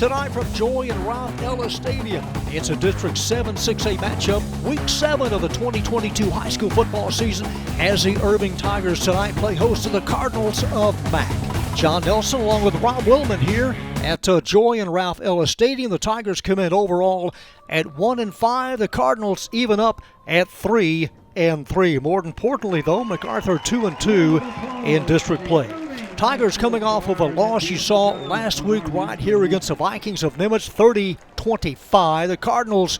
tonight from Joy and Ralph Ellis Stadium. It's a District 7 6A matchup, Week 7 of the 2022 high school football season, as the Irving Tigers tonight play host to the Cardinals of Mac. John Nelson along with Rob Willman here at Joy and Ralph Ellis Stadium. The Tigers come in overall at 1-5. The Cardinals even up at 3-3. More importantly, though, MacArthur 2-2 in district play. Tigers coming off of a loss you saw last week right here against the Vikings of Nimitz, 30-25. The Cardinals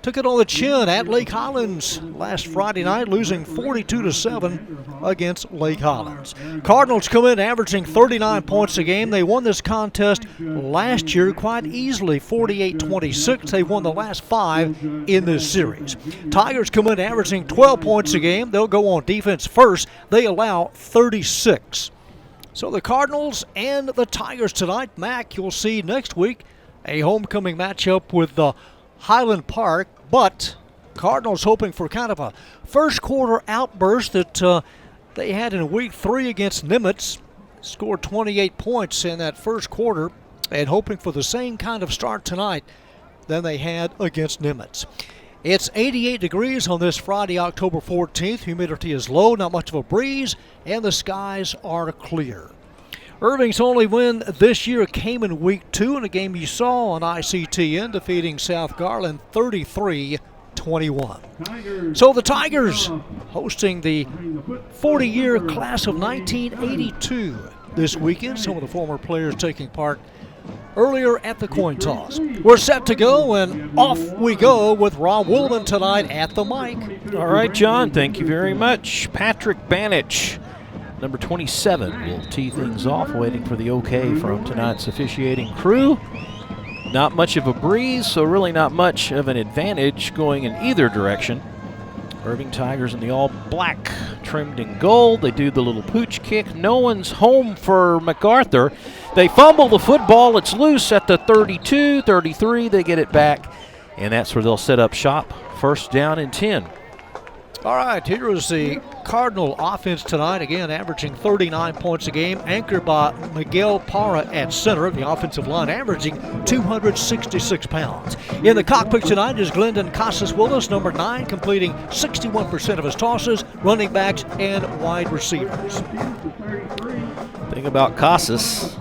took it on the chin at Lake Highlands last Friday night, losing 42-7 against Lake Highlands. Cardinals come in averaging 39 points a game. They won this contest last year quite easily, 48-26. They won the last 5 in this series. Tigers come in averaging 12 points a game. They'll go on defense first. They allow 36. So the Cardinals and the Tigers tonight. Mac, you'll see next week a homecoming matchup with Highland Park, but Cardinals hoping for kind of a first quarter outburst that they had in week 3 against Nimitz. Scored 28 points in that first quarter, and hoping for the same kind of start tonight than they had against Nimitz. It's 88 degrees on this Friday, October 14th. Humidity is low, not much of a breeze, and the skies are clear. Irving's only win this year came in week 2 in a game you saw on ICTN, defeating South Garland 33-21. So the Tigers hosting the 40-year class of 1982 this weekend. Some of the former players taking part earlier at the coin toss. We're set to go, and off we go with Rob Willman tonight at the mic. All right, John, thank you very much. Patrick Banich, number 27, will tee things off, waiting for the okay from tonight's officiating crew. Not much of a breeze, so really not much of an advantage going in either direction. Irving Tigers in the all-black, trimmed in gold. They do the little pooch kick. No one's home for MacArthur. They fumble the football. It's loose at the 32, 33. They get it back, and that's where they'll set up shop. First down and 10. All right, here is the Cardinal offense tonight, again averaging 39 points a game, anchored by Miguel Parra at center. The offensive line averaging 266 pounds. In the cockpit tonight is Glendon Casas-Willis, number 9, completing 61% of his tosses, running backs, and wide receivers. Thing about Casas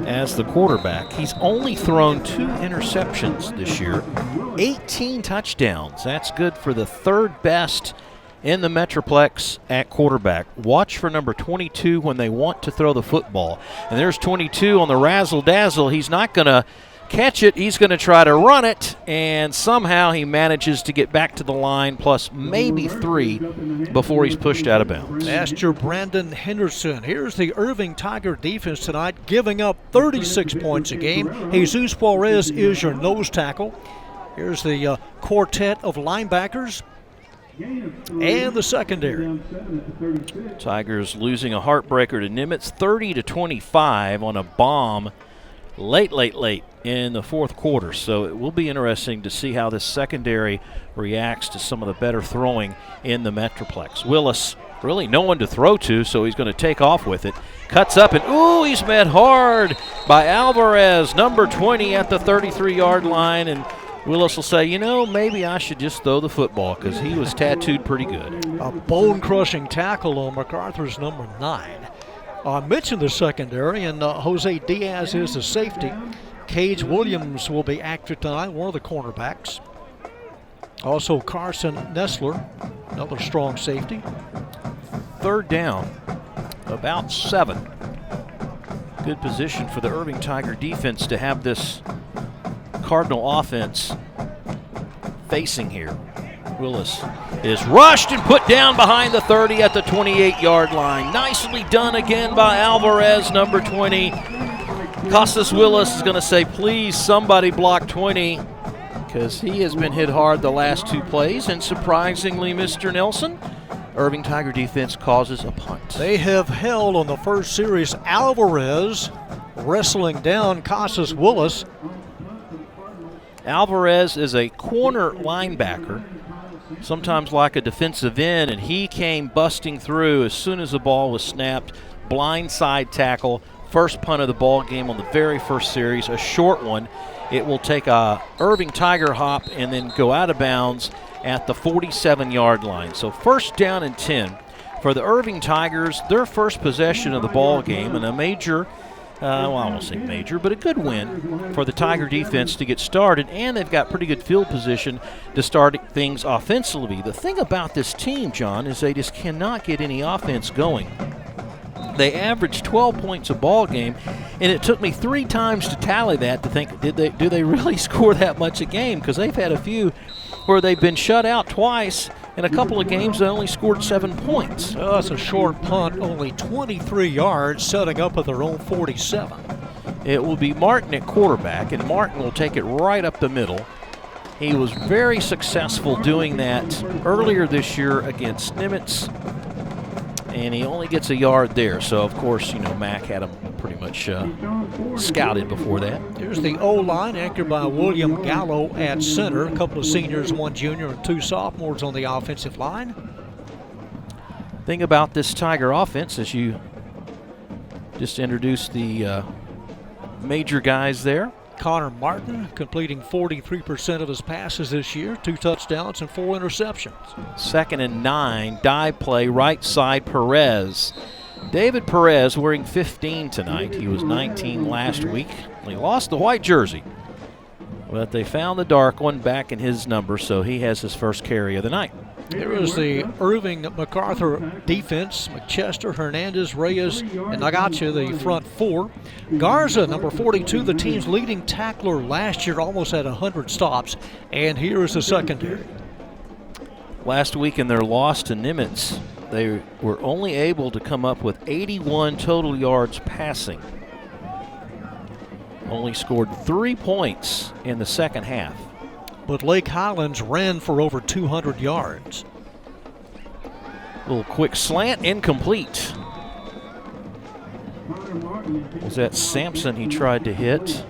as the quarterback, he's only thrown 2 interceptions this year, 18 touchdowns. That's good for the third best in the Metroplex at quarterback. Watch for number 22 when they want to throw the football. And there's 22 on the razzle-dazzle. He's not going to catch it. He's going to try to run it, and somehow he manages to get back to the line, plus maybe 3 before he's pushed out of bounds. Master Brandon Henderson. Here's the Irving Tiger defense tonight, giving up 36 points a game. Jesus Juarez is your nose tackle. Here's the quartet of linebackers and the secondary. Tigers losing a heartbreaker to Nimitz, 30-25 on a bomb late in the fourth quarter. So it will be interesting to see how this secondary reacts to some of the better throwing in the Metroplex. Willis, really no one to throw to, so he's going to take off with it. Cuts up, and he's met hard by Alvarez, number 20 at the 33-yard line, and Willis will say, maybe I should just throw the football, because he was tattooed pretty good. A bone-crushing tackle on MacArthur's number 9. I mentioned the secondary, and Jose Diaz is the safety. Cage Williams will be active tonight, one of the cornerbacks. Also Carson Nessler, another strong safety. Third down, about 7. Good position for the Irving Tiger defense to have this Cardinal offense facing here. Willis is rushed and put down behind the 30 at the 28-yard line. Nicely done again by Alvarez, number 20. Casas-Willis is going to say, please, somebody block 20, because he has been hit hard the last 2 plays. And surprisingly, Mr. Nelson, Irving Tiger defense causes a punt. They have held on the first series. Alvarez wrestling down Casas-Willis. Alvarez is a corner linebacker, sometimes like a defensive end, and he came busting through as soon as the ball was snapped. Blindside tackle first punt of the ball game on the very first series, a short one. It will take a Irving Tiger hop and then go out of bounds at the 47-yard line. So first down and 10 for the Irving Tigers, their first possession of the ball game, and a major, well, I won't say major, but a good win for the Tiger defense to get started, and they've got pretty good field position to start things offensively. The thing about this team, John, is they just cannot get any offense going. They averaged 12 points a ball game, and it took me 3 times to tally that to think, do they really score that much a game? Because they've had a few where they've been shut out twice. In a couple of games, they only scored 7 points. That's a short punt, only 23 yards, setting up at their own 47. It will be Martin at quarterback, and Martin will take it right up the middle. He was very successful doing that earlier this year against Nimitz, and he only gets a yard there. So, of course, you know, Mac had him pretty much scouted before that. Here's the O-line, anchored by William Gallo at center. A couple of seniors, 1 junior, and 2 sophomores on the offensive line. Thing about this Tiger offense is you just introduced the major guys there. Connor Martin completing 43% of his passes this year, 2 touchdowns and 4 interceptions. 2nd and 9, dive play, right side, Perez. David Perez wearing 15 tonight. He was 19 last week. He lost the white jersey, but they found the dark one back in his number, so he has his first carry of the night. Here is the Irving MacArthur defense. McChester, Hernandez, Reyes, and Nagacha, the front 4. Garza, number 42, the team's leading tackler last year, almost had 100 stops. And here is the secondary. Last week in their loss to Nimitz, they were only able to come up with 81 total yards passing. Only scored 3 points in the second half. But Lake Highlands ran for over 200 yards. Little quick slant, incomplete. Was that Sampson he tried to hit?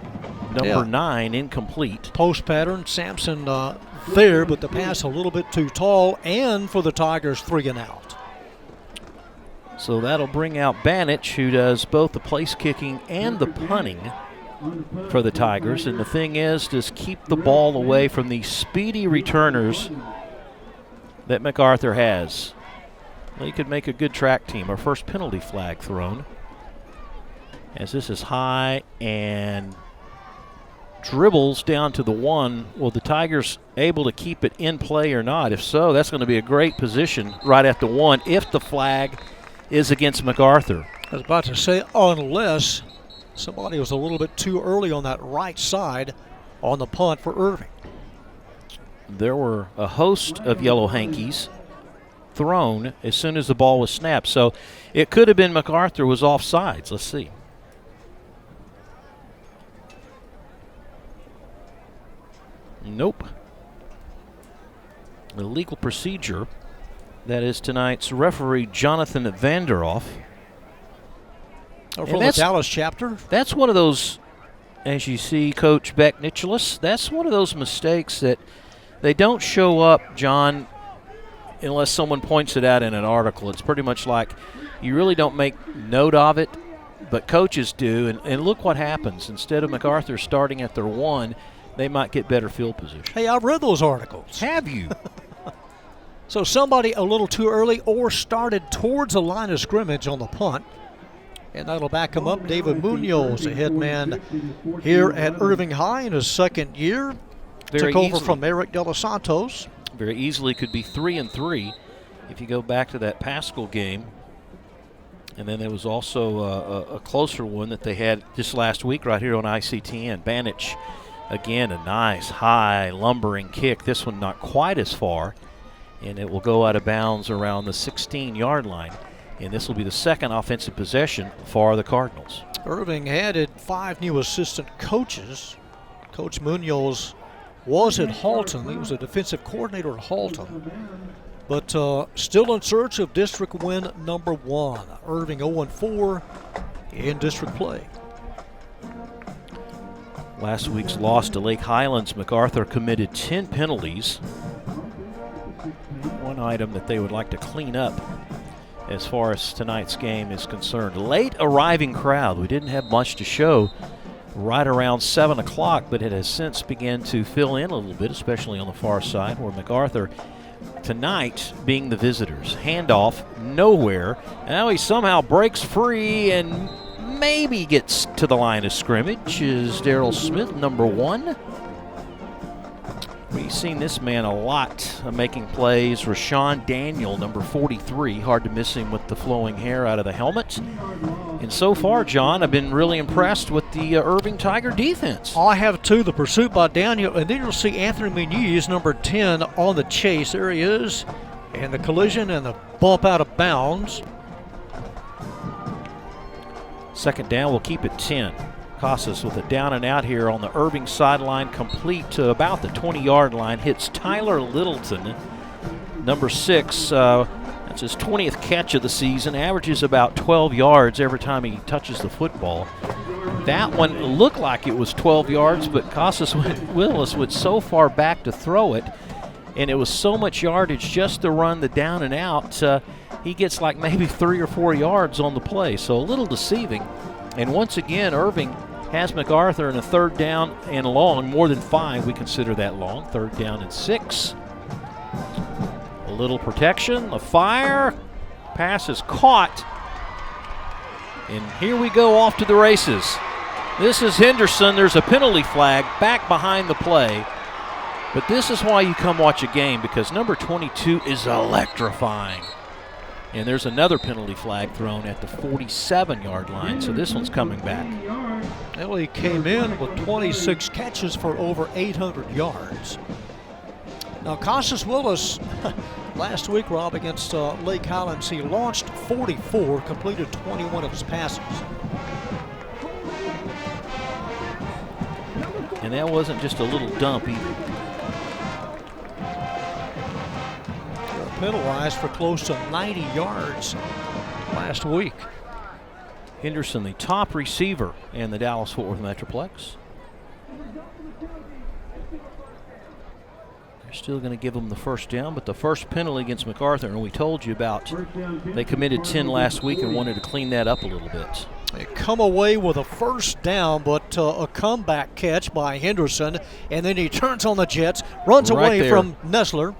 Number 9, incomplete. Post pattern, Sampson there, but the pass a little bit too tall, and for the Tigers, 3 and out. So that'll bring out Banich, who does both the place kicking and the punting for the Tigers. And the thing is, just keep the ball away from the speedy returners that MacArthur has. Well, he could make a good track team. Our first penalty flag thrown, as this is high and dribbles down to the 1. Will the Tigers able to keep it in play or not? If so, that's going to be a great position right at the 1 if the flag is against MacArthur. I was about to say, unless somebody was a little bit too early on that right side on the punt for Irving. There were a host of yellow hankies thrown as soon as the ball was snapped. So it could have been MacArthur was offsides. Let's see. Nope. The legal procedure, that is tonight's referee, Jonathan Vanderoff. From the Dallas chapter. That's one of those, as you see, Coach Beck Nicholas, that's one of those mistakes that they don't show up, John, unless someone points it out in an article. It's pretty much like you really don't make note of it, but coaches do. And look what happens. Instead of MacArthur starting at their 1, they might get better field position. Hey, I read those articles. Have you? So somebody a little too early or started towards the line of scrimmage on the punt. And that'll back him up. David Munoz, the head man here at Irving High in his 2nd year. Took over from Eric De Los Santos. Very easily could be 3-3 if you go back to that Pascal game. And then there was also a closer one that they had just last week right here on ICTN. Banich, again, a nice high lumbering kick. This one not quite as far, and it will go out of bounds around the 16-yard line. And this will be the 2nd offensive possession for the Cardinals. Irving added 5 new assistant coaches. Coach Munoz was at Halton. He was a defensive coordinator at Halton. But still in search of district win number 1. Irving 0-4 in district play. Last week's loss to Lake Highlands, MacArthur committed 10 penalties. One item that they would like to clean up as far as tonight's game is concerned. Late arriving crowd. We didn't have much to show right around 7 o'clock, but it has since begun to fill in a little bit, especially on the far side where MacArthur tonight being the visitors. Handoff nowhere. Now he somehow breaks free and maybe gets to the line of scrimmage. Is Daryl Smith, number 1. We've seen this man a lot making plays. Rashawn Daniel, number 43. Hard to miss him with the flowing hair out of the helmet. And so far, John, I've been really impressed with the Irving Tiger defense. I have too. The pursuit by Daniel, and then you'll see Anthony Muniz, number 10, on the chase. There he is. And the collision and the bump out of bounds. Second down, we'll keep it 10. Casas with a down and out here on the Irving sideline, complete to about the 20-yard line. Hits Tyler Littleton, number 6. That's his 20th catch of the season. Averages about 12 yards every time he touches the football. That one looked like it was 12 yards, but Willis went so far back to throw it, and it was so much yardage just to run the down and out. He gets like maybe 3 or 4 yards on the play, so a little deceiving. And once again, Irving has MacArthur in a 3rd down and long, more than 5. We consider that long. 3rd down and 6. A little protection, a fire. Pass is caught. And here we go off to the races. This is Henderson. There's a penalty flag back behind the play. But this is why you come watch a game, because number 22 is electrifying. And there's another penalty flag thrown at the 47-yard line, so this one's coming back. Ellie came in with 26 catches for over 800 yards. Now, Casas Willis, last week, Rob, against Lake Highlands, he launched 44, completed 21 of his passes. And that wasn't just a little dump either. Penalized for close to 90 yards last week. Henderson, the top receiver in the Dallas-Fort Worth Metroplex. They're still going to give him the 1st down, but the first penalty against MacArthur, and we told you about, they committed 10 last week and wanted to clean that up a little bit. They come away with a 1st down, but a comeback catch by Henderson, and then he turns on the Jets, runs away from Nessler.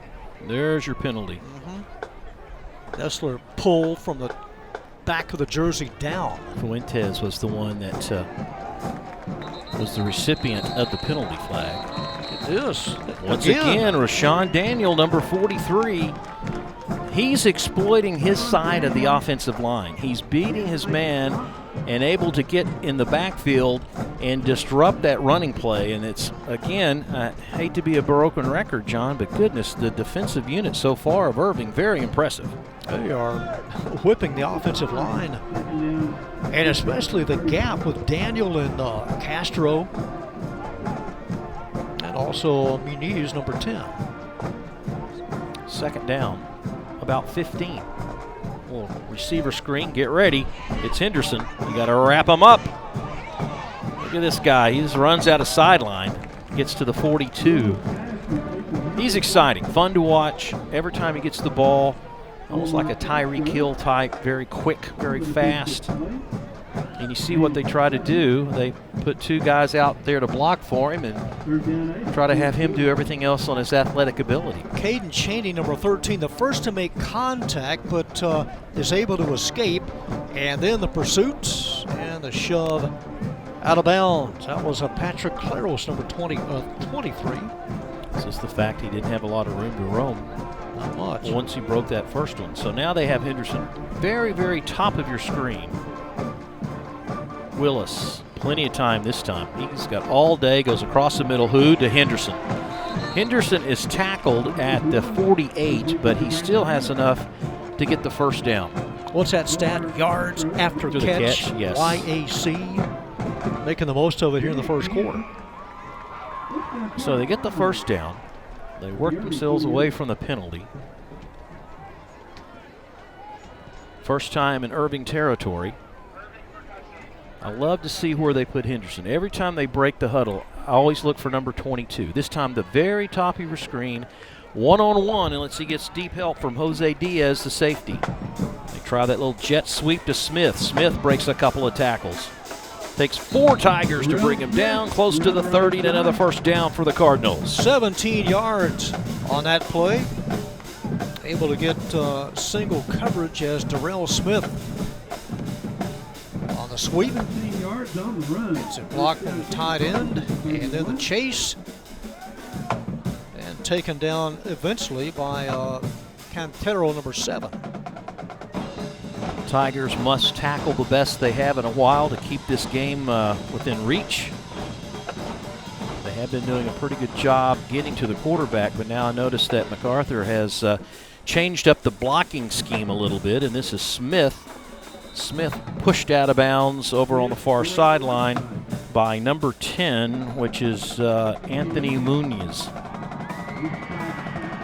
There's your penalty. Nessler pulled from the back of the jersey down. Fuentes was the one that was the recipient of the penalty flag. It is. Once again, Rashawn Daniel, number 43. He's exploiting his side of the offensive line. He's beating his man and able to get in the backfield and disrupt that running play. And it's, again, I hate to be a broken record, John, but goodness, the defensive unit so far of Irving, very impressive. They are whipping the offensive line, and especially the gap with Daniel and Castro, and also Muniz, number 10. 2nd down, about 15. Little receiver screen, get ready. It's Henderson. You got to wrap him up. Look at this guy. He just runs out of sideline, gets to the 42. He's exciting, fun to watch. Every time he gets the ball, almost like a Tyreek Hill type, very quick, very fast. And you see what they try to do. They put 2 guys out there to block for him and try to have him do everything else on his athletic ability. Caden Cheney, number 13, the first to make contact, but is able to escape. And then the pursuit and the shove out of bounds. That was Patrick Claros, number 23. This is the fact he didn't have a lot of room to roam. Not much. Once he broke that first one. So now they have Henderson very, very top of your screen. Willis, plenty of time this time. He's got all day, goes across the middle. Who to Henderson? Henderson is tackled at the 48, but he still has enough to get the 1st down. What's that stat? Yards after catch. Yes. YAC. Making the most of it here in the 1st quarter. So they get the 1st down. They work themselves away from the penalty. First time in Irving territory. I love to see where they put Henderson. Every time they break the huddle, I always look for number 22. This time the very top of your screen, one-on-one, unless he gets deep help from Jose Diaz, the safety. They Try that little jet sweep to Smith. Smith breaks a couple of tackles. Takes 4 Tigers to bring him down, close to the 30, and another first down for the Cardinals. 17 yards on that play. Able to get single coverage as Darrell Smith on the sweep. 17 yards on the run. It's a block from the tight end, and then the chase. And taken down eventually by Cantero, number 7. Tigers must tackle the best they have in a while to keep this game within reach. They have been doing a pretty good job getting to the quarterback, but now I notice that MacArthur has changed up the blocking scheme a little bit, and this is Smith. Smith pushed out of bounds over on the far sideline by number 10, which is Anthony Munoz.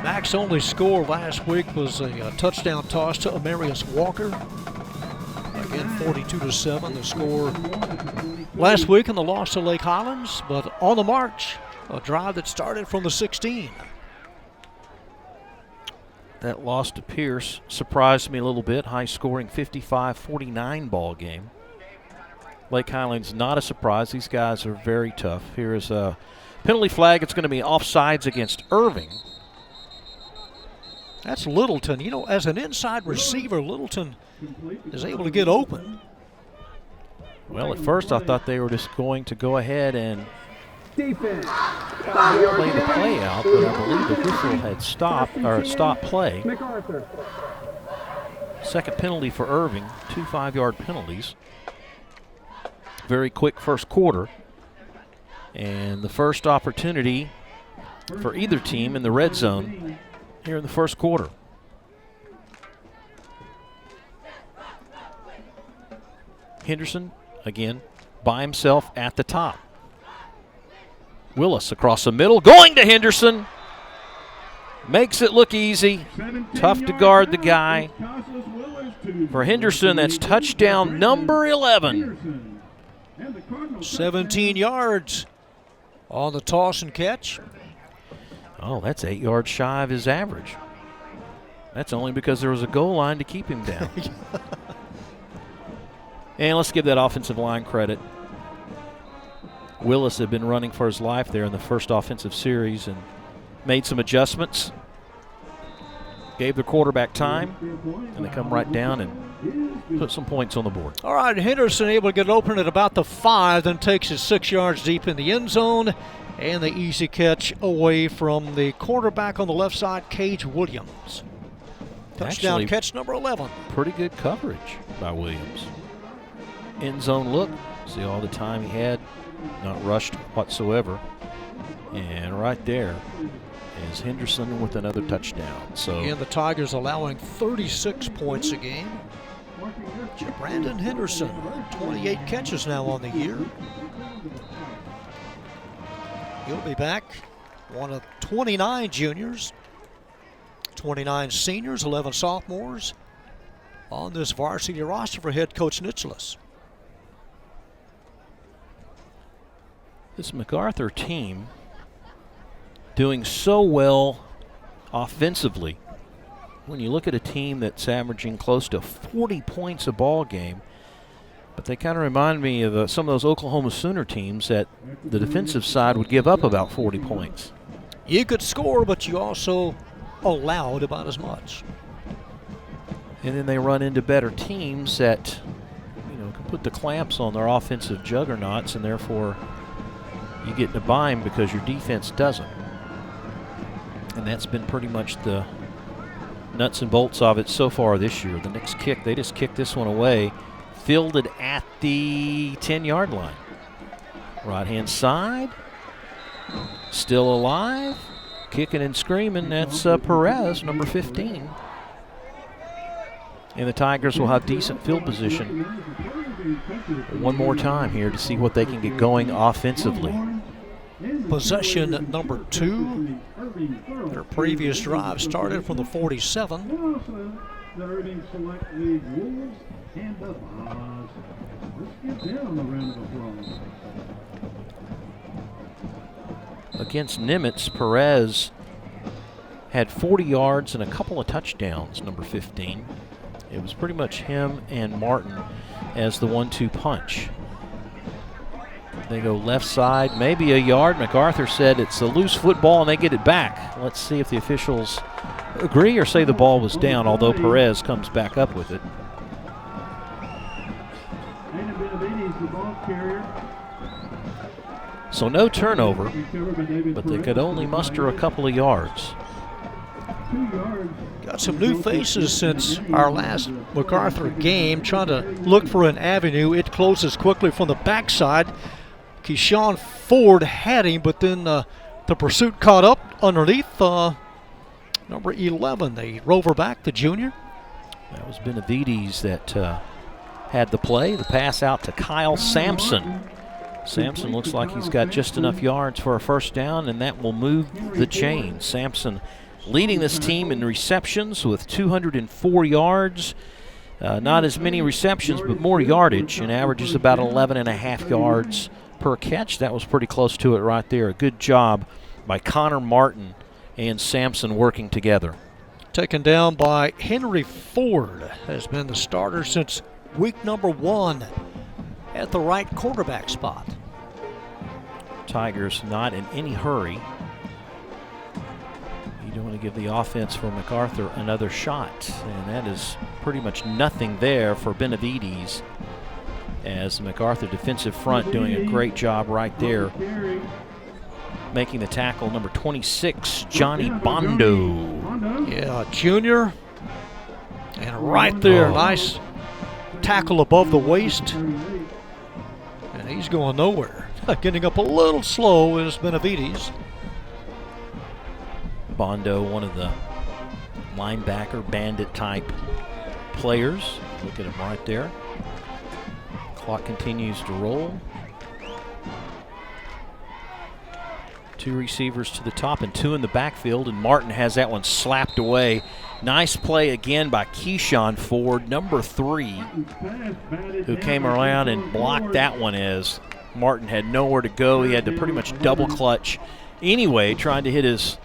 Mac's only score last week was a touchdown toss to Amarius Walker. Again, 42-7, the score last week in the loss to Lake Highlands, but on the march, a drive that started from the 16. That loss to Pierce surprised me a little bit. High-scoring 55-49 ball game. Lake Highlands not a surprise. These guys are very tough. Here is a penalty flag. It's going to be offsides against Irving. That's Littleton. You know, as an inside receiver, Littleton is able to get open. Well, at first I thought they were just going to go ahead and play the play out, but I believe the whistle had stopped play. MacArthur. Second penalty for Irving, 2 5-yard penalties. Very quick first quarter. And the first opportunity for either team in the red zone here in the first quarter. Henderson, again, by himself at the top. Willis across the middle, going to Henderson. Makes it look easy. Tough to guard the guy. For Henderson, that's touchdown number 11. 17 yards on the toss and catch. Oh, that's 8 yards shy of his average. That's only because there was a goal line to keep him down. And let's give that offensive line credit. Willis had been running for his life there in the first offensive series and made some adjustments. Gave the quarterback time, and they come right down and put some points on the board. All right, Henderson able to get open at about the 5, then takes it 6 yards deep in the end zone. And the easy catch away from the quarterback on the left side, Cage Williams. Touchdown Actually, catch number 11. Pretty good coverage by Williams. End zone look. See all the time he had. Not rushed whatsoever. And right there is Henderson with another touchdown. So and the Tigers allowing 36 points a game. Brandon Henderson, 28 catches now on the year. He'll be back. One of 29 juniors, 29 seniors, 11 sophomores on this varsity roster for head coach Nicholas. This MacArthur team doing so well offensively. When you look at a team that's averaging close to 40 points a ball game, but they kind of remind me of some of those Oklahoma Sooner teams that the defensive side would give up about 40 points. You could score, but you also allowed about as much. And then they run into better teams that, can put the clamps on their offensive juggernauts, and therefore you get in a bind because your defense doesn't. And that's been pretty much the nuts and bolts of it so far this year. The next kick, they just kicked this one away. Fielded at the 10-yard line. Right-hand side. Still alive. Kicking and screaming. That's Perez, number 15. And the Tigers will have decent field position one more time here to see what they can get going offensively. Possession number 2. Their previous drive started from the 47. The Irving Select League Wolves and the Boss. Let's get down the round of applause. Against Nimitz, Perez had 40 yards and a couple of touchdowns, number 15. It was pretty much him and Martin as the 1-2 punch. They go left side, maybe a yard. MacArthur said it's a loose football and they get it back. Let's see if the officials agree or say the ball was down, although Perez comes back up with it. So no turnover, but they could only muster a couple of yards. Got some new faces since our last MacArthur game, trying to look for an avenue. It closes quickly from the backside. Keyshawn Ford had him, but then the pursuit caught up underneath number 11, the rover back, the junior. That was Benavides that had the play. The pass out to Kyle Sampson. Sampson looks like he's got just enough yards for a first down, and that will move the chain. Sampson leading this team in receptions with 204 yards. Not as many receptions, but more yardage, and averages about 11.5 yards per catch. That was pretty close to it right there. A good job by Connor Martin and Sampson working together. Taken down by Henry Ford, has been the starter since week number 1 at the right quarterback spot. Tigers not in any hurry. You don't want to give the offense for MacArthur another shot, and that is pretty much nothing there for Benavides, as the MacArthur defensive front doing a great job right there, making the tackle, number 26, Johnny Bondo. Yeah, junior, and right there, nice tackle above the waist, and he's going nowhere. Getting up a little slow is Benavides. Bondo, one of the linebacker bandit type players. Look at him right there. Clock continues to roll. 2 receivers to the top and 2 in the backfield, and Martin has that one slapped away. Nice play again by Keyshawn Ford, number 3, who came around and blocked that one as Martin had nowhere to go. He had to pretty much double clutch anyway, trying to hit his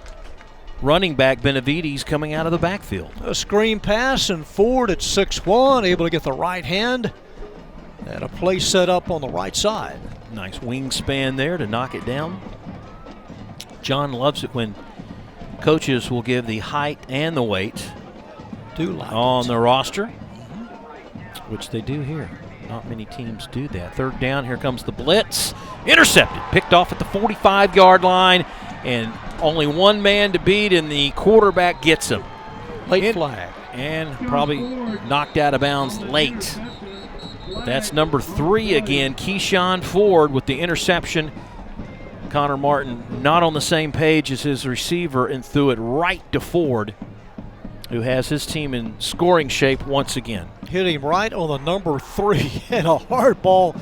running back Benavides coming out of the backfield. A screen pass, and Ford at 6'1", able to get the right hand. And a play set up on the right side. Nice wingspan there to knock it down. John loves it when coaches will give the height and the weight on the roster, which they do here. Not many teams do that. Third down, here comes the blitz. Intercepted, picked off at the 45-yard line, and only one man to beat, and the quarterback gets him. Late flag. And probably knocked out of bounds late. That's number 3 again, Keyshawn Ford with the interception. Connor Martin not on the same page as his receiver and threw it right to Ford, who has his team in scoring shape once again. Hit him right on the number 3, and a hard ball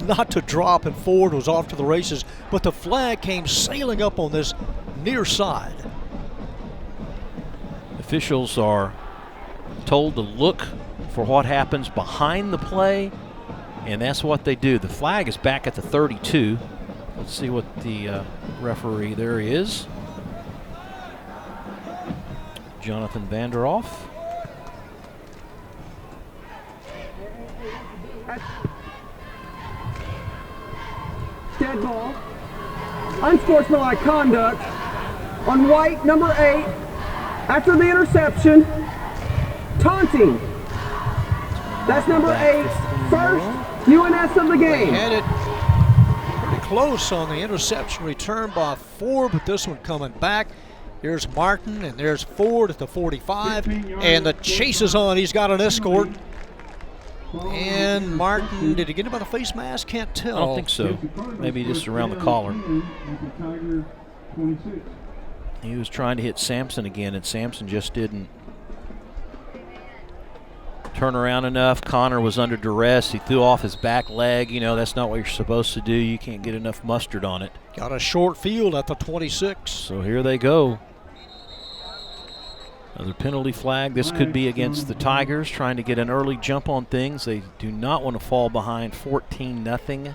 not to drop, and Ford was off to the races, but the flag came sailing up on this near side. Officials are told to look for what happens behind the play, and that's what they do. The flag is back at the 32. Let's see what the referee, there he is, Jonathan Vanderoff. Dead ball, unsportsmanlike conduct on White, number 8, after the interception, taunting. That's number 8, first UNS of the game. They had it pretty close on the interception return by Ford, but this one coming back. Here's Martin, and there's Ford at the 45, and the chase is on. He's got an escort. And Martin, did he get him by the face mask? Can't tell. I don't think so. Maybe just around the collar. He was trying to hit Sampson again, and Sampson just didn't turn around enough. Connor was under duress. He threw off his back leg. You know, that's not what you're supposed to do. You can't get enough mustard on it. Got a short field at the 26. So here they go. Another penalty flag. This could be against the Tigers, trying to get an early jump on things. They do not want to fall behind 14-0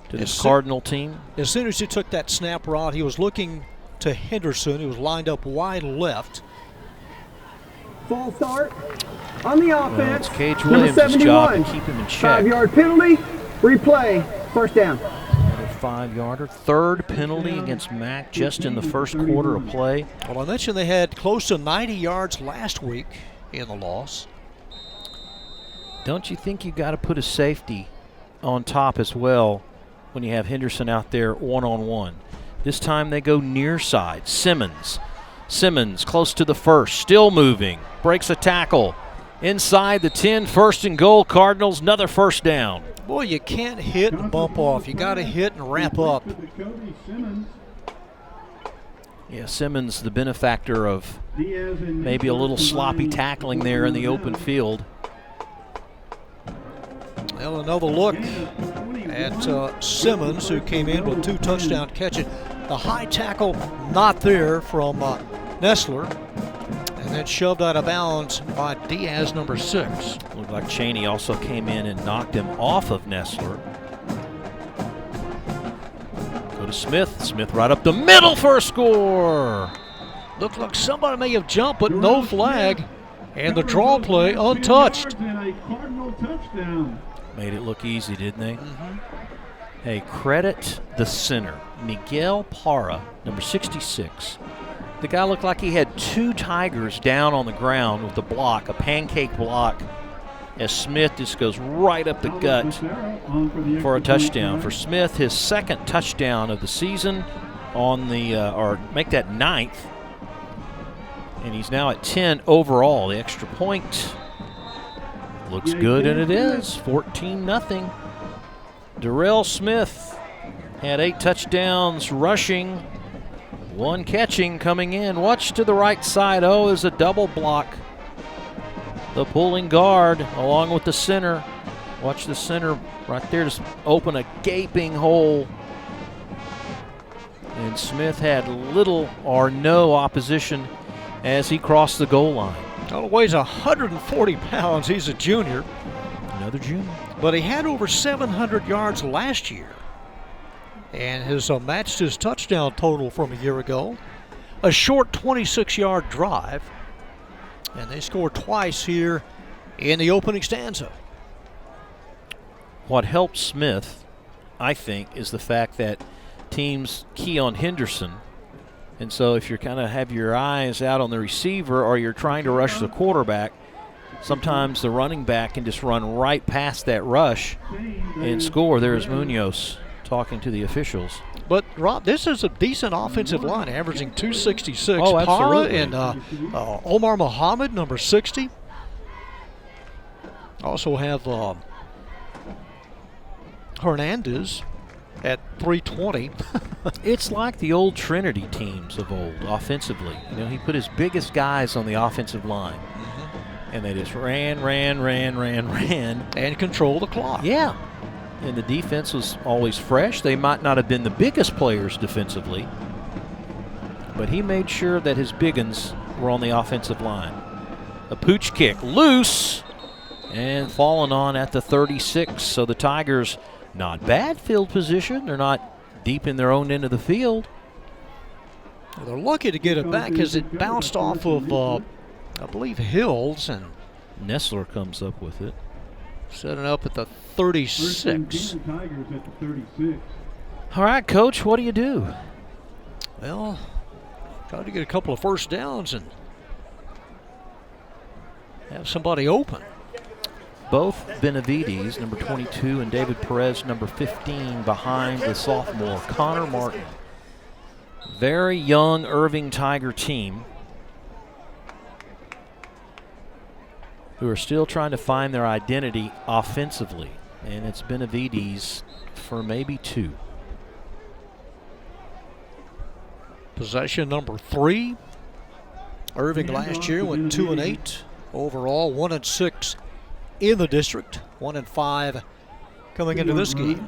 to this Cardinal team. As soon as he took that snap route, he was looking to Henderson, who was lined up wide left. False start on the offense. It's Cage number Williams' job to 71. keep him in check. 5-yard penalty. Replay. First down. Another 5-yarder. Third penalty against Mac just in the first quarter of play. Well, I mentioned they had close to 90 yards last week in the loss. Don't you think you got to put a safety on top as well when you have Henderson out there one-on-one? This time they go near side. Simmons close to the first, still moving, breaks a tackle. Inside the 10, first and goal, Cardinals, another first down. Boy, you can't hit and bump off. You got to hit and wrap up. Yeah, Simmons, the benefactor of maybe a little sloppy tackling there in the open field. Well, another look at Simmons, who came in with 2 touchdown catches. The high tackle not there from Nessler, and then shoved out of bounds by Diaz, number 6. Looked like Chaney also came in and knocked him off of Nessler. Go to Smith. Smith right up the middle for a score. Looked like somebody may have jumped, but no flag. And the draw play untouched. Made it look easy, didn't they? Hey, credit the center, Miguel Parra, number 66. The guy looked like he had 2 Tigers down on the ground with a block, a pancake block, as Smith just goes right up the gut for a touchdown. For Smith, his 2nd touchdown of the season on the, or make that 9th. And he's now at 10 overall. The extra point looks good, and it is 14-0. Darrell Smith had 8 touchdowns rushing, 1 catching coming in. Watch to the right side. Oh, is a double block. The pulling guard along with the center. Watch the center right there just open a gaping hole. And Smith had little or no opposition as he crossed the goal line. Well, weighs 140 pounds. He's a junior. Another junior. But he had over 700 yards last year and has matched his touchdown total from a year ago. A short 26-yard drive, and they scored twice here in the opening stanza. What helps Smith, I think, is the fact that teams key on Henderson. And so if you're kind of have your eyes out on the receiver or you're trying to rush the quarterback, sometimes the running back can just run right past that rush and score. There's Munoz talking to the officials. But, Rob, this is a decent offensive line, averaging 266. Oh, absolutely. Parra and Omar Muhammad, number 60. Also have Hernandez at 320. It's like the old Trinity teams of old, offensively. You know, he put his biggest guys on the offensive line. And they just ran. And control the clock. Yeah. And the defense was always fresh. They might not have been the biggest players defensively, but he made sure that his big uns were on the offensive line. A pooch kick, loose, and falling on at the 36. So the Tigers, not bad field position. They're not deep in their own end of the field. Well, they're lucky to get it back because it bounced off of, I believe, Hills, and Nessler comes up with it. Setting up at the 36. All right, Coach, what do you do? Well, try to get a couple of first downs and have somebody open. Both Benavides, number 22, and David Perez, number 15, behind the sophomore Connor Martin. Very young Irving Tiger team who are still trying to find their identity offensively. And it's Benavides for maybe 2. Possession number 3. Irving last year went 2-8 overall, 1-6 in the district, 1-5 coming into this game.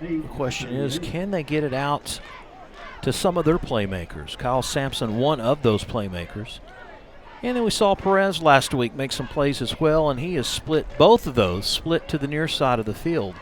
The question is, can they get it out to some of their playmakers? Kyle Sampson, one of those playmakers. And then we saw Perez last week make some plays as well, and he has split both of those, split to the near side of the field.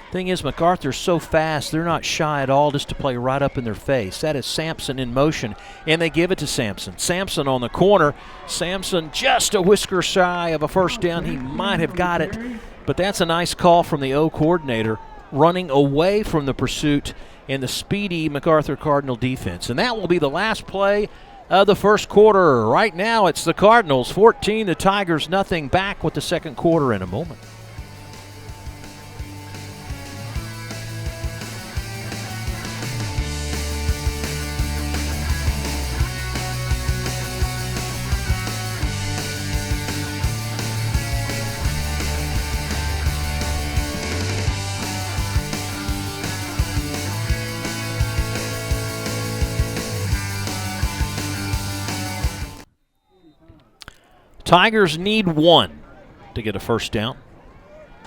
Thing is, MacArthur's so fast, they're not shy at all just to play right up in their face. That is Sampson in motion, and they give it to Sampson. Sampson on the corner. Sampson just a whisker shy of a first down. He might have got it, but that's a nice call from the O coordinator, running away from the pursuit in the speedy MacArthur Cardinal defense. And that will be the last play of the first quarter. Right now, it's the Cardinals 14, the Tigers nothing. Back with the second quarter in a moment. Tigers need one to get a first down.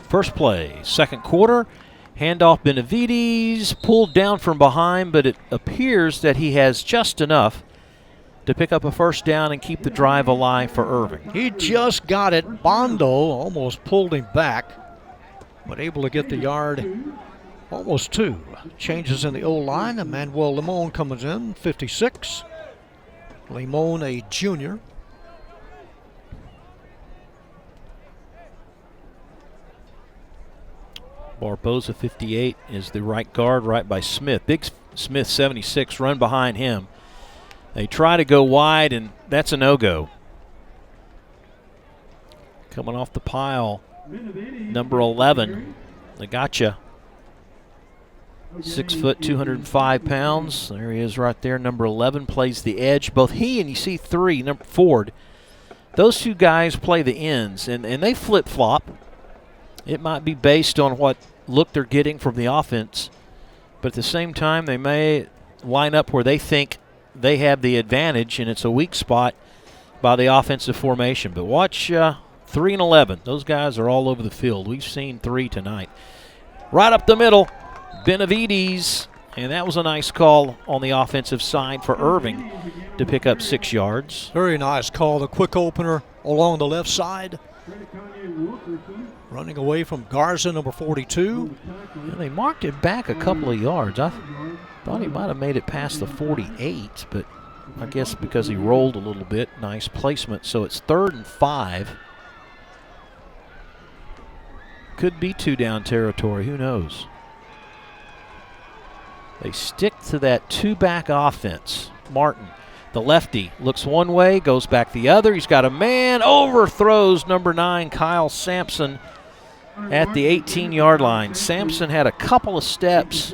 First play, second quarter. Handoff Benavides, pulled down from behind, but it appears that he has just enough to pick up a first down and keep the drive alive for Irving. He just got it. Bondo almost pulled him back, but able to get the yard, almost 2. Changes in the O-line. Emmanuel Limon comes in, 56. Limon, a junior. Barbosa, 58, is the right guard, right by Smith. Big Smith, 76, run behind him. They try to go wide, and that's a no-go. Coming off the pile, number 11, they gotcha. 6 foot, 205 pounds. There he is right there. Number 11 plays the edge. Both he and you see 3, number Ford. Those two guys play the ends, and they flip-flop. It might be based on what look they're getting from the offense, but at the same time, they may line up where they think they have the advantage, and it's a weak spot by the offensive formation. But watch 3 and 11. Those guys are all over the field. We've seen 3 tonight. Right up the middle, Benavides, and that was a nice call on the offensive side for Irving to pick up 6 yards. Very nice call. The quick opener along the left side. Running away from Garza, number 42. And they marked it back a couple of yards. I thought he might have made it past the 48, but I guess because he rolled a little bit. Nice placement. So it's 3rd and 5. Could be 2-down territory. Who knows? They stick to that 2-back offense. Martin, the lefty, looks one way, goes back the other. He's got a man, overthrows number 9, Kyle Sampson, at the 18-yard line. Sampson had a couple of steps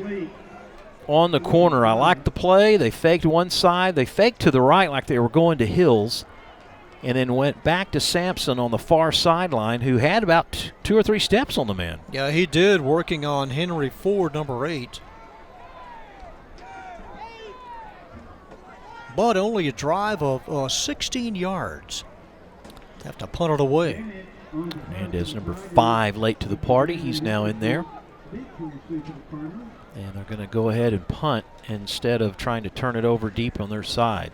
on the corner. I like the play. They faked one side. They faked to the right like they were going to Hills, and then went back to Sampson on the far sideline, who had about 2 or 3 steps on the man. Yeah, he did, working on Henry Ford, number 8. But only a drive of 16 yards. Have to punt it away. Hernandez, number 5, late to the party. He's now in there. And they're going to go ahead and punt instead of trying to turn it over deep on their side.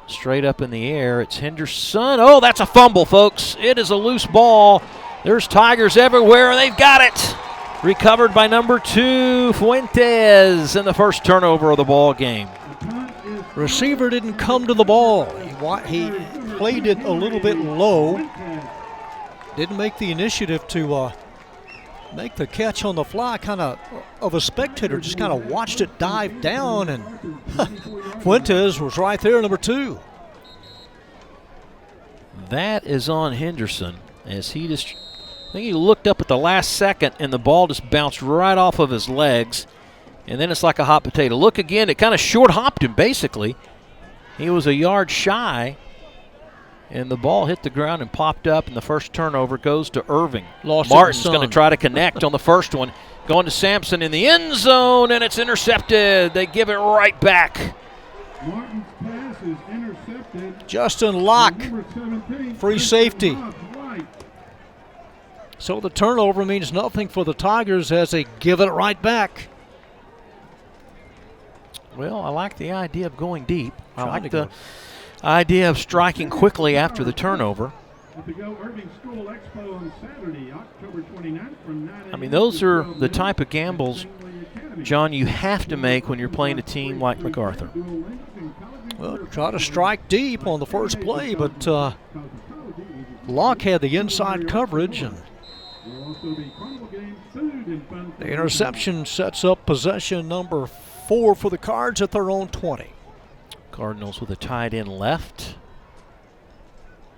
Straight up in the air, it's Henderson. Oh, that's a fumble, folks. It is a loose ball. There's Tigers everywhere. They've got it. Recovered by number 2, Fuentes, in the first turnover of the ball game. Receiver didn't come to the ball. He played it a little bit low. Didn't make the initiative to make the catch on the fly. Kind of a spectator, just kind of watched it dive down, and Fuentes was right there, number 2. That is on Henderson, as he just, I think he looked up at the last second, and the ball just bounced right off of his legs. And then it's like a hot potato. Look again, it kind of short hopped him basically. He was a yard shy, and the ball hit the ground and popped up, and the first turnover goes to Irving. Martin's going to try to connect on the first one. Going to Sampson in the end zone, and it's intercepted. They give it right back. Martin's pass is intercepted. Justin Locke, Number 17, free safety. right. So the turnover means nothing for the Tigers as they give it right back. Well, I like the idea of going deep. I like the idea of striking quickly after the turnover. At the Go Irving School Expo on Saturday, October 29th from 9 I mean, those are the type of gambles, John, you have to make when you're playing a team like MacArthur. Well, try to strike deep on the first play, but Locke had the inside coverage, and the interception sets up possession number 4 for the Cards at their own 20. Cardinals with a tight end left.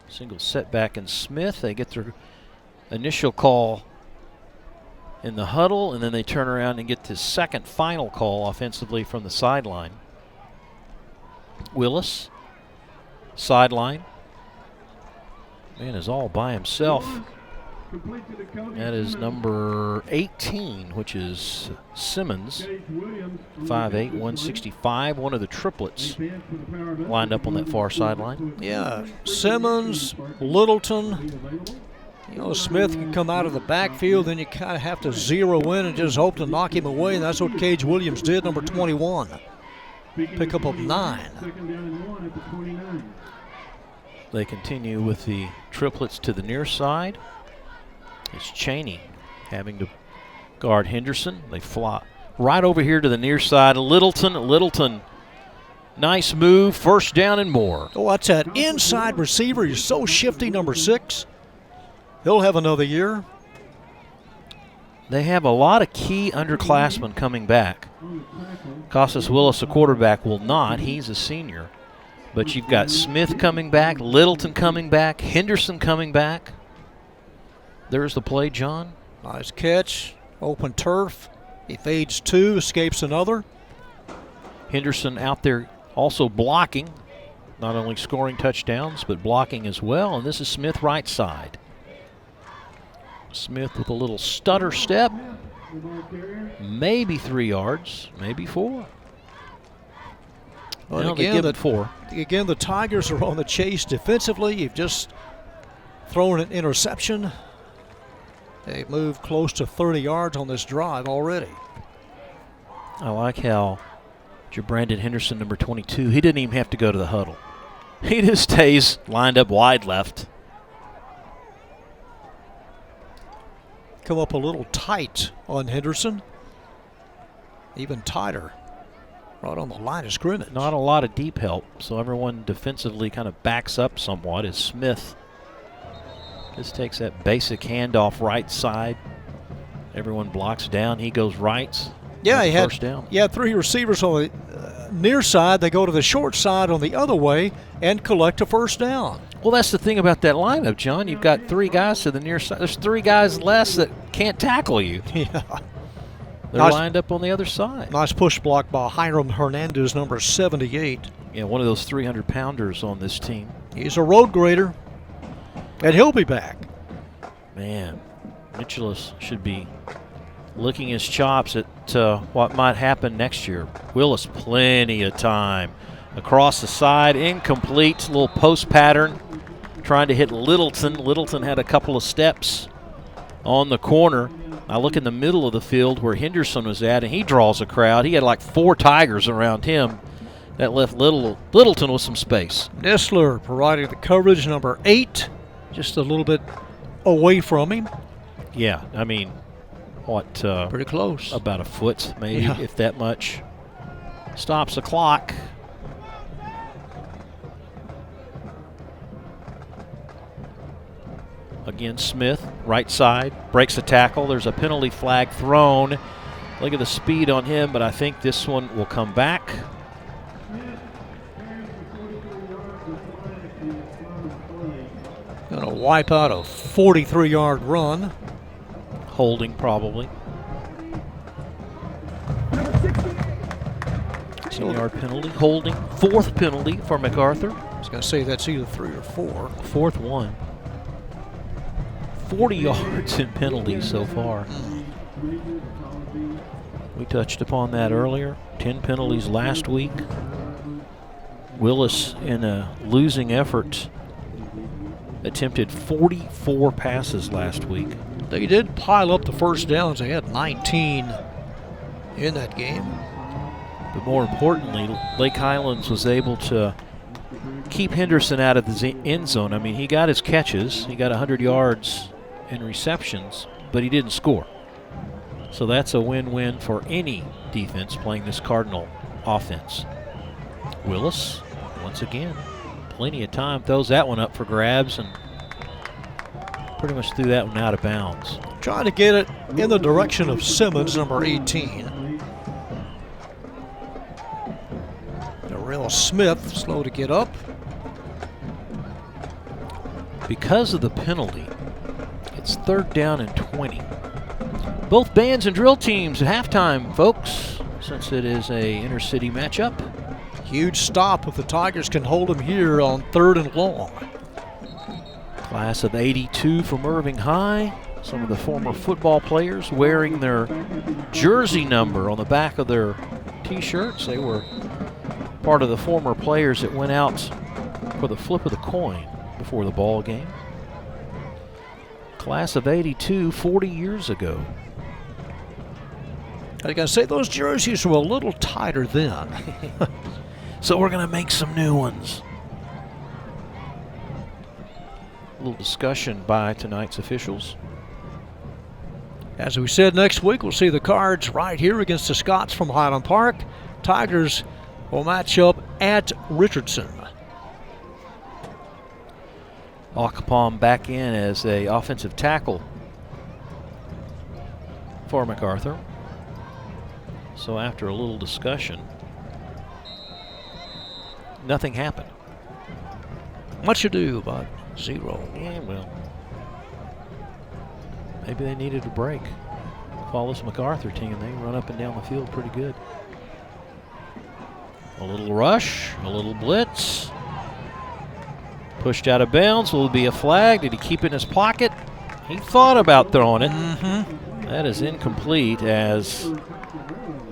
Single setback in Smith. They get their initial call in the huddle, and then they turn around and get the second final call offensively from the sideline. Willis, sideline. Man is all by himself. That is number 18, which is Simmons, 5'8", 165, one of the triplets lined up on that far sideline. Yeah, Simmons, Littleton. You know, Smith can come out of the backfield, then you kind of have to zero in and just hope to knock him away, and that's what Cage Williams did, number 21. Pickup of 9. They continue with the triplets to the near side. It's Cheney having to guard Henderson. They fly right over here to the near side. Littleton, nice move, first down and more. Oh, that's that inside receiver. He's so shifty, number 6. He'll have another year. They have a lot of key underclassmen coming back. Costas Willis, a quarterback, will not. He's a senior. But you've got Smith coming back, Littleton coming back, Henderson coming back. There's the play, John. Nice catch. Open turf. He fades 2, escapes another. Henderson out there also blocking. Not only scoring touchdowns, but blocking as well. And this is Smith right side. Smith with a little stutter step. Maybe 3 yards, maybe 4. Well, no, they give it 4. Again, the Tigers are on the chase defensively. You've just thrown an interception. They've moved close to 30 yards on this drive already. I like how Brandon Henderson, number 22, he didn't even have to go to the huddle. He just stays lined up wide left. Come up a little tight on Henderson. Even tighter. Right on the line of scrimmage. Not a lot of deep help, so everyone defensively kind of backs up somewhat as Smith just takes that basic handoff right side. Everyone blocks down. He goes right. Yeah, he had first down. Yeah, 3 receivers on the near side. They go to the short side on the other way and collect a first down. Well, that's the thing about that lineup, John. You've got 3 guys to the near side. There's 3 guys less that can't tackle you. Yeah. They're lined up on the other side. Nice push block by Hiram Hernandez, number 78. Yeah, one of those 300-pounders on this team. He's a road grader, and he'll be back. Man, Mitchell's should be licking his chops at what might happen next year. Willis, plenty of time. Across the side, incomplete, little post pattern. Trying to hit Littleton. Littleton had a couple of steps on the corner. I look in the middle of the field where Henderson was at, and he draws a crowd. He had like 4 Tigers around him. That left Littleton with some space. Nestler providing the coverage, number 8, just a little bit away from him. Yeah, I mean, what? Pretty close. About a foot, maybe, if that much. Stops the clock. Again, Smith, right side, breaks a tackle. There's a penalty flag thrown. Look at the speed on him, but I think this one will come back. Going to wipe out a 43-yard run. Holding, probably. 16-yard penalty. Holding. 4th penalty for MacArthur. I was going to say that's either 3 or 4. 4th one. 40 yards in penalties so far. We touched upon that earlier. 10 penalties last week. Willis, in a losing effort, attempted 44 passes last week. They did pile up the first downs. They had 19 in that game. But more importantly, Lake Highlands was able to keep Henderson out of the end zone. I mean, he got his catches. He got 100 yards in receptions, but he didn't score. So that's a win-win for any defense playing this Cardinal offense. Willis, once again, plenty of time, throws that one up for grabs and pretty much threw that one out of bounds. Trying to get it in the direction of Simmons, number 18. Darrell Smith, slow to get up. Because of the penalty, it's 3rd down and 20. Both bands and drill teams at halftime, folks, since it is a inter-city matchup. Huge stop if the Tigers can hold him here on 3rd and long. Class of 82 from Irving High. Some of the former football players wearing their jersey number on the back of their T-shirts. They were part of the former players that went out for the flip of the coin before the ball game. Class of 82, 40 years ago. I gotta say, those jerseys were a little tighter then. So we're going to make some new ones. A little discussion by tonight's officials. As we said, next week we'll see the Cards right here against the Scots from Highland Park. Tigers will match up at Richardson. Akapom back in as a offensive tackle for MacArthur. So after a little discussion, nothing happened. Much ado, but 0. Yeah, well, maybe they needed a break. Follow this MacArthur team, they run up and down the field pretty good. A little rush, a little blitz. Pushed out of bounds. Will it be a flag? Did he keep it in his pocket? He thought about throwing it. That is incomplete as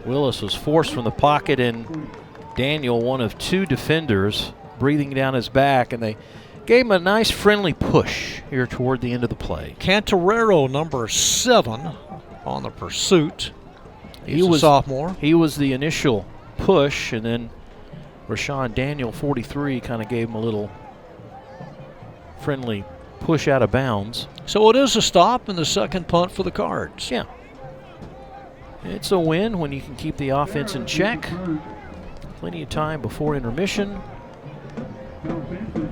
Willis was forced from the pocket, and Daniel, one of 2 defenders, breathing down his back, and they gave him a nice friendly push here toward the end of the play. Cantarero, number 7, on the pursuit. He was a sophomore. He was the initial push, and then Rashawn Daniel, 43, kind of gave him a little friendly push out of bounds. So it is a stop and the second punt for the Cards. Yeah. It's a win when you can keep the offense in check. Plenty of time before intermission.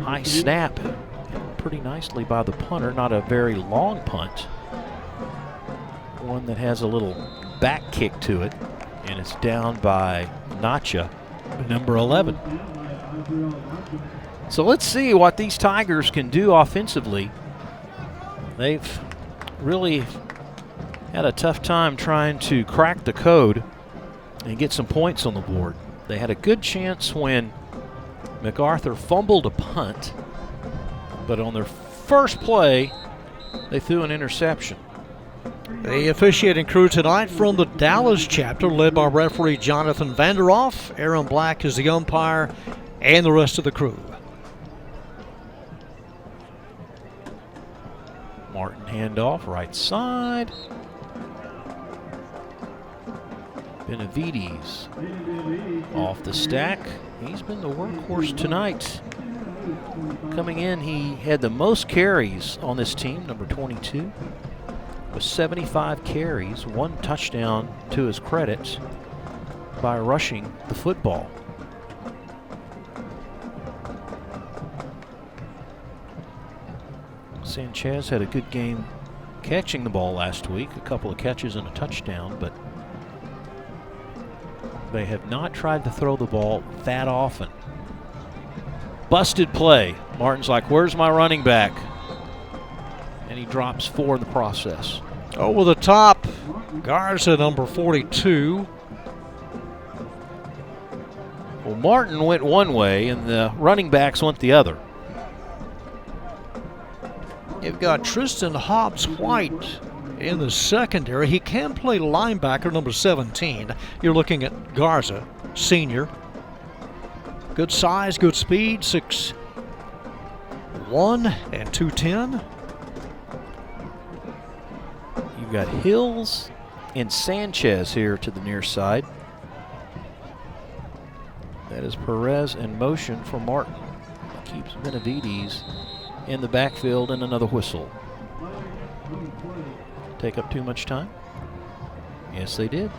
High snap pretty nicely by the punter. Not a very long punt. One that has a little back kick to it. And it's down by Nacha, number 11. So let's see what these Tigers can do offensively. They've really had a tough time trying to crack the code and get some points on the board. They had a good chance when MacArthur fumbled a punt, but on their first play, they threw an interception. The officiating crew tonight from the Dallas chapter, led by referee Jonathan Vanderoff. Aaron Black is the umpire, and the rest of the crew. Martin handoff, right side. Benavides off the stack. He's been the workhorse tonight. Coming in, he had the most carries on this team, number 22, with 75 carries, 1 touchdown to his credit by rushing the football. Sanchez had a good game catching the ball last week, a couple of catches and a touchdown, but they have not tried to throw the ball that often. Busted play. Martin's like, where's my running back? And he drops 4 in the process. Over the top, Garza, number 42. Well, Martin went one way and the running backs went the other. You've got Tristan Hobbs-White in the secondary. He can play linebacker, number 17. You're looking at Garza, senior. Good size, good speed, 6'1" and 210. You've got Hills and Sanchez here to the near side. That is Perez in motion for Martin. keeps Benavides in the backfield, and another whistle. Take up too much time? Yes, they did.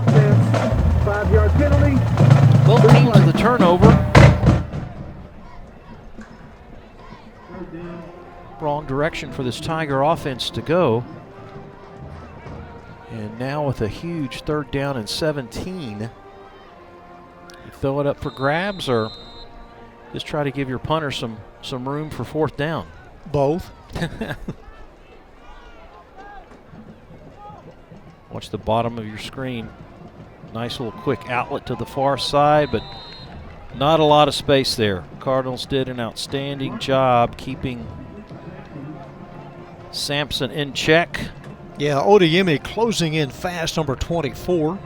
5-yard penalty. Both teams with the turnover. Wrong direction for this Tiger offense to go. And now with a huge 3rd down and 17. You throw it up for grabs or just try to give your punter some room for 4th down? Both. Watch the bottom of your screen. Nice little quick outlet to the far side, but not a lot of space there. Cardinals did an outstanding job keeping Sampson in check. Yeah, Odeyemi closing in fast, number 24.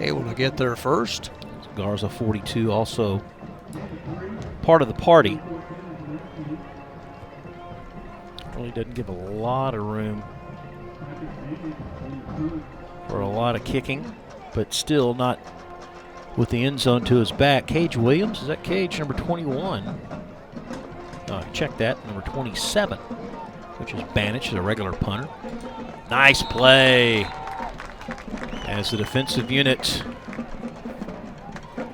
Able to get there first. Garza 42 also part of the party. Really doesn't give a lot of room for a lot of kicking, but still not with the end zone to his back. Cage Williams, is that Cage number 21? Check that, number 27, which is Banich, the regular punter. Nice play as the defensive unit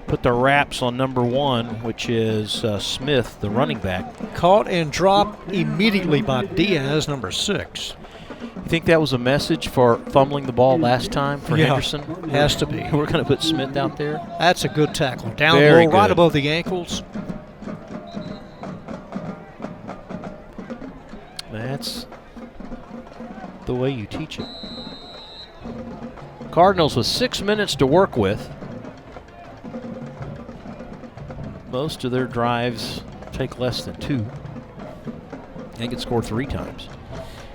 put the wraps on number 1, which is Smith, the running back. Caught and dropped immediately by Diaz, number 6. You think that was a message for fumbling the ball last time for Henderson? Has to be. We're going to put Smith out there. That's a good tackle. Down Very low, right good. above the ankles. That's the way you teach it. Cardinals with 6 minutes to work with. Most of their drives take less than 2. They can score 3 times.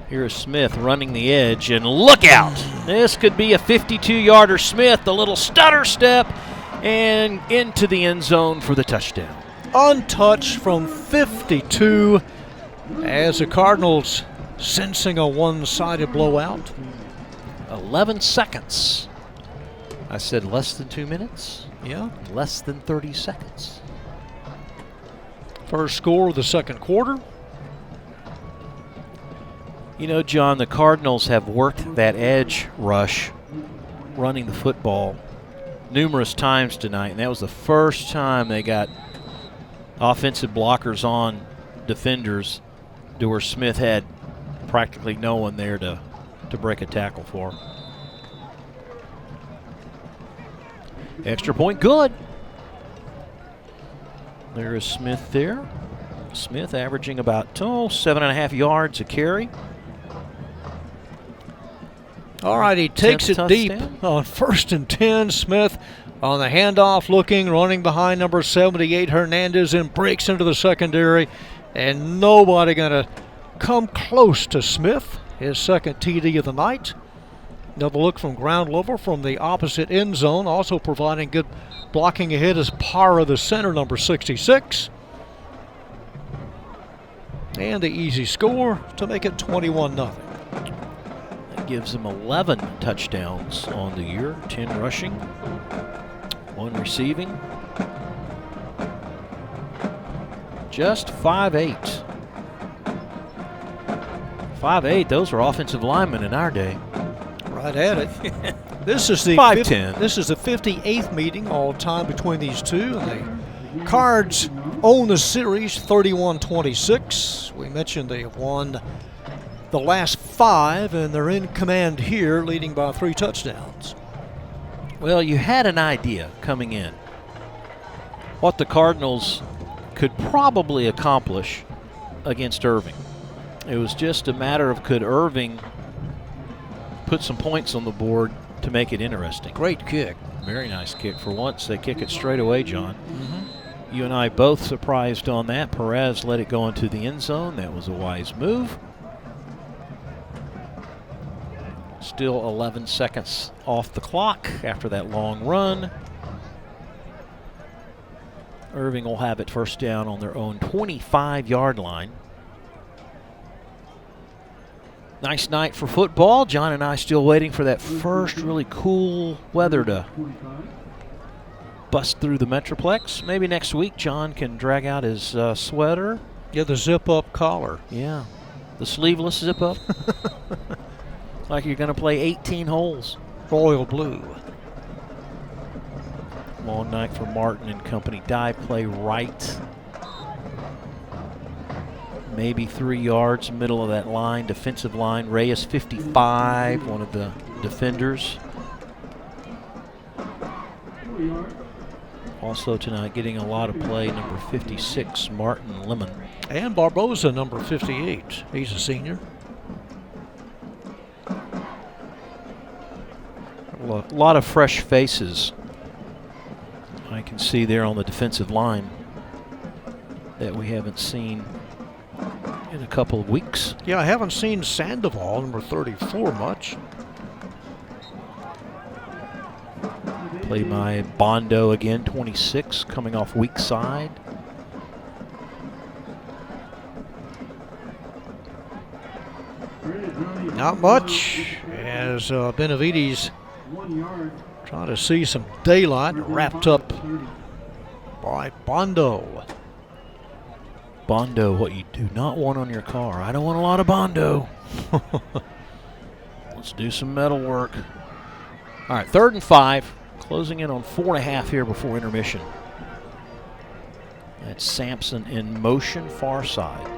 Here is Smith running the edge, and look out! This could be a 52-yarder. Smith, the little stutter step, and into the end zone for the touchdown. Untouched from 52 as the Cardinals sensing a one-sided blowout. 11 seconds. I said less than 2 minutes. Yeah. Less than 30 seconds. First score of the second quarter. You know, John, the Cardinals have worked that edge rush running the football numerous times tonight, and that was the first time they got offensive blockers on defenders to where Smith had practically no one there to break a tackle for. Extra point good. There is Smith there. Smith averaging about 7.5 yards a carry. All right, he takes it deep on 1st and 10. Smith on the handoff looking, running behind number 78, Hernandez, and breaks into the secondary. And nobody going to come close to Smith, his second TD of the night. Another look from ground level from the opposite end zone, also providing good blocking ahead is Parra, the center, number 66. And the easy score to make it 21-0. That gives him 11 touchdowns on the year, 10 rushing, 1 receiving. Just 5'8". 5'8", those were offensive linemen in our day. Right at it. This is the 5'10". This is the 58th meeting all time between these two. And the Cards own the series 31-26. We mentioned they have won the last 5, and they're in command here, leading by 3 touchdowns. Well, you had an idea coming in what the Cardinals could probably accomplish against Irving. It was just a matter of could Irving put some points on the board to make it interesting. Great kick. Very nice kick. For once, they kick it straight away, John. You and I both surprised on that. Perez let it go into the end zone. That was a wise move. Still 11 seconds off the clock after that long run. Irving will have it first down on their own 25-yard line. Nice night for football. John and I still waiting for that first really cool weather to bust through the Metroplex. Maybe next week John can drag out his sweater. Yeah, the zip-up collar. Yeah, the sleeveless zip-up. Like you're going to play 18 holes. Royal blue. Long night for Martin and company. Die play right. Maybe 3 yards, middle of that line, defensive line. Reyes 55, one of the defenders. Also tonight getting a lot of play, number 56, Martin Lemon. And Barboza, number 58. He's a senior. A lot of fresh faces I can see there on the defensive line that we haven't seen in a couple of weeks. Yeah, I haven't seen Sandoval, number 34, much. Played by Bondo again, 26, coming off weak side. Not much, as Benavides trying to see some daylight, wrapped up by Bondo. Bondo, what you do not want on your car. I don't want a lot of Bondo. Let's do some metal work. All right, 3rd and 5. Closing in on 4.5 here before intermission. That's Sampson in motion, far side.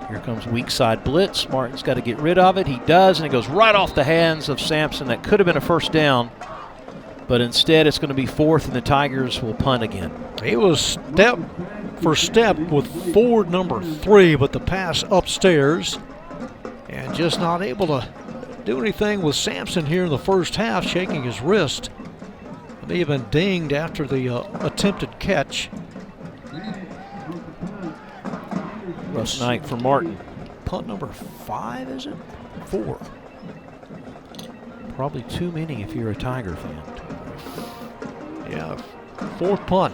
Here comes weak side blitz. Martin's got to get rid of it. He does, and it goes right off the hands of Sampson. That could have been a first down, but instead it's going to be 4th, and the Tigers will punt again. He was step for step with Ford, number 3, but the pass upstairs, and just not able to do anything with Sampson here in the first half, shaking his wrist. He may have been dinged after the attempted catch. Rough night for Martin. Punt number 5, is it? 4. Probably too many if you're a Tiger fan. Yeah, 4th punt.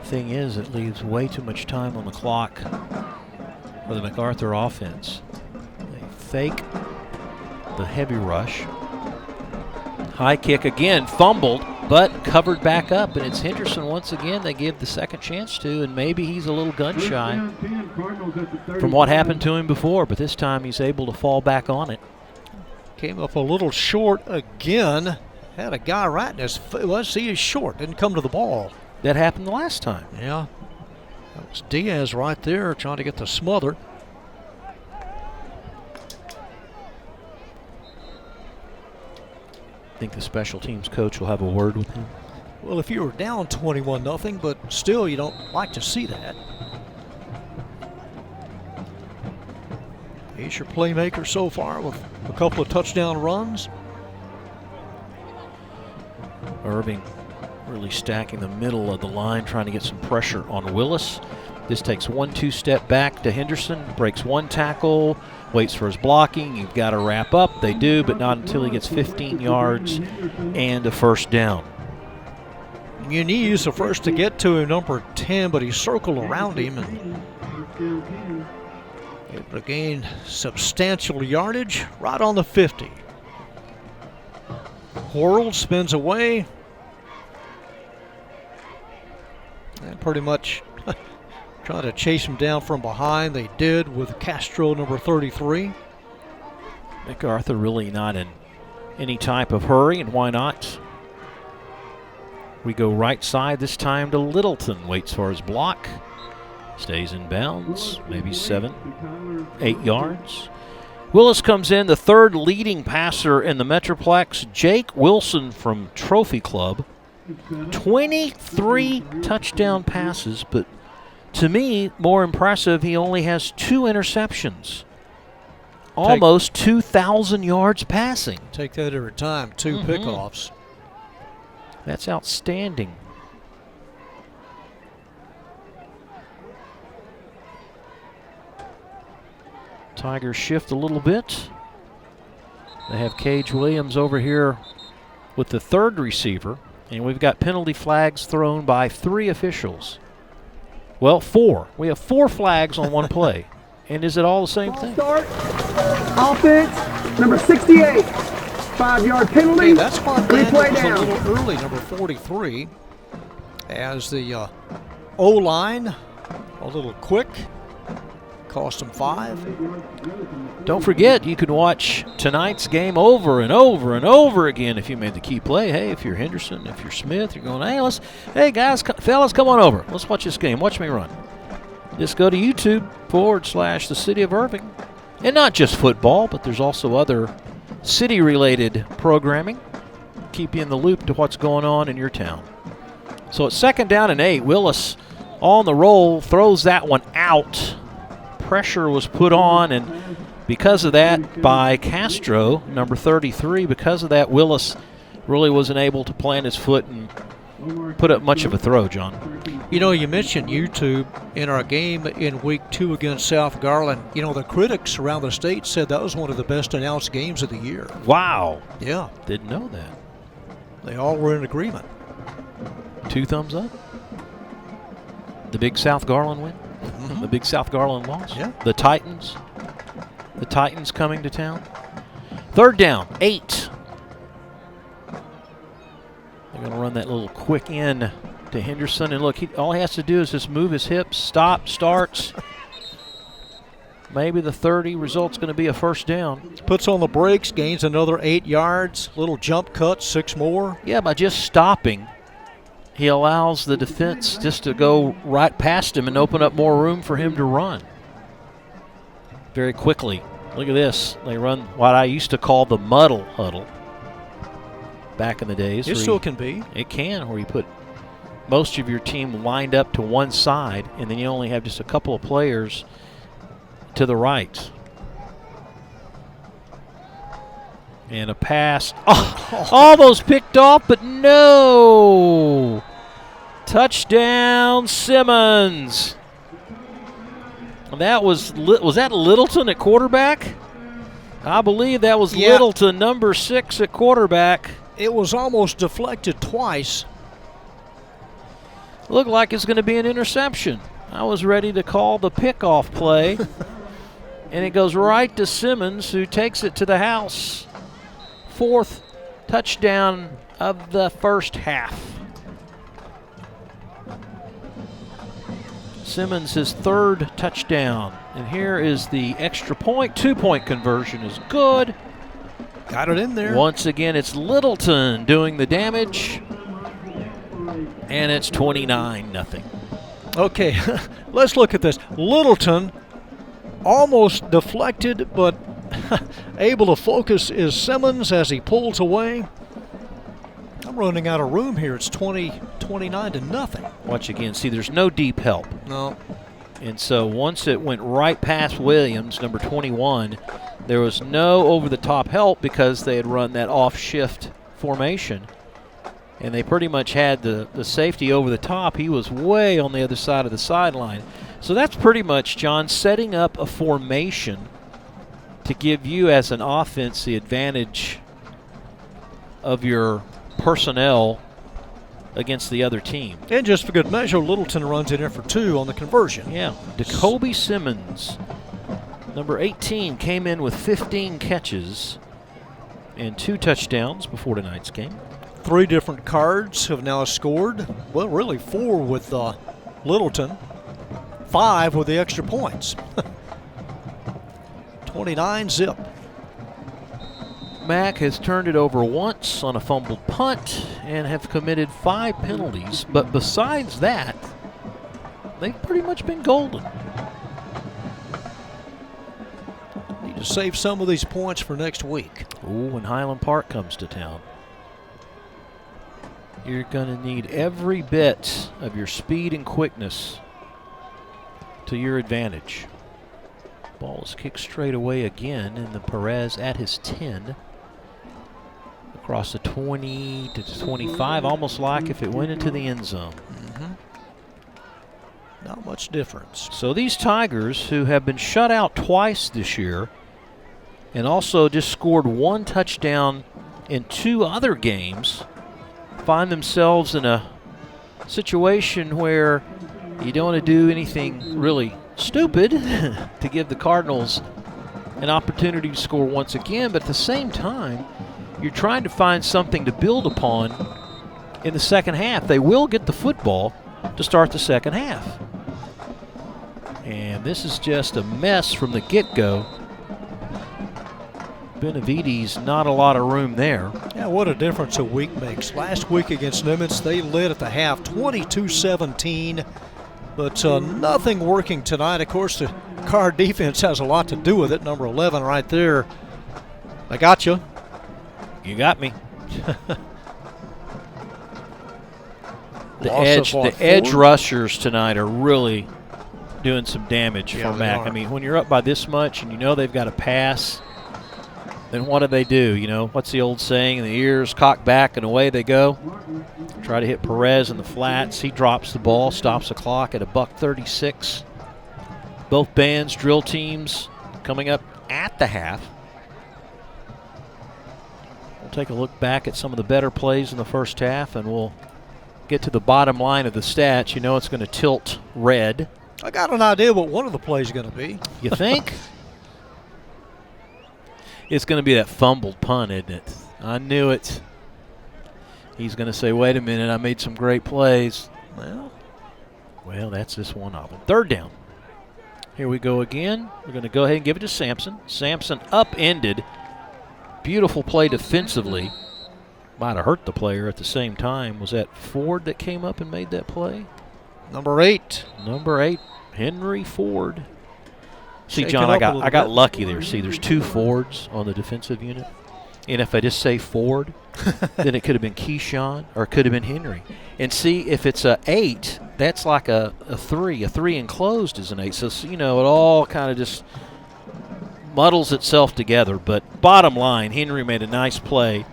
Thing is, it leaves way too much time on the clock for the MacArthur offense. They fake the heavy rush. High kick again, fumbled, but covered back up, and it's Henderson once again they give the second chance to, and maybe he's a little gun shy from what happened to him before, but this time he's able to fall back on it. Came up a little short again. Had a guy right in his face. Well, see, he's short, didn't come to the ball. That happened the last time. Yeah. That was Diaz right there trying to get the smother. Think the special teams coach will have a word with him? Well, if you were down 21-0, but still you don't like to see that. He's your playmaker so far with a couple of touchdown runs. Irving really stacking the middle of the line, trying to get some pressure on Willis. This takes 1-2 step back to Henderson, breaks one tackle, waits for his blocking. You've got to wrap up. They do, but not until he gets 15 yards and a first down. You need to use the first to get to him, number 10, but he circled around him and able to gain substantial yardage right on the 50. World spins away. And pretty much trying to chase him down from behind. They did with Castro, number 33. MacArthur really not in any type of hurry, and why not? We go right side this time to Littleton. Waits for his block. Stays in bounds, maybe 7, 8 yards. Willis comes in, the third leading passer in the Metroplex. Jake Wilson from Trophy Club. 23 touchdown passes, but to me, more impressive, he only has 2 interceptions. Almost 2,000 yards passing. Take that every time, 2 pickoffs. That's outstanding. Tigers shift a little bit. They have Cage Williams over here with the third receiver, and we've got penalty flags thrown by 3 officials. Well, 4. We have 4 flags on one play. And is it all the same thing? Start. Offense, number 68. 5-yard penalty. Okay, that's why Daniel Replay was a down. little early, number 43, as the O-line a little quick. Cost him 5. Don't forget, you can watch tonight's game over and over and over again if you made the key play. Hey, if you're Henderson, if you're Smith, you're going, hey guys, fellas, come on over. Let's watch this game. Watch me run. Just go to YouTube/the City of Irving. And not just football, but there's also other city-related programming. Keep you in the loop to what's going on in your town. So it's 2nd down and 8. Willis on the roll, throws that one out. Pressure was put on, and because of that by Castro, number 33, because of that, Willis really wasn't able to plant his foot and put up much of a throw, John. You know, you mentioned YouTube in our game in week 2 against South Garland. You know, the critics around the state said that was one of the best announced games of the year. Wow. Yeah. Didn't know that. They all were in agreement. 2 thumbs up. The big South Garland win. The big South Garland loss. Yeah. The Titans coming to town. 3rd down, 8. They're going to run that little quick in to Henderson. And look, all he has to do is just move his hips, stop, starts. Maybe the 30 result's going to be a 1st down. Puts on the brakes, gains another 8 yards. Little jump cut, 6 more. Yeah, by just stopping, he allows the defense just to go right past him and open up more room for him to run very quickly. Look at this. They run what I used to call the muddle huddle back in the days. It still can be. It can, where you put most of your team lined up to one side, and then you only have just a couple of players to the right. And a pass. Oh, almost picked off, but no. Touchdown, Simmons. That was that Littleton at quarterback? I believe that was Littleton, number 6 at quarterback. It was almost deflected twice. Looked like it's going to be an interception. I was ready to call the pickoff play. And it goes right to Simmons, who takes it to the house. 4th touchdown of the first half. Simmons, his 3rd touchdown. And here is the extra point. 2-point conversion is good. Got it in there. Once again, it's Littleton doing the damage. And it's 29-0. Okay, let's look at this. Littleton almost deflected, but able to focus is Simmons as he pulls away. I'm running out of room here. It's 29-0. Watch again. See, there's no deep help. No. And so once it went right past Williams, number 21, there was no over-the-top help because they had run that off-shift formation. And they pretty much had the safety over the top. He was way on the other side of the sideline. So that's pretty much, John, setting up a formation to give you as an offense the advantage of your personnel against the other team. And just for good measure, Littleton runs in there for 2 on the conversion. Yeah. Jacoby Simmons, number 18, came in with 15 catches and 2 touchdowns before tonight's game. 3 different cards have now scored. Well, really 4 with Littleton. 5 with the extra points. 29-0. Mac has turned it over once on a fumbled punt and have committed 5 penalties. But besides that, they've pretty much been golden. Need to save some of these points for next week. Ooh, when Highland Park comes to town. You're going to need every bit of your speed and quickness to your advantage. Ball is kicked straight away again, and the Perez at his 10. Across the 20 to 25, almost like if it went into the end zone. Not much difference. So these Tigers, who have been shut out twice this year, and also just scored 1 touchdown in 2 other games, find themselves in a situation where you don't want to do anything really stupid to give the Cardinals an opportunity to score once again, but at the same time, you're trying to find something to build upon in the second half. They will get the football to start the second half. And this is just a mess from the get-go. Benavides, not a lot of room there. Yeah, what a difference a week makes. Last week against Nimitz, they led at the half 22-17, but nothing working tonight. Of course, the Card defense has a lot to do with it. Number 11 right there. I got you. You got me. The edge rushers tonight are really doing some damage for Mac. I mean, when you're up by this much and you know they've got to pass, then what do? You know, what's the old saying? The ears cock back and away they go. Try to hit Perez in the flats. He drops the ball, stops the clock at $1:36. Both bands, drill teams coming up at the half. We'll take a look back at some of the better plays in the first half, and we'll get to the bottom line of the stats. You know it's going to tilt red. I got an idea what one of the plays is going to be. You think? It's going to be that fumbled punt, isn't it? I knew it. He's going to say, wait a minute, I made some great plays. Well, that's just one of them. Third down. Here we go again. We're going to go ahead and give it to Sampson. Sampson upended. Beautiful play defensively. Might have hurt the player at the same time. Was that Ford that came up and made that play? Number 8. Number 8, Henry Ford. See, Shake John, it up I got lucky there. See, there's 2 Fords on the defensive unit. And if I just say Ford, then it could have been Keyshawn or it could have been Henry. And see, if it's a 8, that's like a 3. A 3 enclosed is an 8. So, you know, it all kind of just muddles itself together. But bottom line, Henry made a nice play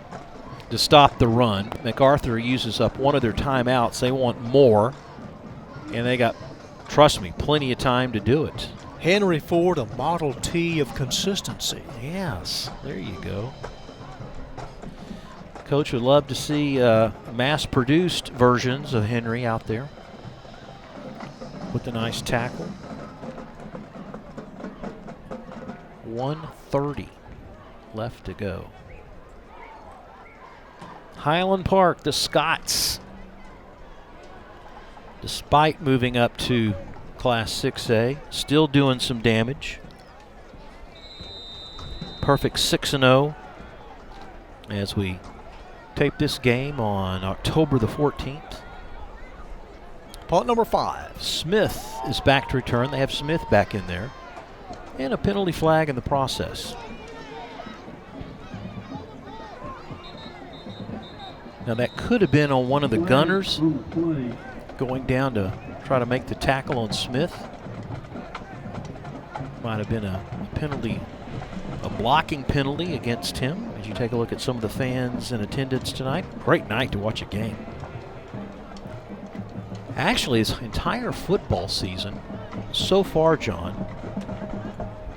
to stop the run. MacArthur uses up one of their timeouts. They want more. And they got, trust me, plenty of time to do it. Henry Ford, a Model T of consistency. Yes, there you go. Coach would love to see mass-produced versions of Henry out there with a nice tackle. 1:30 left to go. Highland Park, the Scots, despite moving up to Class 6A, still doing some damage. Perfect 6-0 as we tape this game on October the 14th. Punt number 5. Smith is back to return. They have Smith back in there. And a penalty flag in the process. Now that could have been on one of the gunners going down to try to make the tackle on Smith. Might have been a penalty, a blocking penalty against him. As you take a look at some of the fans in attendance tonight, great night to watch a game. Actually, his entire football season so far, John,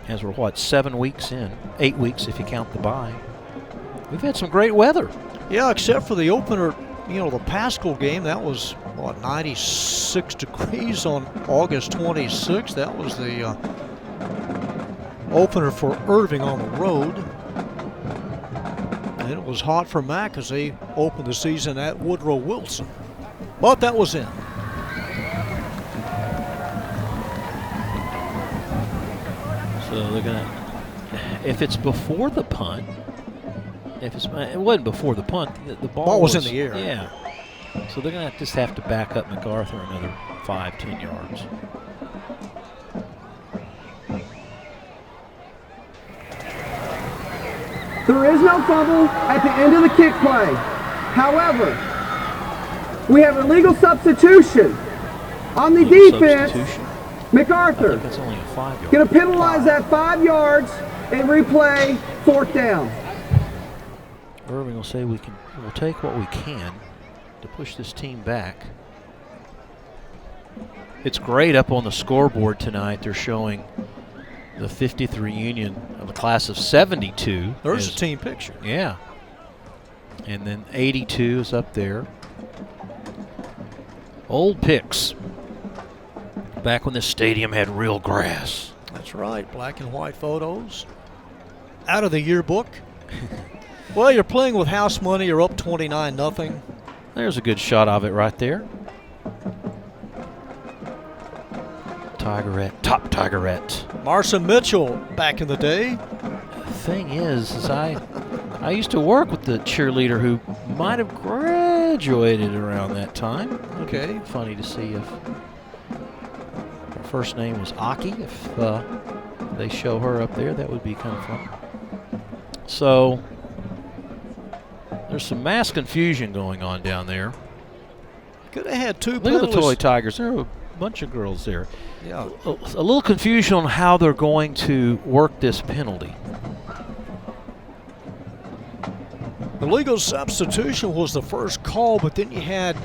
as we're what, 7 weeks in, 8 weeks if you count the bye, we've had some great weather. Yeah, except for the opener, you know, the Pascal game, that was, what, 96 degrees on August 26th. That was the opener for Irving on the road. And it was hot for Mac as they opened the season at Woodrow Wilson. But that was in. So they're going to, if it's before the punt, it wasn't before the punt, the ball was in the air. Yeah. So they're going to just have to back up MacArthur another 5-10 yards. There is no fumble at the end of the kick play. However, we have a legal substitution on the defense. MacArthur I think that's only a 5 yard. going to penalize that 5 yards and replay 4th down. Irving will say we'll take what we can to push this team back. It's great up on the scoreboard tonight. They're showing the 50th reunion of the class of 72. There's a team picture. Yeah. And then 82 is up there. Old pics. Back when this stadium had real grass. That's right, black and white photos. Out of the yearbook. Well, you're playing with house money. You're up 29-0. There's a good shot of it right there. Tigerette, top Tigerette. Marson Mitchell back in the day. The thing is I used to work with the cheerleader who might have graduated around that time. Okay. Funny to see if her first name was Aki. If they show her up there, that would be kind of fun. So there's some mass confusion going on down there. Could have had two Look at the penalties. Toy Tigers. There are a bunch of girls there. Yeah. A little confusion on how they're going to work this penalty. The legal substitution was the first call, but then you had,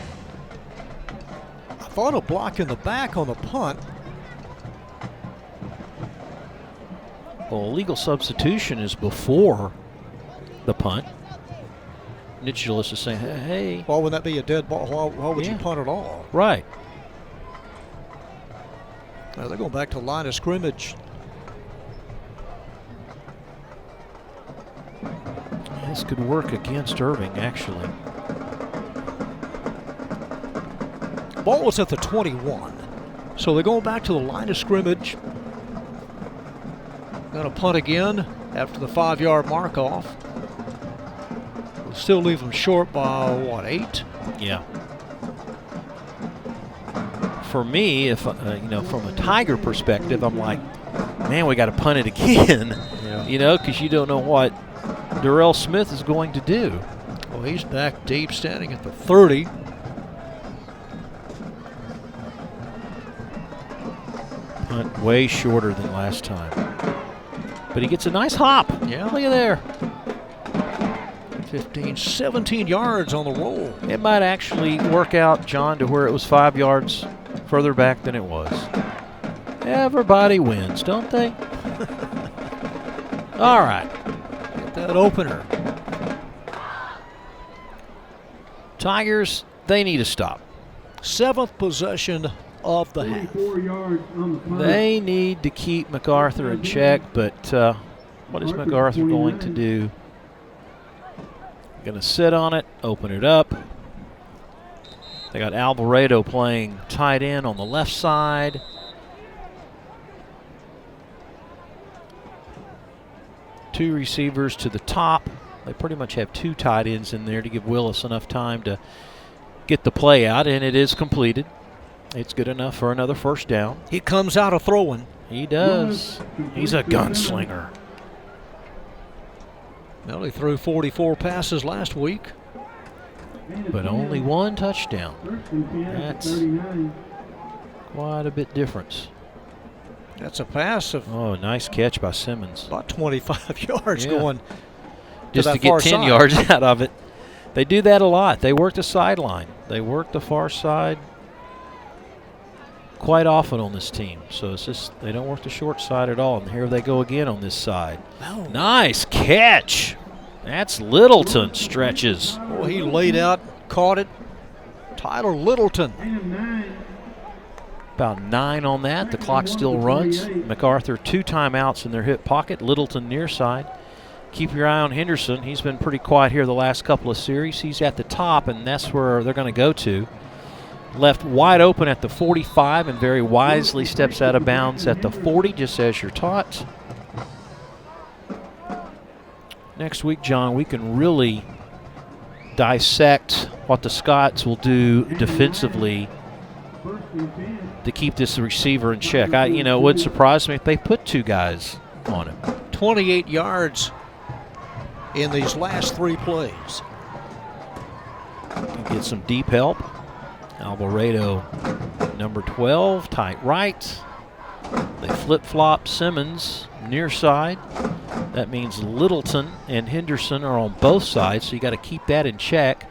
I thought, a block in the back on the punt. Well, legal substitution is before the punt. Nicholas is saying, hey. Why would that be a dead ball? Why would you punt at all? Right. Now they're going back to the line of scrimmage. This could work against Irving, actually. Ball was at the 21. So they're going back to the line of scrimmage. Going to punt again after the 5-yard mark off. We'll still leave them short by, what, 8? Yeah. For me, if from a Tiger perspective, I'm like, man, we got to punt it again. Yeah. Because you don't know what Darrell Smith is going to do. Well, he's back deep, standing at the 30. Punt way shorter than last time. But he gets a nice hop. Yeah. Look at there. 15, 17 yards on the roll. It might actually work out, John, to where it was 5 yards further back than it was. Everybody wins, don't they? All right. Get that opener. Tigers, they need to stop. 7th possession of the half. 44 yards on the punt. They need to keep MacArthur in check, but what is MacArthur going to do? Going to sit on it, open it up. They got Alvarado playing tight end on the left side. Two receivers to the top. They pretty much have two tight ends in there to give Willis enough time to get the play out, and it is completed. It's good enough for another first down. He comes out of throwing. He does. He's a gunslinger. Well, he threw 44 passes last week. But only one touchdown. That's 39. quite a bit difference. That's a pass of Oh, nice catch by Simmons. about 25 yards Yeah. going Just that to get far 10 side. yards out of it. They do that a lot. They work the sideline. They work the far side quite often on this team. So it's just they don't work the short side at all. And here they go again on this side. Oh. Nice catch. That's Littleton stretches. Oh, he laid out, caught it. Tyler Littleton. And 9. About 9 on that. The clock still runs. MacArthur 2 timeouts in their hip pocket. Littleton near side. Keep your eye on Henderson. He's been pretty quiet here the last couple of series. He's at the top, and that's where they're going to go to. Left wide open at the 45 and very wisely steps out of bounds at the 40, just as you're taught. Next week, John, we can really dissect what the Scots will do defensively to keep this receiver in check. It wouldn't surprise me if they put 2 guys on him. 28 yards in these last 3 plays. Can get some deep help. Alvarado, number 12, tight right. They flip-flop Simmons near side. That means Littleton and Henderson are on both sides, so you got to keep that in check.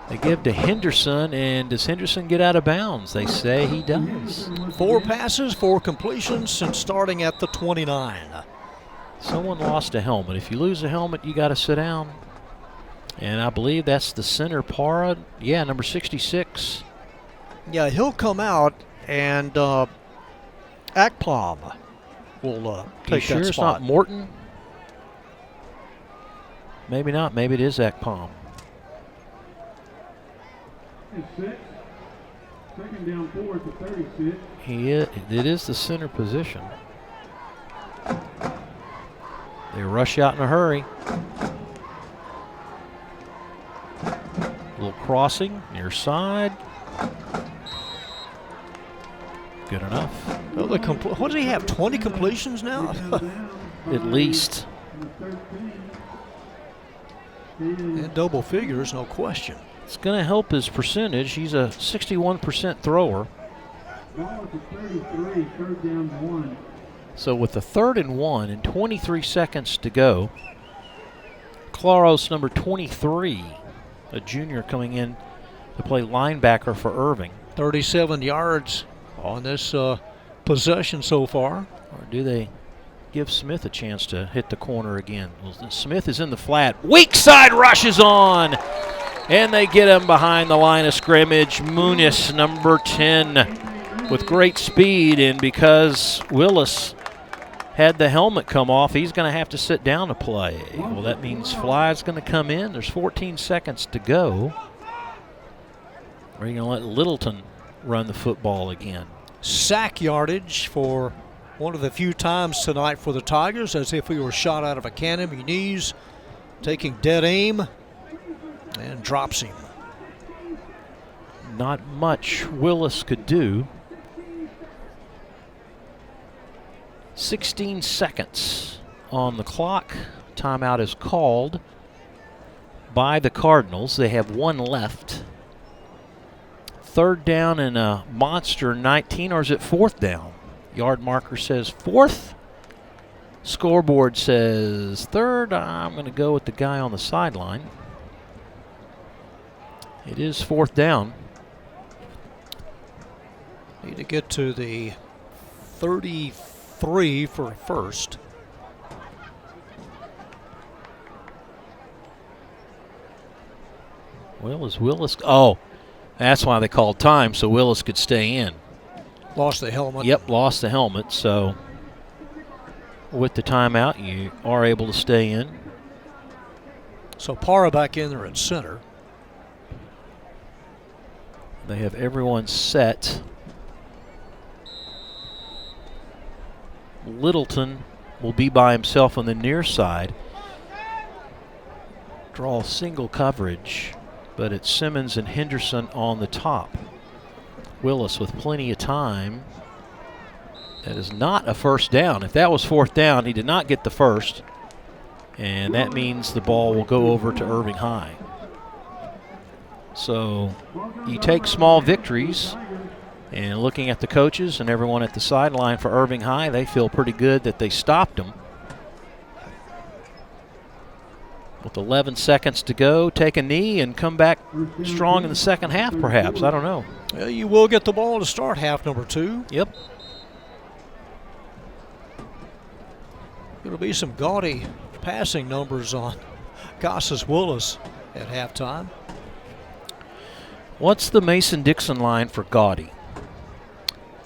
They give to Henderson, and does Henderson get out of bounds? They say he does. 4 passes, 4 completions since starting at the 29. Someone lost a helmet. If you lose a helmet, you got to sit down. And I believe that's the center, Para. Yeah, number 66. Yeah, he'll come out, and Akpom will You take sure that it's spot. not Morton? Maybe not. Maybe it is Zach Palm. It's 6. Second down 4 to 36. It is the center position. They rush out in a hurry. A little crossing near side. Good enough. Well, what does he have, 20 completions now? At least. And double figures, no question. It's going to help his percentage. He's a 61% thrower. Ball to 33, third down 1. So with the 3rd and 1 and 23 seconds to go, Claros, number 23, a junior coming in to play linebacker for Irving. 37 yards on this possession so far. Or do they give Smith a chance to hit the corner again? Well, Smith is in the flat. Weak side rushes on. And they get him behind the line of scrimmage. Muniz, number 10, with great speed. And because Willis had the helmet come off, he's going to have to sit down to play. Well, that means Fly's going to come in. There's 14 seconds to go. Or are you going to let Littleton run the football again? Sack yardage for one of the few times tonight for the Tigers, as if he were shot out of a cannon. Muniz taking dead aim and drops him. Not much Willis could do. 16 seconds on the clock. Timeout is called by the Cardinals. They have 1 left. 3rd down and a monster 19, or is it 4th down? Yard marker says 4th. Scoreboard says 3rd. I'm going to go with the guy on the sideline. It is 4th down. Need to get to the 33 for a first. Well, is Willis? Oh, that's why they called time, so Willis could stay in. Lost the helmet. Yep, lost the helmet. So with the timeout, you are able to stay in. So Parra back in there at center. They have everyone set. Littleton will be by himself on the near side. Draw single coverage, but it's Simmons and Henderson on the top. Willis with plenty of time. That is not a first down. If that was 4th down, he did not get the first. And that means the ball will go over to Irving High. So you take small victories, and looking at the coaches and everyone at the sideline for Irving High, they feel pretty good that they stopped him. With 11 seconds to go, take a knee and come back strong in the second half, perhaps. I don't know. Well, you will get the ball to start half number 2. Yep. It'll be some gaudy passing numbers on Casas Willis at halftime. What's the Mason-Dixon line for gaudy?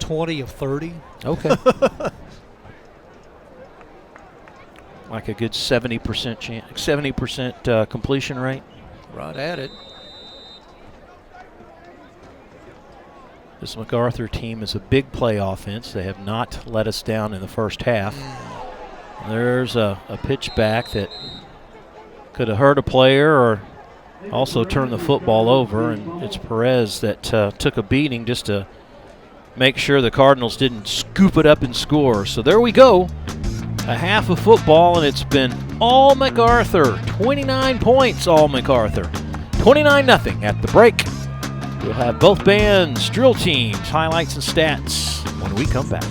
20 of 30. Okay. Like a good 70% chance, 70% completion rate. Right at it. This MacArthur team is a big play offense. They have not let us down in the first half. There's a pitch back that could have hurt a player or also turned the football over, and it's Perez that took a beating just to make sure the Cardinals didn't scoop it up and score. So there we go. A half of football, and it's been all MacArthur. 29 points, all MacArthur. 29-0 at the break. We'll have both bands, drill teams, highlights, and stats when we come back.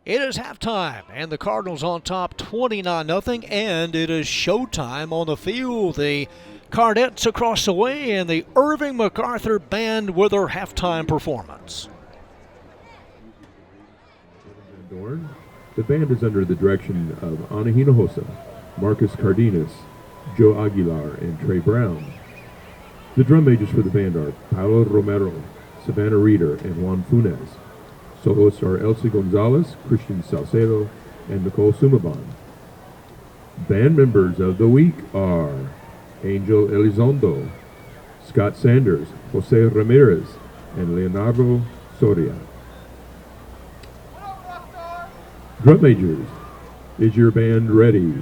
It is halftime, and the Cardinals on top 29-0, and it is showtime on the field. The Cardettes across the way, and the Irving MacArthur band with their halftime performance. Dorn. The band is under the direction of Ana Hinojosa, Marcus Cardenas, Joe Aguilar, and Trey Brown. The drum majors for the band are Paolo Romero, Savannah Reeder, and Juan Funes. Soloists are Elsie Gonzalez, Christian Salcedo, and Nicole Sumaban. Band members of the week are Angel Elizondo, Scott Sanders, Jose Ramirez, and Leonardo Soria. Drum majors, is your band ready?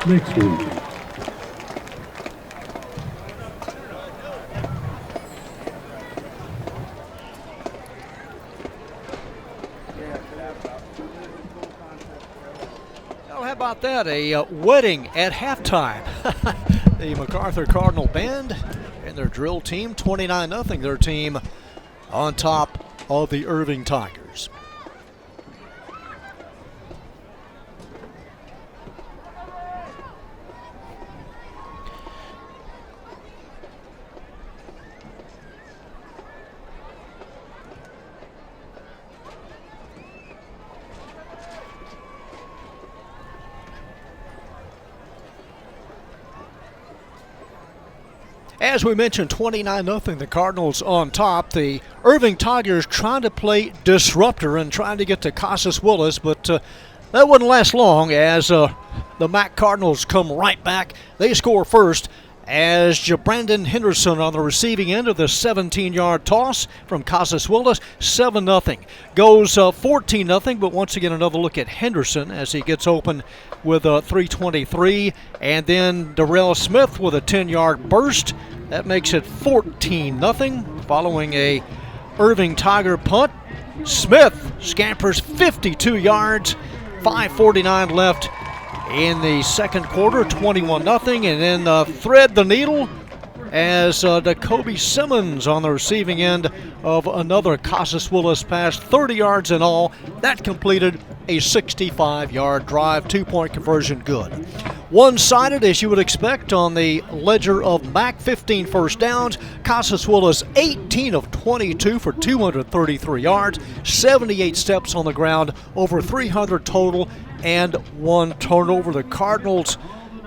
next week. Well, how about that? A wedding at halftime. The MacArthur Cardinal Band and their drill team, 29-0, their team on top of the Irving Tigers. As we mentioned, 29-0, the Cardinals on top. The Irving Tigers trying to play disruptor and trying to get to Casas Willis, but that wouldn't last long as the Mac Cardinals come right back. They score first as Brandon Henderson on the receiving end of the 17-yard toss from Casas Willis. 7-0. Goes 14-0, but once again another look at Henderson as he gets open with a 323. And then Darrell Smith with a 10-yard burst. That makes it 14-0 following a Irving Tiger punt. Smith scampers 52 yards, 5:49 left in the second quarter, 21-0, and then thread the needle as Jacoby Simmons on the receiving end of another Casas Willis pass, 30 yards in all. That completed a 65-yard drive, 2-point conversion good. One-sided, as you would expect, on the ledger of Mac, 15 first downs. Casas Willis 18 of 22 for 233 yards, 78 steps on the ground, over 300 total, and 1 turnover. The Cardinals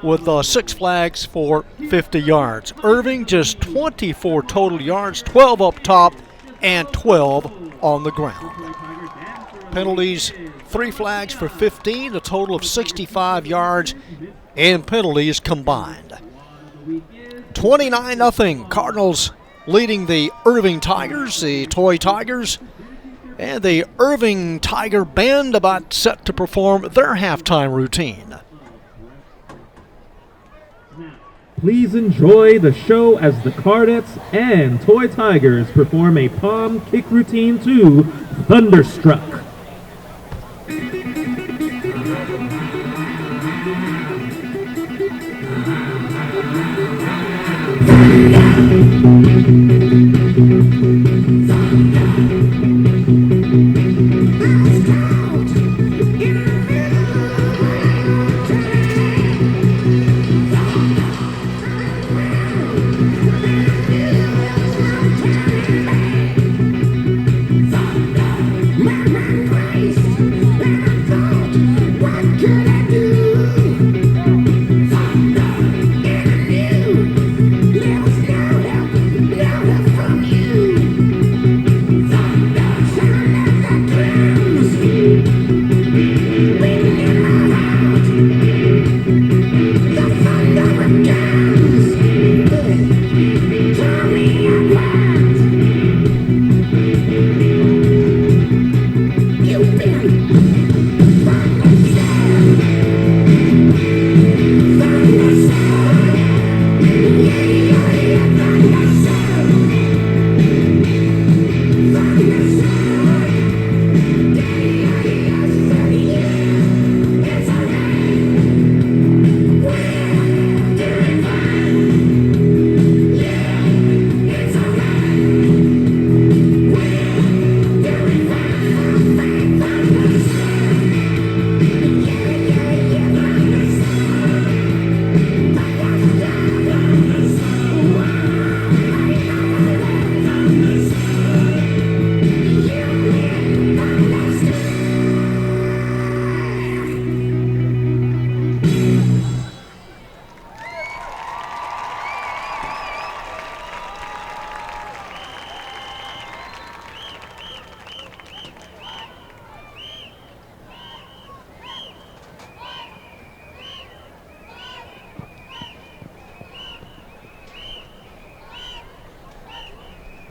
with 6 flags for 50 yards. Irving just 24 total yards, 12 up top and 12 on the ground. Penalties, 3 flags for 15, a total of 65 yards and penalties combined. 29-0, Cardinals leading the Irving Tigers, the Toy Tigers, and the Irving Tiger Band about set to perform their halftime routine. Please enjoy the show as the Cardettes and Toy Tigers perform a palm kick routine to Thunderstruck.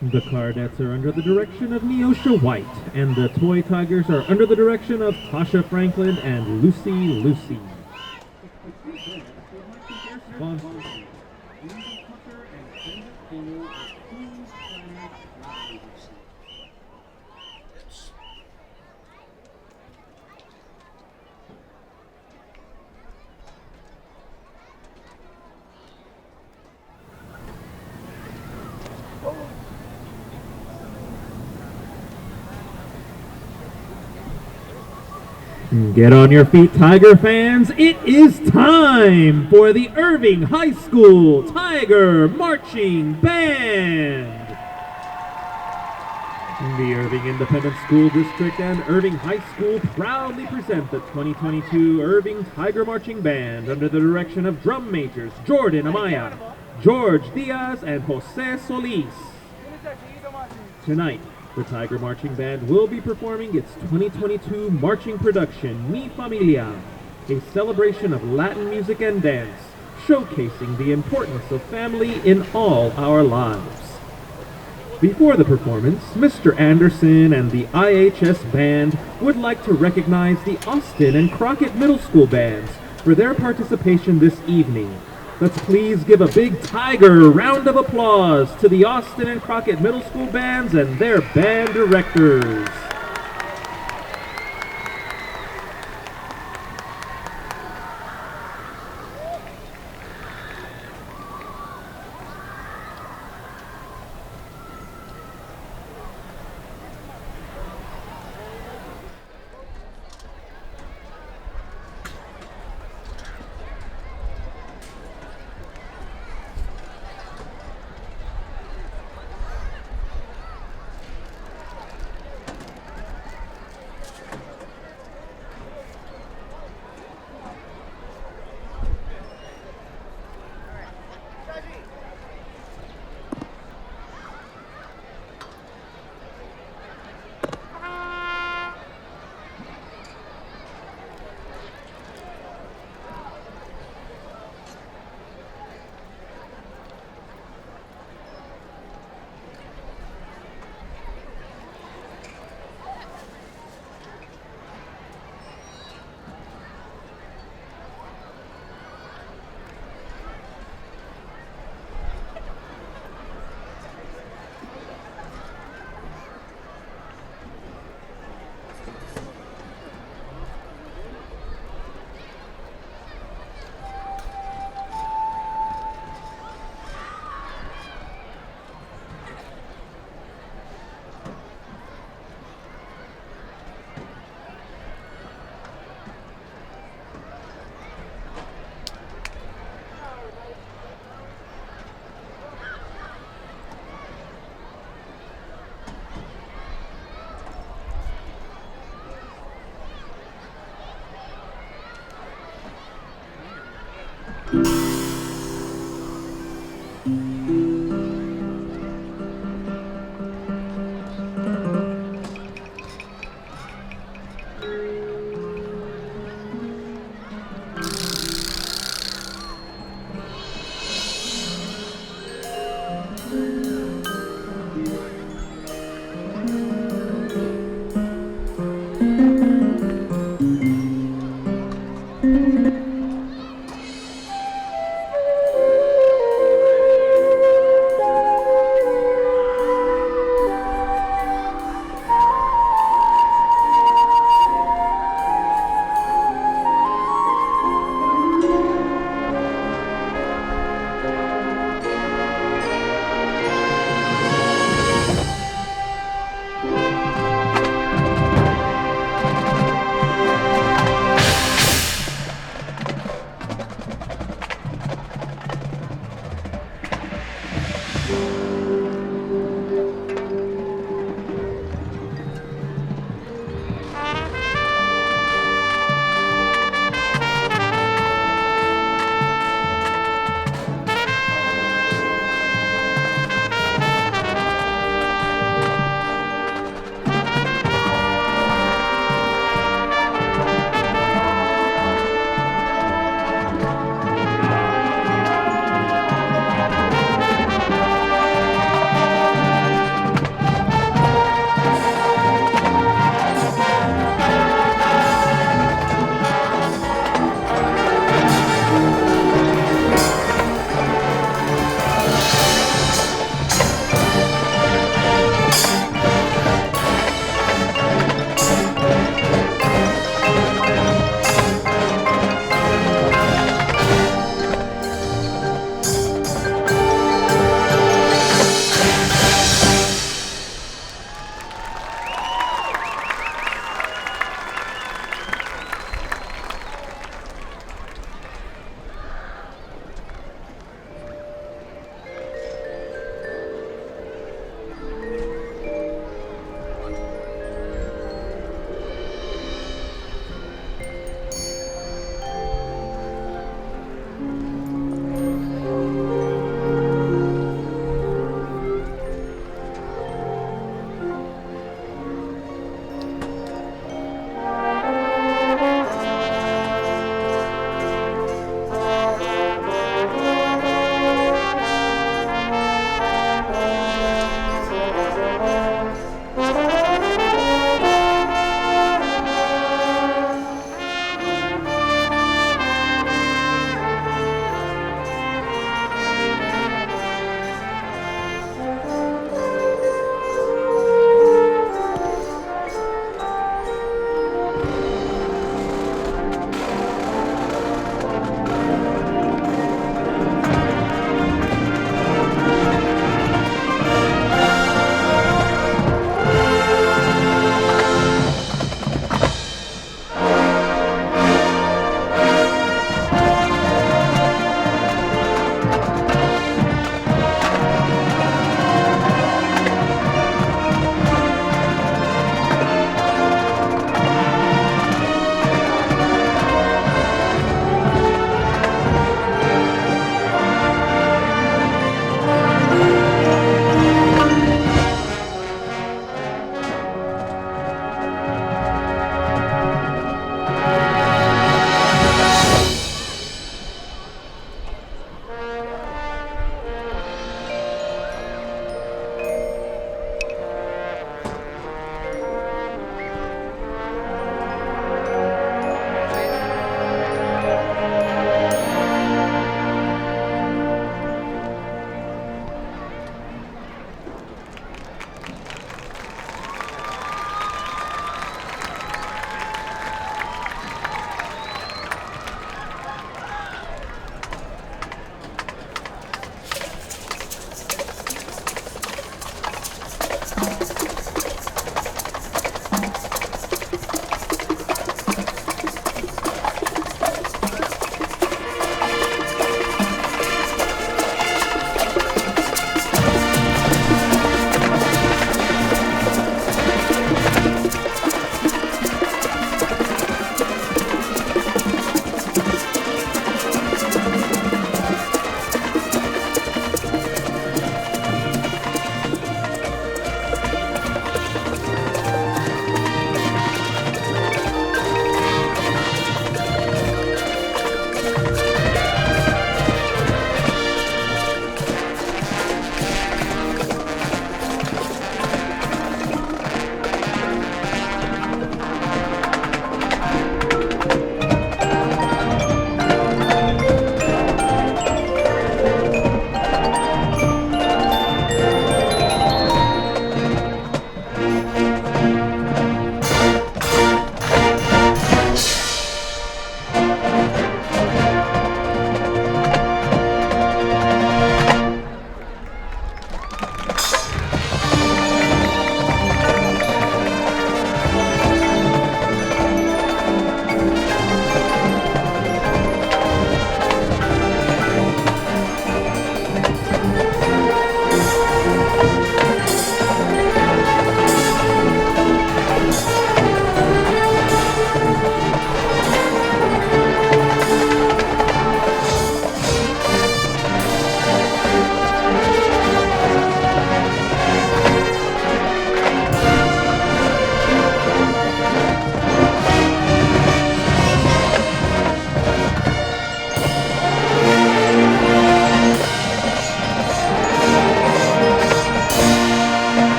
The Cardettes are under the direction of Neosha White, and the Toy Tigers are under the direction of Tasha Franklin and Lucy. Sponsors: MacArthur and Sanders Cole of Queens Finance Travel Agency. Get on your feet, Tiger fans. It is time for the Irving High School Tiger Marching Band. The Irving Independent School District and Irving High School proudly present the 2022 Irving Tiger Marching Band under the direction of drum majors Jordan Amaya, George Diaz, and Jose Solis. Tonight, the Tiger Marching Band will be performing its 2022 marching production, Mi Familia, a celebration of Latin music and dance, showcasing the importance of family in all our lives. Before the performance, Mr. Anderson and the IHS Band would like to recognize the Austin and Crockett Middle School bands for their participation this evening. Let's please give a big Tiger round of applause to the Austin and Crockett Middle School bands and their band directors.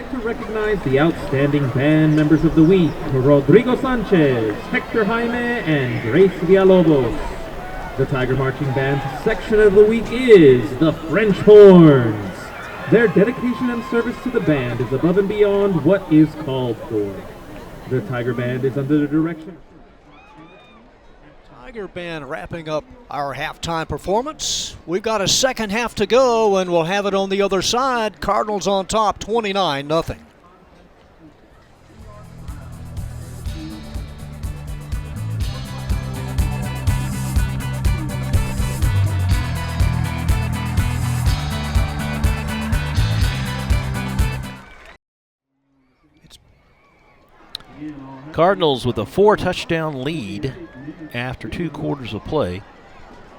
like to recognize the outstanding band members of the week, Rodrigo Sanchez, Hector Jaime, and Grace Villalobos. The Tiger Marching Band's section of the week is the French Horns. Their dedication and service to the band is above and beyond what is called for. The Tiger Band is under the direction. Tiger Band wrapping up our halftime performance. We've got a second half to go, and we'll have it on the other side. Cardinals on top, 29-0. Cardinals with a 4-touchdown lead after 2 quarters of play.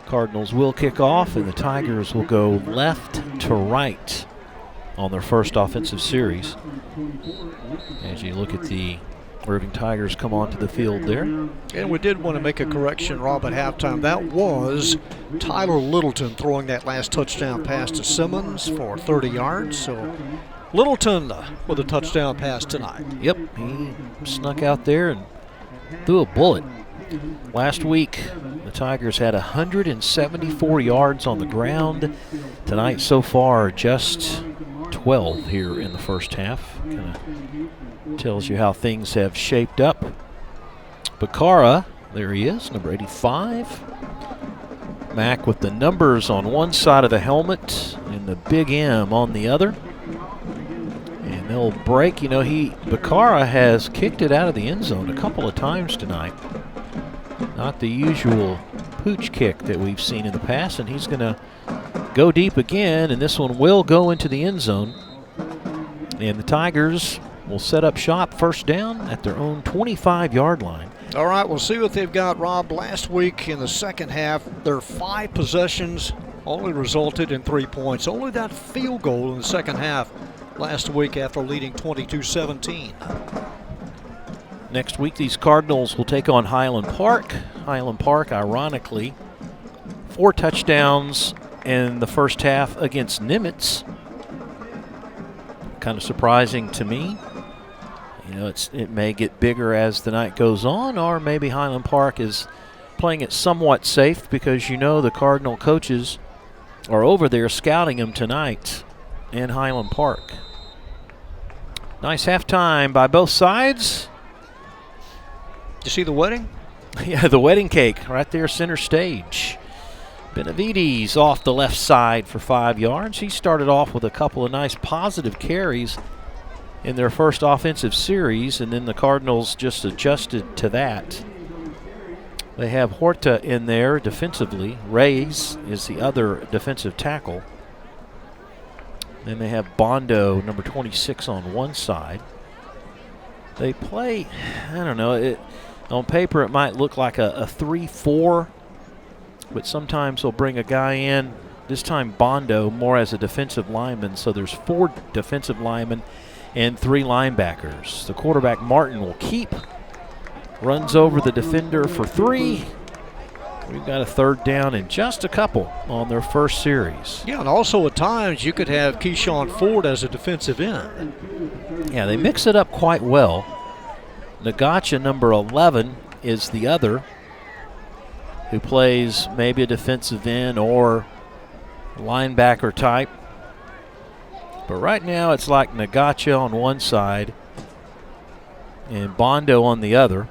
Cardinals will kick off, and the Tigers will go left to right on their first offensive series. As you look at the Irving Tigers come onto the field there. And we did want to make a correction, Rob, at halftime. That was Tyler Littleton throwing that last touchdown pass to Simmons for 30 yards. So Littleton with a touchdown pass tonight. Yep, he snuck out there and threw a bullet. Last week, the Tigers had 174 yards on the ground. Tonight, so far, just 12 here in the first half. Kind of tells you how things have shaped up. Bacara, there he is, number 85. Mac with the numbers on one side of the helmet and the big M on the other. And they'll break. You know, Bacara has kicked it out of the end zone a couple of times tonight. Not the usual pooch kick that we've seen in the past, and he's going to go deep again, and this one will go into the end zone. And the Tigers will set up shop first down at their own 25-yard line. All right, we'll see what they've got, Rob. Last week in the second half, their 5 possessions only resulted in 3 points. Only that field goal in the second half last week after leading 22-17. Next week, these Cardinals will take on Highland Park. Highland Park, ironically, 4 touchdowns in the first half against Nimitz. Kind of surprising to me. You know, it may get bigger as the night goes on, or maybe Highland Park is playing it somewhat safe because you know the Cardinal coaches are over there scouting them tonight in Highland Park. Nice halftime by both sides. Did you see the wedding? Yeah, the wedding cake right there center stage. Benavides off the left side for 5 yards. He started off with a couple of nice positive carries in their first offensive series, and then the Cardinals just adjusted to that. They have Horta in there defensively. Reyes is the other defensive tackle. Then they have Bondo, number 26, on one side. They play, I don't know, on paper it might look like a 3-4, but sometimes they'll bring a guy in, this time Bondo, more as a defensive lineman. So there's 4 defensive linemen and 3 linebackers. The quarterback, Martin, will keep, runs over the defender for 3. We've got a third down and just a couple on their first series. Yeah, and also at times you could have Keyshawn Ford as a defensive end. Yeah, they mix it up quite well. Nagacha, number 11, is the other, who plays maybe a defensive end or linebacker type. But right now it's like Nagacha on one side and Bondo on the other,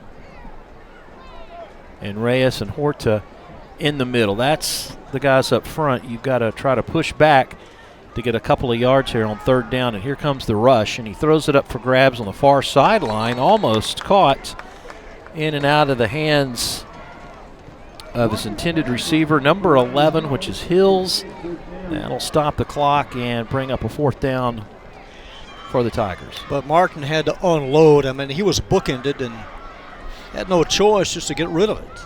and Reyes and Horta in the middle. That's the guys up front. You've got to try to push back to get a couple of yards here on third down, and here comes the rush, and he throws it up for grabs on the far sideline, almost caught in and out of the hands of his intended receiver, number 11, which is Hills. That'll stop the clock and bring up a fourth down for the Tigers. But Martin had to unload. I mean, he was bookended and had no choice just to get rid of it.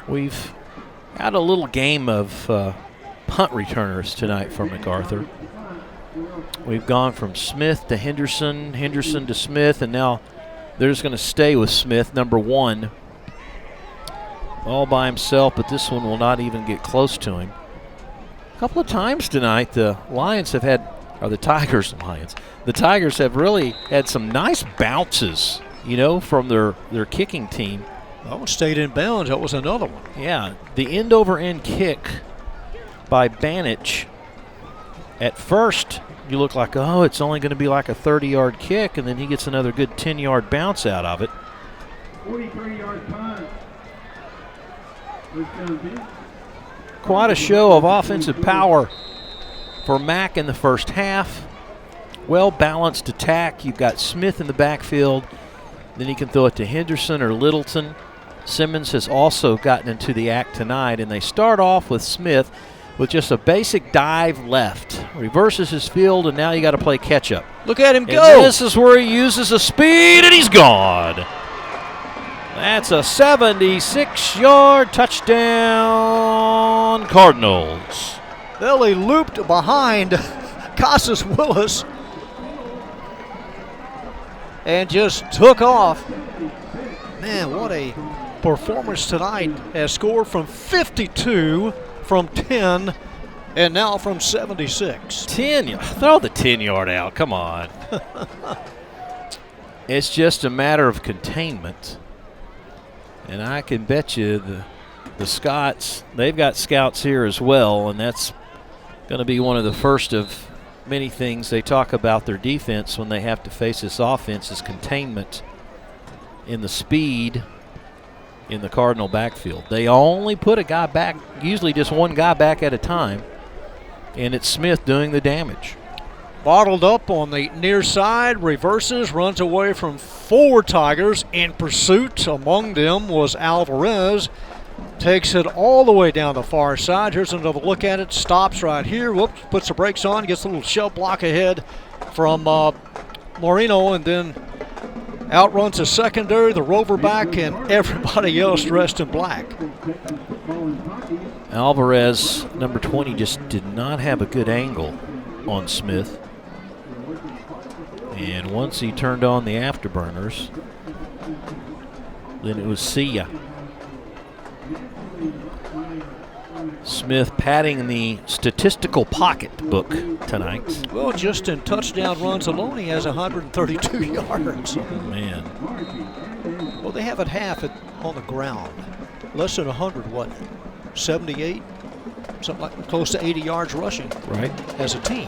We've had a little game of punt returners tonight for MacArthur. We've gone from Smith to Henderson, Henderson to Smith, and now they're just going to stay with Smith, number 1, all by himself, but this one will not even get close to him. A couple of times tonight, the Lions have had, or the Tigers have really had some nice bounces, you know, from their kicking team. Oh, stayed in bounds. That was another one. Yeah, the end-over-end kick by Banich. At first, you look like, oh, it's only going to be like a 30-yard kick, and then he gets another good 10-yard bounce out of it. 43-yard punt. It's going to be Quite a show of offensive power for Mac in the first half. Well-balanced attack. You've got Smith in the backfield. Then he can throw it to Henderson or Littleton. Simmons has also gotten into the act tonight, and they start off with Smith with just a basic dive left. Reverses his field, and now you got to play catch-up. Look at him go. And this is where he uses a speed, and he's gone. That's a 76-yard touchdown, Cardinals. Well, he looped behind Casas Willis and just took off. Man, what a performance tonight. Has scored from 52, from 10, and now from 76. 10, throw the 10-yard out, come on. It's just a matter of containment. And I can bet you the Scots, they've got scouts here as well, and that's going to be one of the first of many things they talk about their defense when they have to face this offense is containment in the speed in the Cardinal backfield. They only put a guy back, usually just one guy back at a time, and it's Smith doing the damage. Bottled up on the near side, reverses, runs away from 4 Tigers in pursuit. Among them was Alvarez. Takes it all the way down the far side. Here's another look at it. Stops right here. Whoops, puts the brakes on. Gets a little shell block ahead from Moreno, and then outruns the secondary, the rover back, and everybody else dressed in black. Alvarez, number 20, just did not have a good angle on Smith. And once he turned on the afterburners, then it was see ya. Smith padding the statistical pocketbook tonight. Well, just in touchdown runs alone, he has 132 yards. Man. Well, they have it half on the ground. Less than 100, what? 78? Something like close to 80 yards rushing. Right. As a team.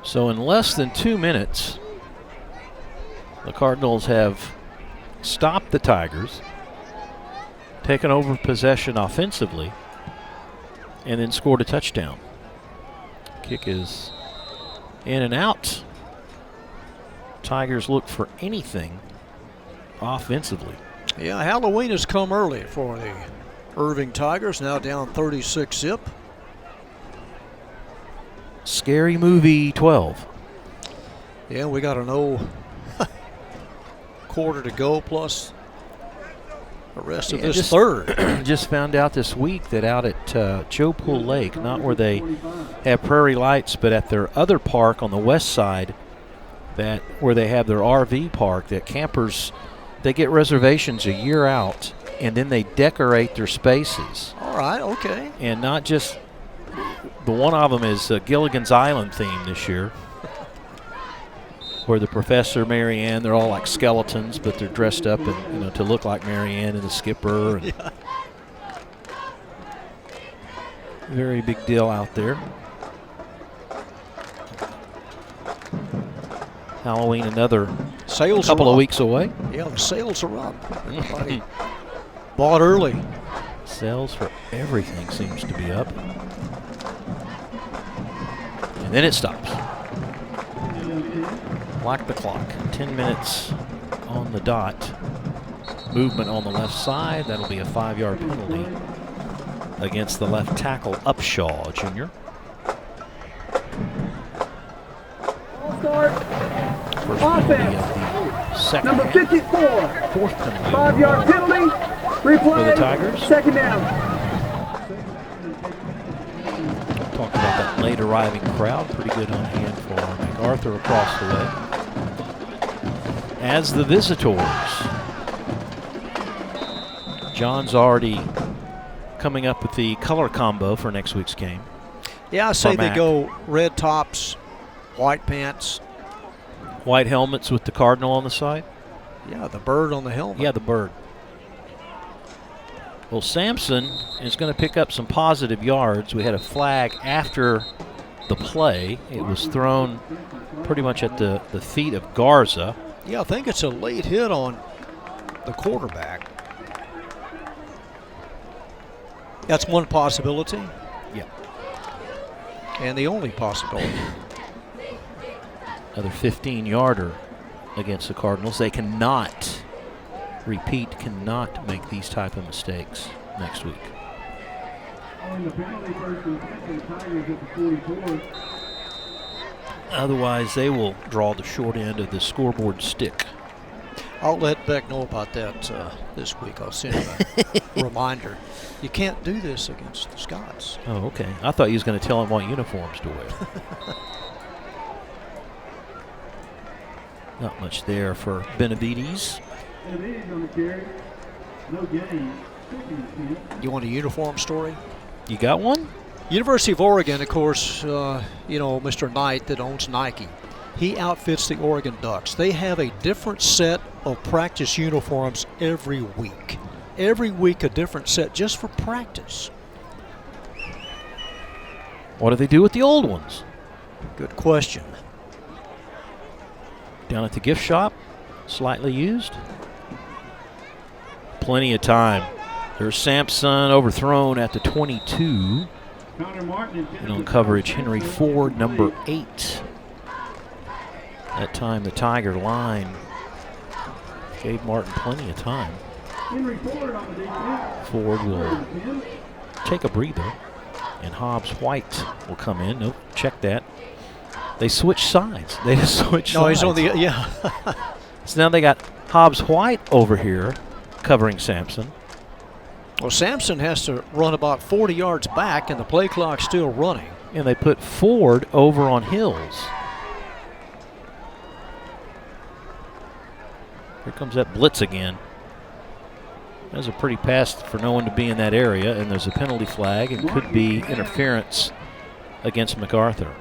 So in less than 2 minutes, the Cardinals have stopped the Tigers, taken over possession offensively, and then scored a touchdown. Kick is in and out. Tigers look for anything offensively. Yeah, Halloween has come early for the Irving Tigers, now down 36-zip. Scary Movie 12. Yeah, we got an quarter to go plus the rest of this third. Just found out this week that out at Joe Pool Lake, not where they have Prairie Lights, but at their other park on the west side, that where they have their RV park, that campers, they get reservations a year out, and then they decorate their spaces. All right, okay. And not just, the one of them is Gilligan's Island theme this year, where the Professor, Mary Ann, they're all like skeletons, but they're dressed up and, to look like Mary Ann and the skipper. And yeah. Very big deal out there. Halloween, another couple of weeks away. Yeah, the sales are up. Everybody bought early. Sales for everything seems to be up. And then it stops. Lock the clock. 10 minutes on the dot. Movement on the left side. That'll be a 5-yard penalty against the left tackle, Upshaw, Jr. Start. First penalty of the second Number half. 54. Fourth penalty 5-yard penalty. Replay. for the Tigers. Second down. Talked about that late arriving crowd. Pretty good on hand for MacArthur across the way. As the visitors John's already coming up with the color combo for next week's game. Yeah, I say they Mac. go red tops, white pants. White helmets with the cardinal on the side? Yeah, the bird on the helmet. Yeah, the bird. Well, Sampson is going to pick up some positive yards. We had a flag after the play. It was thrown pretty much at the feet of Garza. Yeah, I think it's a late hit on the quarterback. That's one possibility. Yeah. And the only possibility. Another 15-yarder against the Cardinals. They cannot make these type of mistakes next week. On the penalty, first and 10 for the Tigers at the 44. Otherwise, they will draw the short end of the scoreboard stick. I'll let Beck know about that this week. I'll send him a reminder. You can't do this against the Scots. Oh, okay. I thought you was going to tell him what uniforms to wear. Not much there for Benavides. Benavides on the carry. No gain. You want a uniform story? You got one? University of Oregon, of course, Mr. Knight that owns Nike. He outfits the Oregon Ducks. They have a different set of practice uniforms every week. Every week a different set just for practice. What do they do with the old ones? Good question. Down at the gift shop, slightly used. Plenty of time. There's Sampson overthrown at the 22. And on coverage, Henry Ford, number 8. That time the Tiger line gave Martin plenty of time. Ford will take a breather, and Hobbs White will come in. Nope, check that. They switch sides. They just switch sides. No, he's on the, yeah. So now they got Hobbs White over here covering Sampson. Well, Sampson has to run about 40 yards back, and the play clock's still running. And they put Ford over on Hills. Here comes that blitz again. That's a pretty pass for no one to be in that area, and there's a penalty flag and could be interference against MacArthur.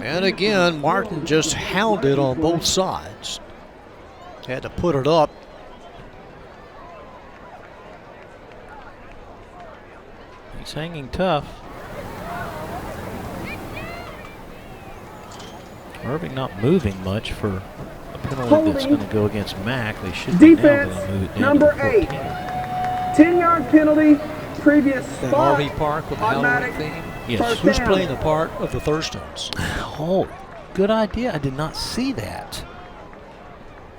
And again, Martin just hounded on both sides. Had to put it up. He's hanging tough. Irving not moving much for a penalty that's going to go against Mac. They should be now going to move it down number to 8. 10-yard penalty, previous That spot. RV Park with the Halloween theme. Yes. Who's playing the part of the Thurstones? Oh, good idea. I did not see that.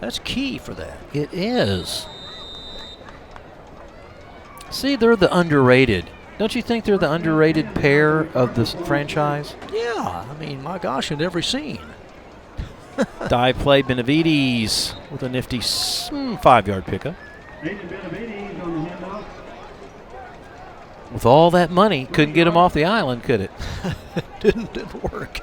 That's key for that. It is. See, they're the underrated. Don't you think they're the underrated pair of this franchise? Yeah, I mean, my gosh, in every scene. Dive play, Benavides with a nifty 5-yard pickup. Benavides on the handoff. With all that money, couldn't get him off the island, could it? Didn't work.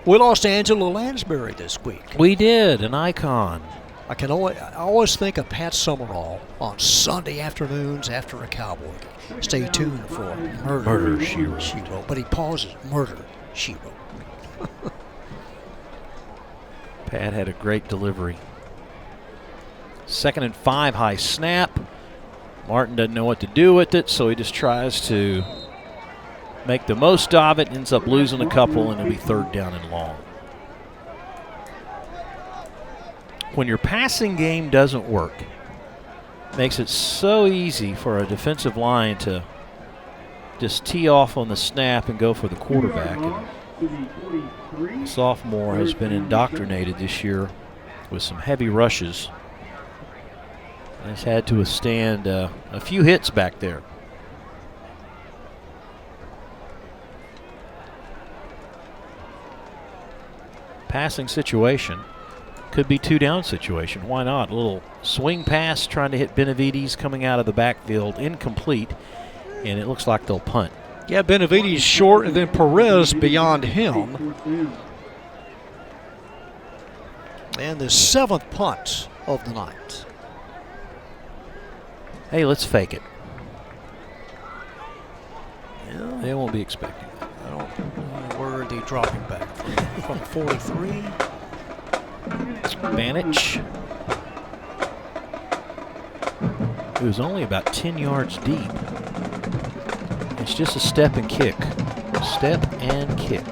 We lost Angela Lansbury this week. We did, an icon. I always think of Pat Summerall on Sunday afternoons after a Cowboy game. Stay tuned for Murder, She Wrote. But he pauses, Murder, She Wrote. Pat had a great delivery. 2nd and 5, high snap. Martin doesn't know what to do with it, so he just tries to make the most of it, ends up losing a couple, and it'll be 3rd down and long. When your passing game doesn't work, makes it so easy for a defensive line to just tee off on the snap and go for the quarterback. And the sophomore has been indoctrinated this year with some heavy rushes. Has had to withstand a few hits back there. Passing situation. Could be 2-down situation. Why not? A little swing pass trying to hit Benavides coming out of the backfield. Incomplete. And it looks like they'll punt. Yeah, Benavides short, and then Perez beyond him. And the 7th punt of the night. Hey, let's fake it. Yeah, They won't be expecting that. I don't know where are they dropping back from 43. Banich, it was only about 10 yards deep. It's just a step and kick. Step and kick.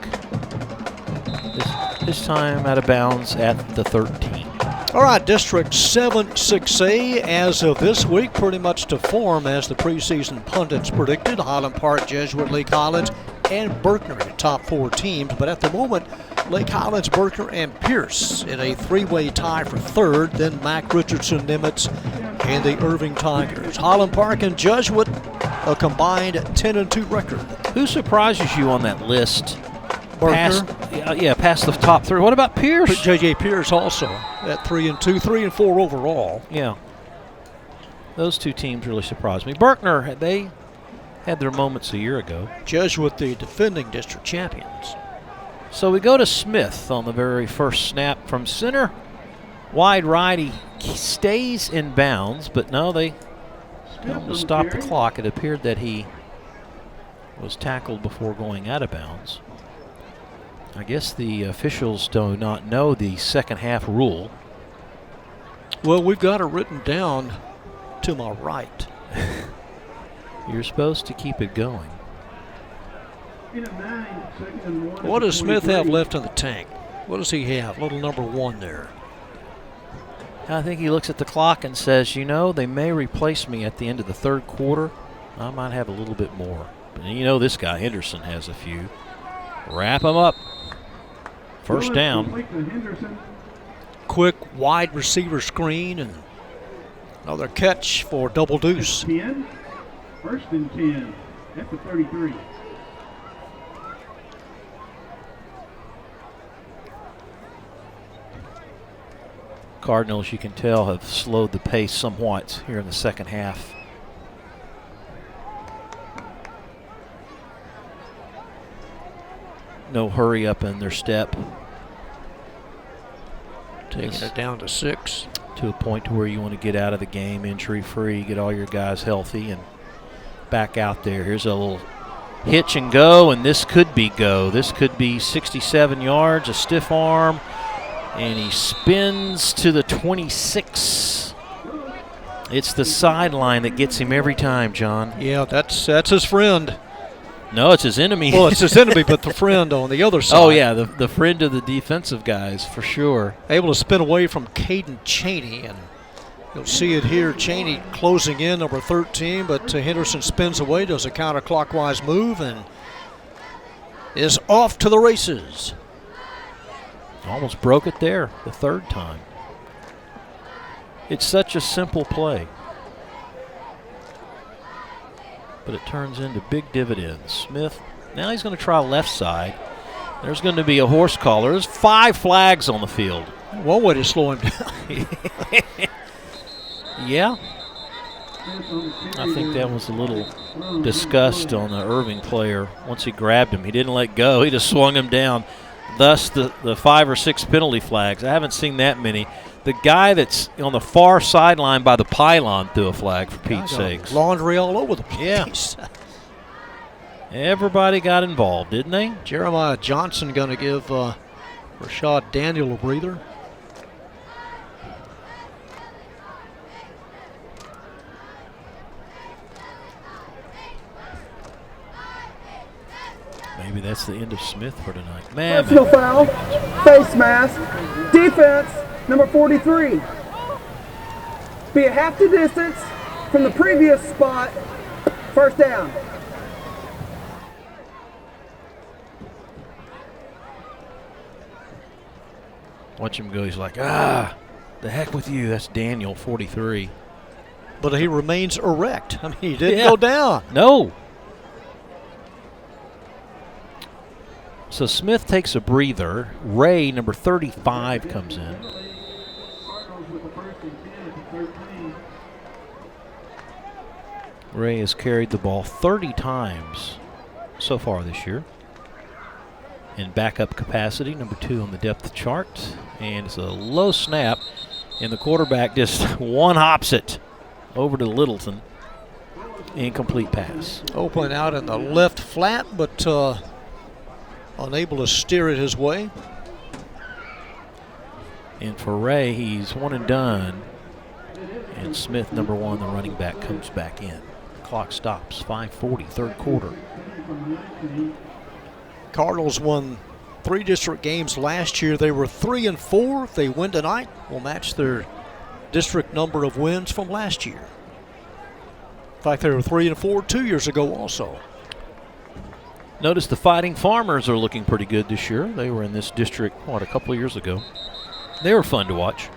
This time out of bounds at the 13. All right, District 7 6A as of this week, pretty much to form as the preseason pundits predicted. Highland Park, Jesuit, Lake Highlands, and Berkner, the top 4 teams. But at the moment, Lake Highlands, Berkner, and Pierce in a 3-way tie for 3rd. Then Mac, Richardson, Nimitz, and the Irving Tigers. Highland Park and Jesuit, a combined 10-2 record. Who surprises you on that list? Berkner. Past the top 3. What about Pierce? J.J. Pierce also at 3-2, 3-4 overall. Yeah. Those 2 teams really surprised me. Berkner, they had their moments a year ago. Jesuit, the defending district champions. So we go to Smith on the very first snap from center. Wide right, he stays in bounds, but no, they tell him to stop the clock. It appeared that he was tackled before going out of bounds. I guess the officials do not know the second half rule. Well, we've got it written down to my right. You're supposed to keep it going. What does Smith have left in the tank? What does he have? Little number 1 there. I think he looks at the clock and says, you know, they may replace me at the end of the 3rd quarter. I might have a little bit more. But you know this guy, Henderson, has a few. Wrap him up. First down. Quick wide receiver screen and another catch for double deuce. 10. 1st and 10 at the 33. Cardinals, you can tell, have slowed the pace somewhat here in the second half. No hurry up in their step. Taking it down to 6. To a point to where you want to get out of the game injury-free, get all your guys healthy, and back out there. Here's a little hitch and go, and this could be go. This could be 67 yards, a stiff arm, and he spins to the 26. It's the sideline that gets him every time, John. Yeah, that's his friend. No, it's his enemy. Well, it's his enemy, but the friend on the other side. Oh, yeah, the friend of the defensive guys, for sure. Able to spin away from Caden Cheney, and you'll see it here. Cheney closing in, number 13, but Henderson spins away, does a counterclockwise move, and is off to the races. Almost broke it there the 3rd time. It's such a simple play, but it turns into big dividends. Smith, now he's going to try left side. There's going to be a horse collar. There's 5 flags on the field. One way to slow him down. Yeah. I think that was a little disgust on the Irving player. Once he grabbed him, he didn't let go. He just swung him down. Thus the 5 or 6 penalty flags. I haven't seen that many. The guy that's on the far sideline by the pylon threw a flag, for Pete's sakes. Laundry all over the place. Yeah. Everybody got involved, didn't they? Jeremiah Johnson going to give Rashad Daniel a breather. Maybe that's the end of Smith for tonight. Man. Personal foul, face mask, defense, number 43. Be a half the distance from the previous spot, 1st down. Watch him go. He's like, the heck with you. That's Daniel, 43. But he remains erect. I mean, he didn't go down. No. So Smith takes a breather. Ray, number 35, comes in. Ray has carried the ball 30 times so far this year. In backup capacity, number 2 on the depth chart. And it's a low snap, and the quarterback just one-hops it over to Littleton. Incomplete pass. Open out in the left flat, but unable to steer it his way. And for Ray, he's one and done. And Smith, number 1, the running back, comes back in. Clock stops, 5:40, third quarter. Cardinals won 3 district games last year. They were 3-4. If they win tonight, will match their district number of wins from last year. In fact, they were 3-4 2 years ago also. Notice the Fighting Farmers are looking pretty good this year. They were in this district, a couple of years ago. They were fun to watch.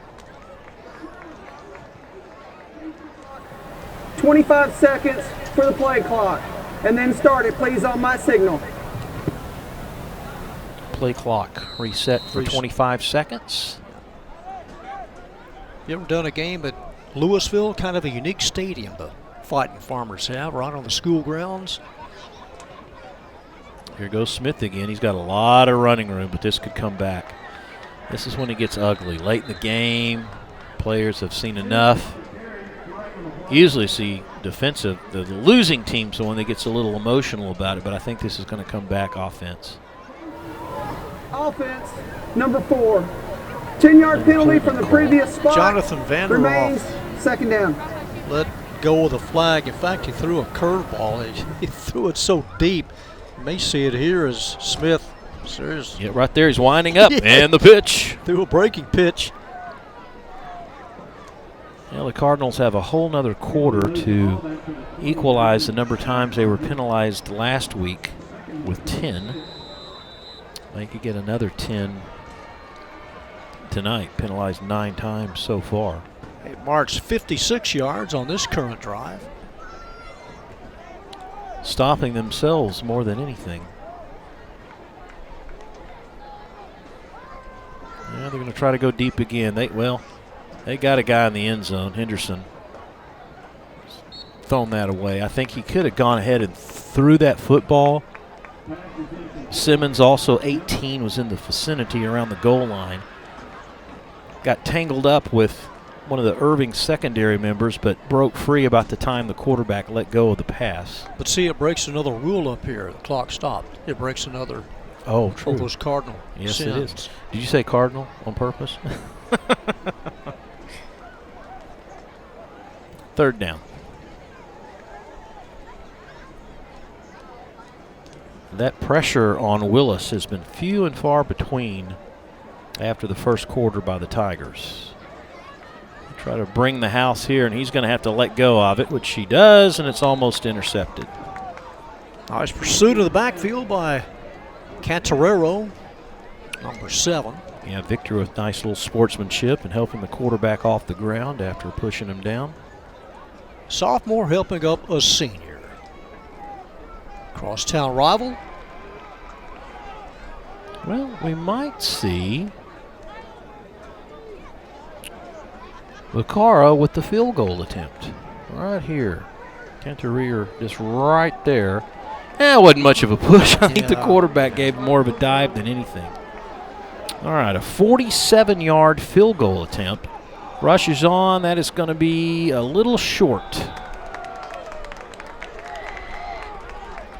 25 seconds for the play clock. And then start it, please, on my signal. Play clock reset for 25 seconds. You ever done a game at Louisville? Kind of a unique stadium the Fighting Farmers have, right on the school grounds. Here goes Smith again. He's got a lot of running room, but this could come back. This is when it gets ugly. Late in the game, players have seen enough. You usually see the losing team's the one that gets a little emotional about it, but I think this is going to come back offense. Offense, number 4. 10-yard penalty from the previous spot. Jonathan Vanderhoff remains second down. let go of the flag. In fact, he threw a curveball. He threw it so deep. You may see it here as Smith. Yeah, right there. He's winding up. And the pitch. Threw a breaking pitch. Well, the Cardinals have a whole nother quarter to equalize the number of times they were penalized last week with 10. They could get another 10 tonight. Penalized 9 times so far. They marched 56 yards on this current drive. Stopping themselves more than anything. Yeah, they're going to try to go deep again. They got a guy in the end zone, Henderson. Thrown that away. I think he could have gone ahead and threw that football. Simmons, also 18, was in the vicinity around the goal line. Got tangled up with one of the Irving secondary members, but broke free about the time the quarterback let go of the pass. But see, it breaks another rule up here. The clock stopped. It breaks another. Oh, true. Those Cardinal Yes, sins. it is. Did you say Cardinal on purpose? Third down. That pressure on Willis has been few and far between after the first quarter by the Tigers. Try to bring the house here, and he's going to have to let go of it, which he does, and it's almost intercepted. Nice pursuit of the backfield by Cantarero, number 7. Yeah, Victor with nice little sportsmanship and helping the quarterback off the ground after pushing him down. Sophomore helping up a senior. Crosstown rival. Well, we might see Vaccaro with the field goal attempt. Right here. Cantarero just right there. It wasn't much of a push. I think the quarterback gave him more of a dive than anything. All right, a 47-yard field goal attempt. Rushes on. That is going to be a little short.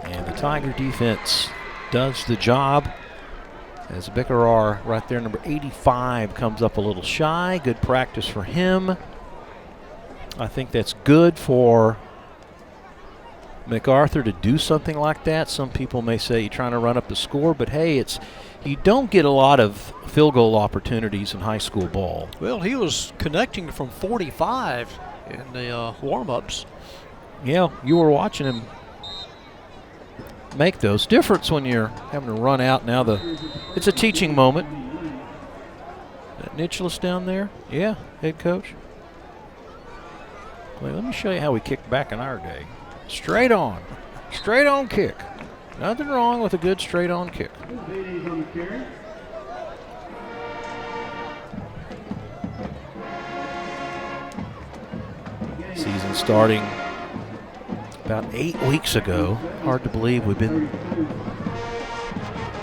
And the Tiger defense does the job. As Becarar right there, number 85, comes up a little shy. Good practice for him. I think that's good for MacArthur to do something like that. Some people may say you're trying to run up the score, but hey, you don't get a lot of field goal opportunities in high school ball. Well, he was connecting from 45 in the warm-ups. Yeah, you were watching him make those. Difference when you're having to run out now. It's a teaching moment. That Nicholas down there, yeah, head coach. Wait, let me show you how we kicked back in our day. Straight on kick. Nothing wrong with a good straight on kick. Season starting about 8 weeks ago. Hard to believe we've been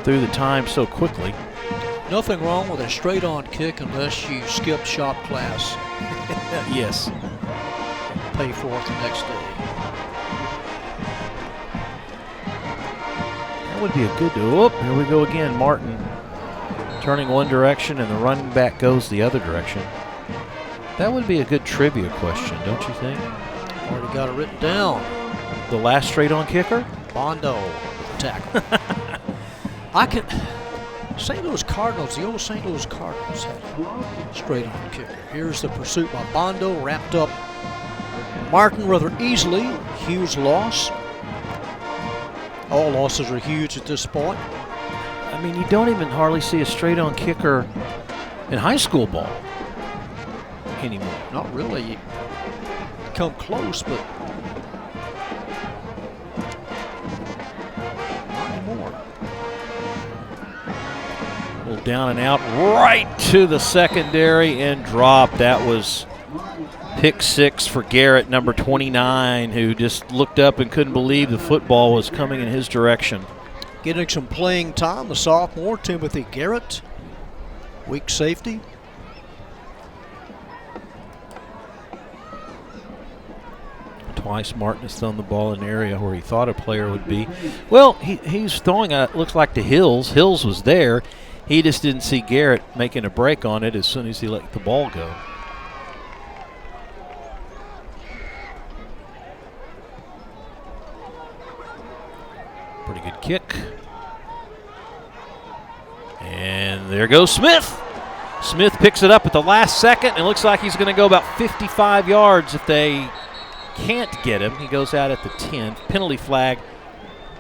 through the time so quickly. Nothing wrong with a straight on kick unless you skip shop class. Yes. pay for it the next day. That would be a good do. Here we go again. Martin turning one direction and the running back goes the other direction. That would be a good trivia question, don't you think? Already got it written down. The last straight-on kicker? Bondo with the tackle. St. Louis Cardinals, the old St. Louis Cardinals had a straight-on kicker. Here's the pursuit by Bondo, wrapped up Martin rather easily. Huge loss. All losses are huge at this point. I mean, you don't even hardly see a straight-on kicker in high school ball anymore. Not really. You come close, but not anymore. A little down and out, right to the secondary and drop. That was pick 6 for Garrett, number 29, who just looked up and couldn't believe the football was coming in his direction. Getting some playing time, the sophomore, Timothy Garrett, weak safety. Twice Martin has thrown the ball in an area where he thought a player would be. Well, he's throwing it looks like to Hills. Hills was there. He just didn't see Garrett making a break on it as soon as he let the ball go. Pretty good kick. And there goes Smith. Smith picks it up at the last second. It looks like he's going to go about 55 yards if they can't get him. He goes out at the 10. Penalty flag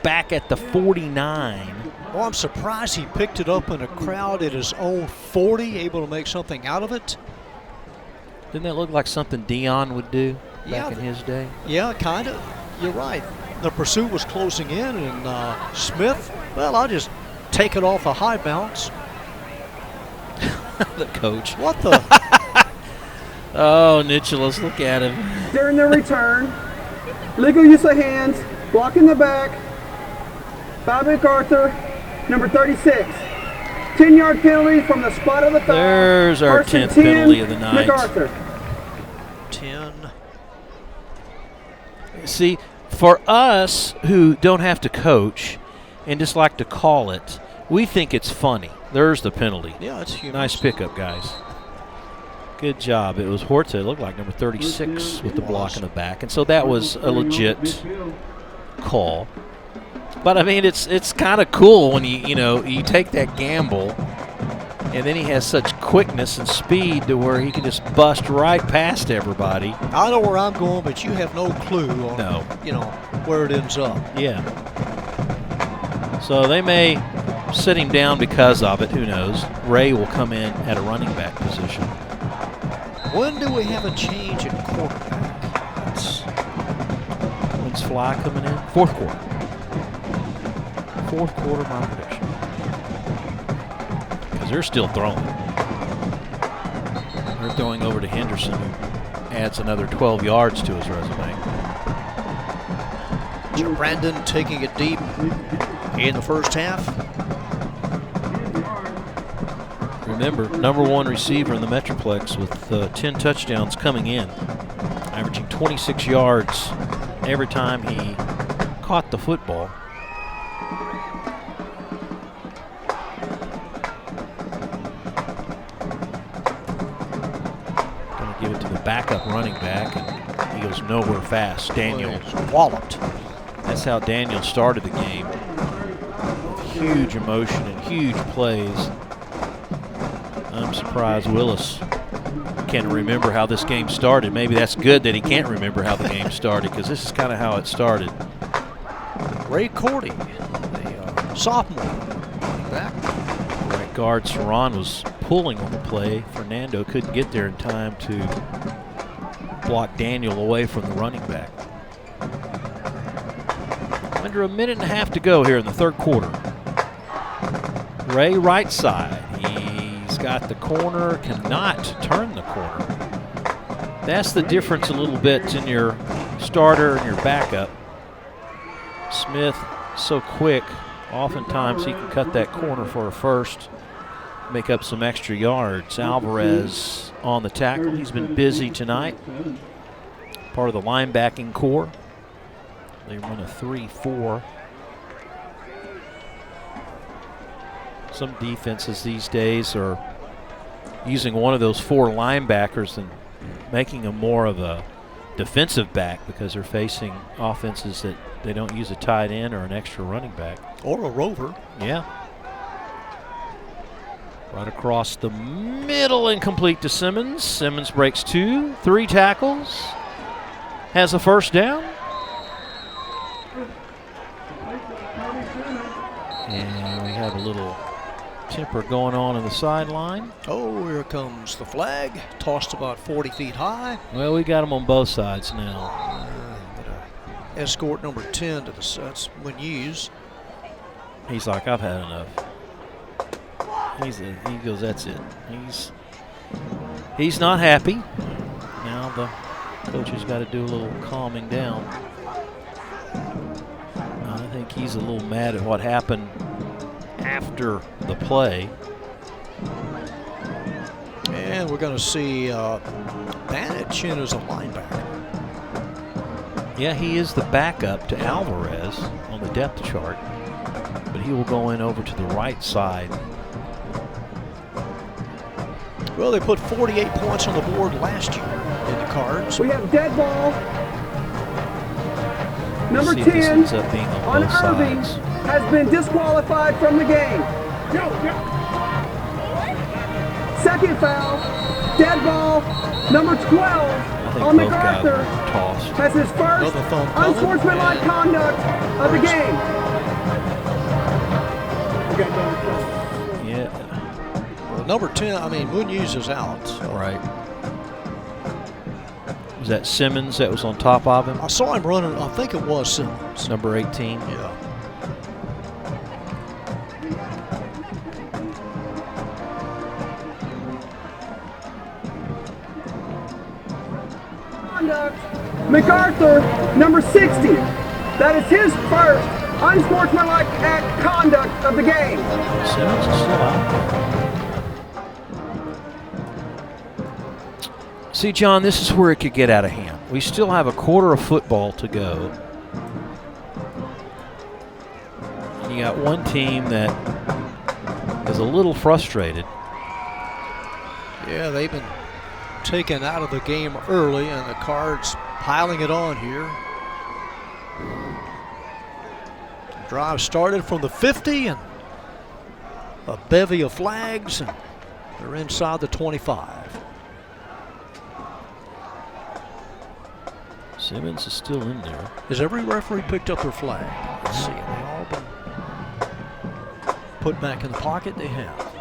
back at the 49. Well, I'm surprised he picked it up in a crowd at his own 40, able to make something out of it. Didn't that look like something Dion would do back in his day? Yeah, kind of. You're right. The pursuit was closing in, and Smith, well, I'll just take it off a high bounce. The coach. What the? Oh, Nicholas, look at him. During the return, legal use of hands, blocking the back by MacArthur, number 36. 10-yard penalty from the spot of the foul. There's our 10th penalty of the night. MacArthur. 10. See, for us who don't have to coach and just like to call it, we think it's funny. There's the penalty. Yeah, it's humorous. Nice pickup, guys. Good job. It was Horta, it looked like number 36 with the block in the back. And so that was a legit call. But I mean, it's kind of cool when you take that gamble, and then he has such quickness and speed to where he can just bust right past everybody. I know where I'm going, but you have no clue on where it ends up. Yeah. So they may sit him down because of it. Who knows? Ray will come in at a running back position. When do we have a change at quarterback? When's Fly coming in? Fourth quarter. Fourth quarter, my prediction. Because they're still throwing. They're throwing over to Henderson, who adds another 12 yards to his resume. Brandon taking it deep in the first half. Remember, number 1 receiver in the Metroplex with 10 touchdowns coming in, averaging 26 yards every time he caught the football. Going to give it to the backup running back, and he goes nowhere fast. Daniel walloped. That's how Daniel started the game. With huge emotion and huge plays. I'm surprised Willis can't remember how this game started. Maybe that's good that he can't remember how the game started, because this is kind of how it started. Ray Cordy, the sophomore back. Right guard Saran was pulling on the play. Fernando couldn't get there in time to block Daniel away from the running back. Under a minute and a half to go here in the third quarter. Ray right side. He's got the corner, cannot turn the corner. That's the difference a little bit in your starter and your backup. Smith, so quick, oftentimes he can cut that corner for a first, make up some extra yards. Alvarez on the tackle. He's been busy tonight. part of the linebacking core. They run a 3-4. Some defenses these days are using one of those 4 linebackers and making them more of a defensive back because they're facing offenses that they don't use a tight end or an extra running back. Or a rover. Yeah. Right across the middle, incomplete to Simmons. Simmons breaks 2, 3 tackles, has a first down. And we have a little temper going on the sideline. Oh, here comes the flag. Tossed about 40 feet high. Well, we got them on both sides now. Escort number 10 to the sets. Munoz. He's like, I've had enough. He goes, that's it. He's not happy. Now the coach has got to do a little calming down. I think he's a little mad at what happened after the play. And we're going to see Banich in as a linebacker. Yeah, he is the backup to Alvarez on the depth chart, but he will go in over to the right side. Well, they put 48 points on the board last year in the Cards. We have dead ball. Number See if this 10 ends up being on on both Irving sides. has been disqualified from the game. Second foul, dead ball. Number 12 I think on both guys MacArthur were tossed. has his first Another thumb coming. unsportsmanlike conduct of the game. Yeah, Well, number 10, Munoz is out. So. right. Was that Simmons that was on top of him? I saw him running. I think it was Simmons. Number 18. Yeah. Conduct. MacArthur, number 60. That is his first unsportsmanlike act conduct of the game. Simmons is still out. See, John, this is where it could get out of hand. We still have a quarter of football to go. You got one team that is a little frustrated. Yeah, they've been taken out of the game early, and the Cards piling it on here. Drive started from the 50, and a bevy of flags, and they're inside the 25. Simmons is still in there. Has every referee picked up their flag? Let's see. Have they all been put back in the pocket? They have.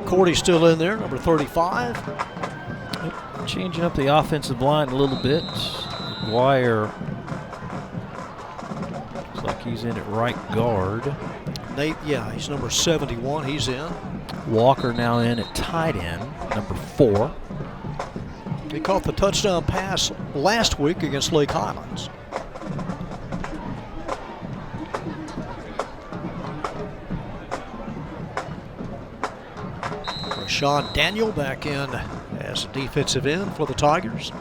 Cordy's still in there, number 35. Changing up the offensive line a little bit. McGuire looks like he's in at right guard. Nate, yeah, he's number 71. He's in. Walker now in at tight end, number 4. He caught the touchdown pass last week against Lake Highlands. Rashawn Daniel back in as a defensive end for the Tigers.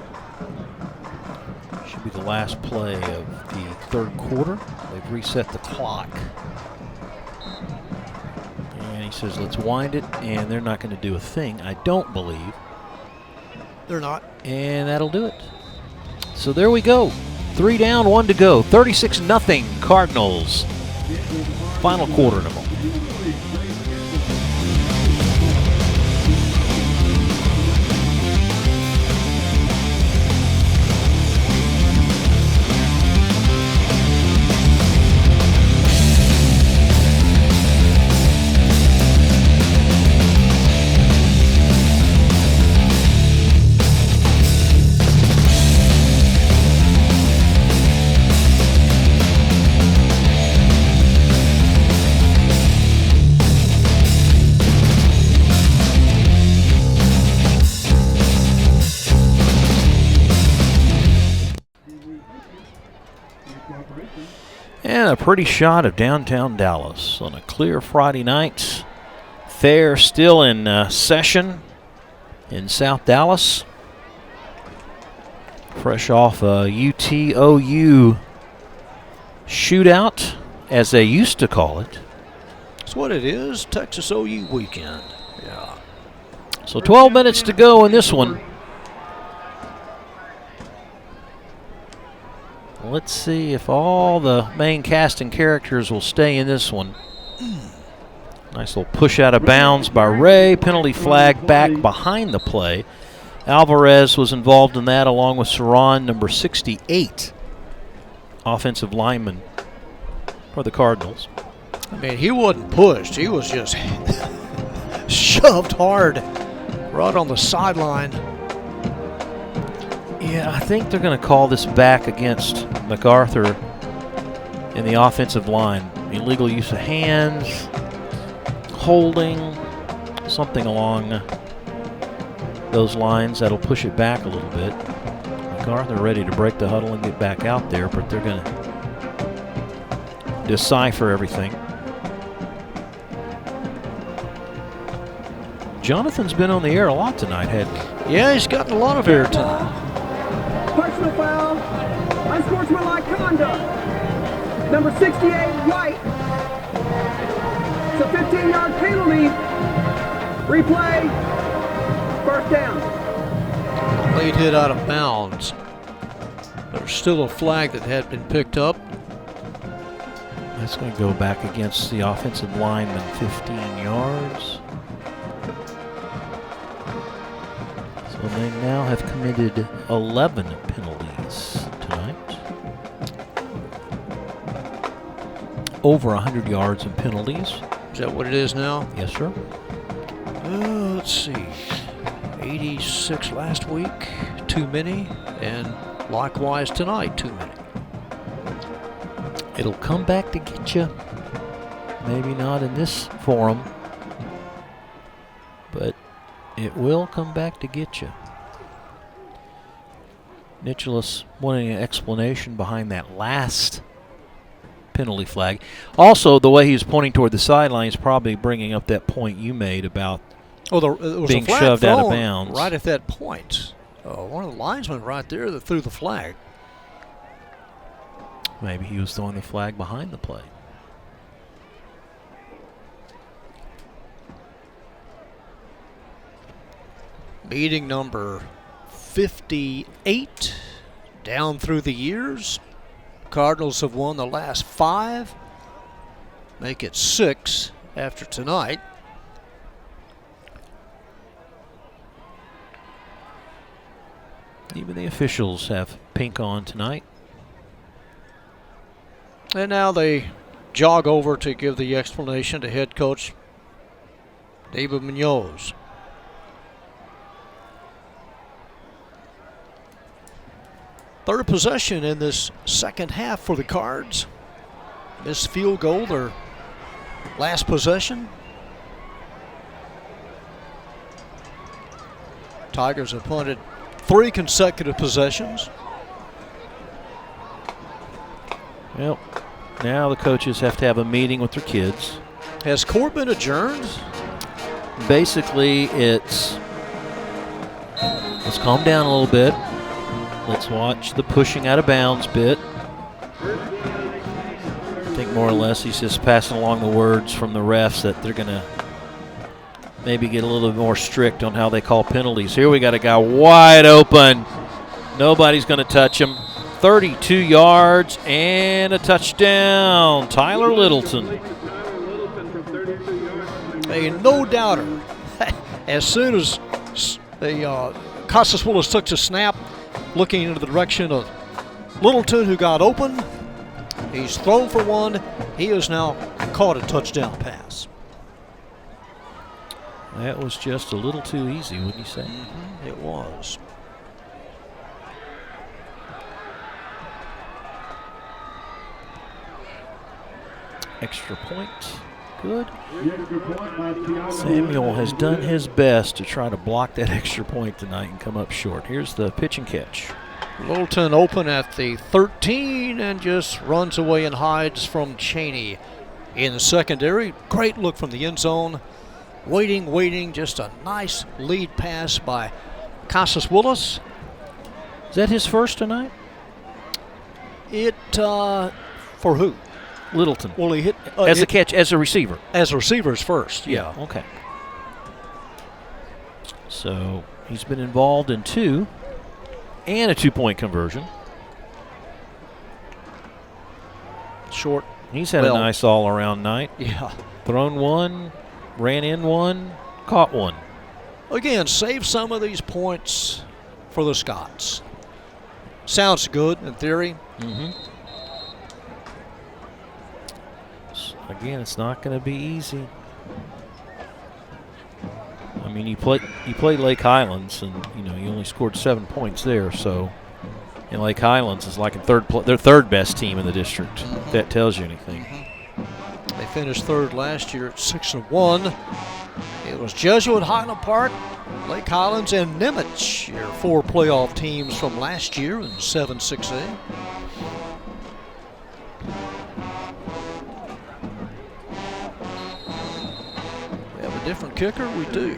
Should be the last play of the third quarter. They've reset the clock. And he says, let's wind it, and they're not going to do a thing, I don't believe. They're not. And that'll do it. So there we go. 3 down, 1 to go. 36-0 Cardinals. Final quarter in a moment. And a pretty shot of downtown Dallas on a clear Friday night. Fair still in session in South Dallas. Fresh off a UTOU shootout, as they used to call it. That's what it is, Texas OU weekend. Yeah. So 12 minutes to go in this one. Let's see if all the main cast and characters will stay in this one. Nice little push out of bounds by Ray. Penalty flag back behind the play. Alvarez was involved in that along with Saran, number 68, offensive lineman for the Cardinals. I mean, he wasn't pushed. He was just shoved hard right on the sideline. Yeah, I think they're going to call this back against MacArthur in the offensive line. Illegal use of hands, holding, something along those lines that'll push it back a little bit. MacArthur ready to break the huddle and get back out there, but they're going to decipher everything. Jonathan's been on the air a lot tonight, hasn't he? Yeah, he's gotten a lot of airtime. Personal foul, unsportsmanlike conduct. Number 68, White. It's a 15-yard penalty. Replay. First down. Late hit out of bounds. There's still a flag that had been picked up. That's going to go back against the offensive lineman, 15 yards. So they now have committed 11 penalties tonight. Over 100 yards in penalties. Is that what it is now? Yes, sir. Let's see. 86 last week, too many, and likewise tonight, too many. It'll come back to get you. Maybe not in this forum, but it will come back to get you. Nicholas wanting an explanation behind that last penalty flag. Also, the way he was pointing toward the sideline is probably bringing up that point you made about it was being a flag shoved out of thrown bounds. right at that point. One of the linesmen right there that threw the flag. Maybe he was throwing the flag behind the play. Meeting number 58 down through the years. Cardinals have won the last 5. Make it 6 after tonight. Even the officials have pink on tonight. And now they jog over to give the explanation to head coach David Munoz. Third possession in this second half for the Cards. Missed field goal, their last possession. Tigers have punted 3 consecutive possessions. Well, now the coaches have to have a meeting with their kids. Has court been adjourned? Basically, let's calm down a little bit. Let's watch the pushing out of bounds bit. I think more or less he's just passing along the words from the refs that they're going to maybe get a little bit more strict on how they call penalties. Here we got a guy wide open. Nobody's going to touch him. 32 yards and a touchdown. Tyler Littleton. A no-doubter. As soon as the Casas Willis took the snap, looking into the direction of Littleton, who got open. He's thrown for one. He has now caught a touchdown pass. That was just a little too easy, wouldn't you say? Mm-hmm. It was. Extra point. Good. Samuel has done his best to try to block that extra point tonight and come up short. Here's the pitch and catch. Littleton open at the 13 and just runs away and hides from Cheney in the secondary. Great look from the end zone. Waiting, just a nice lead pass by Casas Willis. Is that his first tonight? For who? Littleton. Well, he hit as a catch, as a receiver. As a receiver's first, yeah. Okay. So he's been involved in 2 and a 2-point conversion. Short. He's had a nice all-around night. Yeah. Thrown 1, ran in 1, caught 1. Again, save some of these points for the Scots. Sounds good in theory. Mm-hmm. Again, it's not going to be easy. I mean, you played Lake Highlands, and you only scored 7 points there. So, and Lake Highlands is like their third best team in the district. If that tells you anything. They finished 3rd last year at 6-1. It was Jesuit, Highland Park, Lake Highlands, and Nimitz, your 4 playoff teams from last year in 7-6A. Different kicker, we do.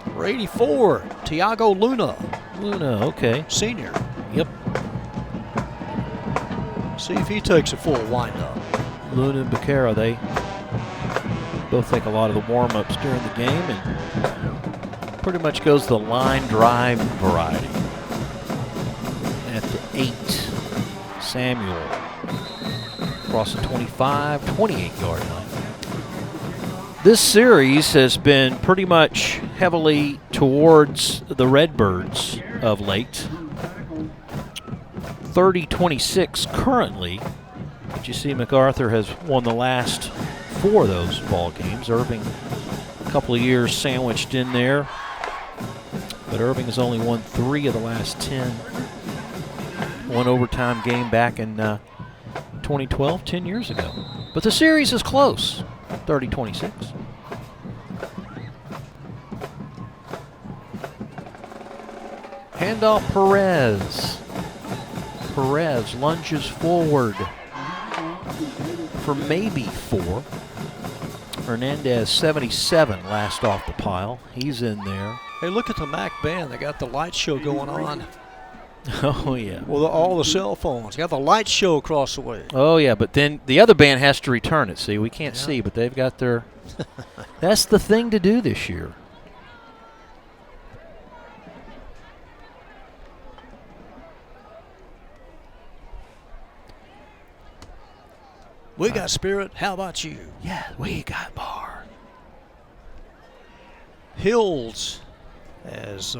Number 84, Tiago Luna. Luna, okay. Senior. Yep. See if he takes a full windup. Luna and Becerra, they both take a lot of the warm-ups during the game and pretty much goes the line drive variety. At the 8, Samuel across the 25, 28-yard line. This series has been pretty much heavily towards the Redbirds of late. 30-26 currently. But you see MacArthur has won the last 4 of those ball games. Irving, a couple of years sandwiched in there. But Irving has only won 3 of the last 10. One overtime game back in 2012, 10 years ago. But the series is close. 30-26. Handoff Perez. Perez lunges forward for maybe 4. Hernandez, 77, last off the pile. He's in there. Hey, look at the Mac band. They got the light show going on. Oh, yeah. Well, all the cell phones. Got the light show across the way. Oh, yeah, but then the other band has to return it. See, we can't see, but they've got their – that's the thing to do this year. We got spirit. How about you? Yeah, we got bar. Hills has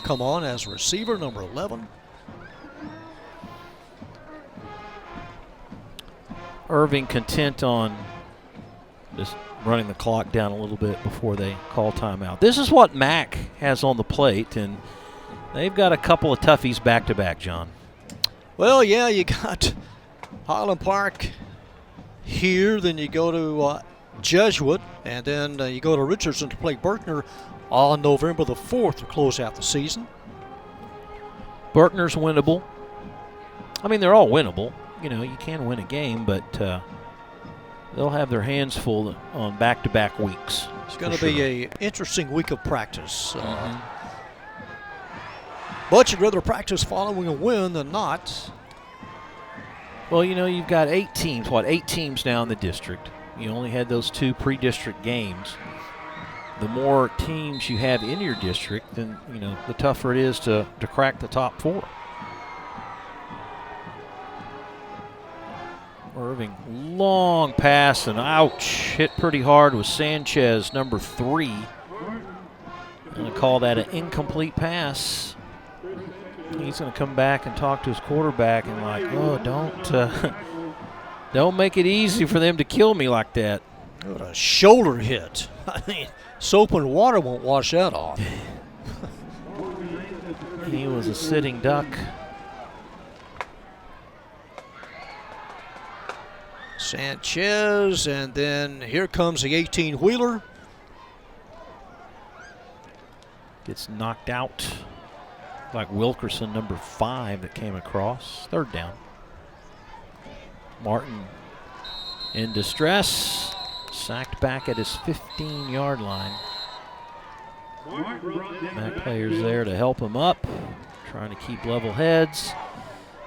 come on as receiver, number 11. Irving content on just running the clock down a little bit before they call timeout. This is what Mac has on the plate, and they've got a couple of toughies back-to-back, John. Well, yeah, you got Highland Park here, then you go to Jesuit, and then you go to Richardson to play Berkner on November the 4th to close out the season. Berkner's winnable. I mean, they're all winnable. You can win a game, but they'll have their hands full on back-to-back weeks. It's going to be an interesting week of practice. But you'd rather practice following a win than not. Well, you've got 8 teams. 8 teams now in the district. You only had those 2 pre-district games. The more teams you have in your district, then, the tougher it is to crack the top 4. Irving, long pass, and ouch, hit pretty hard with Sanchez, number 3. Going to call that an incomplete pass. He's going to come back and talk to his quarterback and don't make it easy for them to kill me like that. What a shoulder hit. I mean, soap and water won't wash that off. He was a sitting duck. Sanchez, and then here comes the 18-wheeler. Gets knocked out like Wilkerson, number 5, that came across. 3rd down. Martin in distress. Sacked back at his 15-yard line. Back players there to help him up, trying to keep level heads.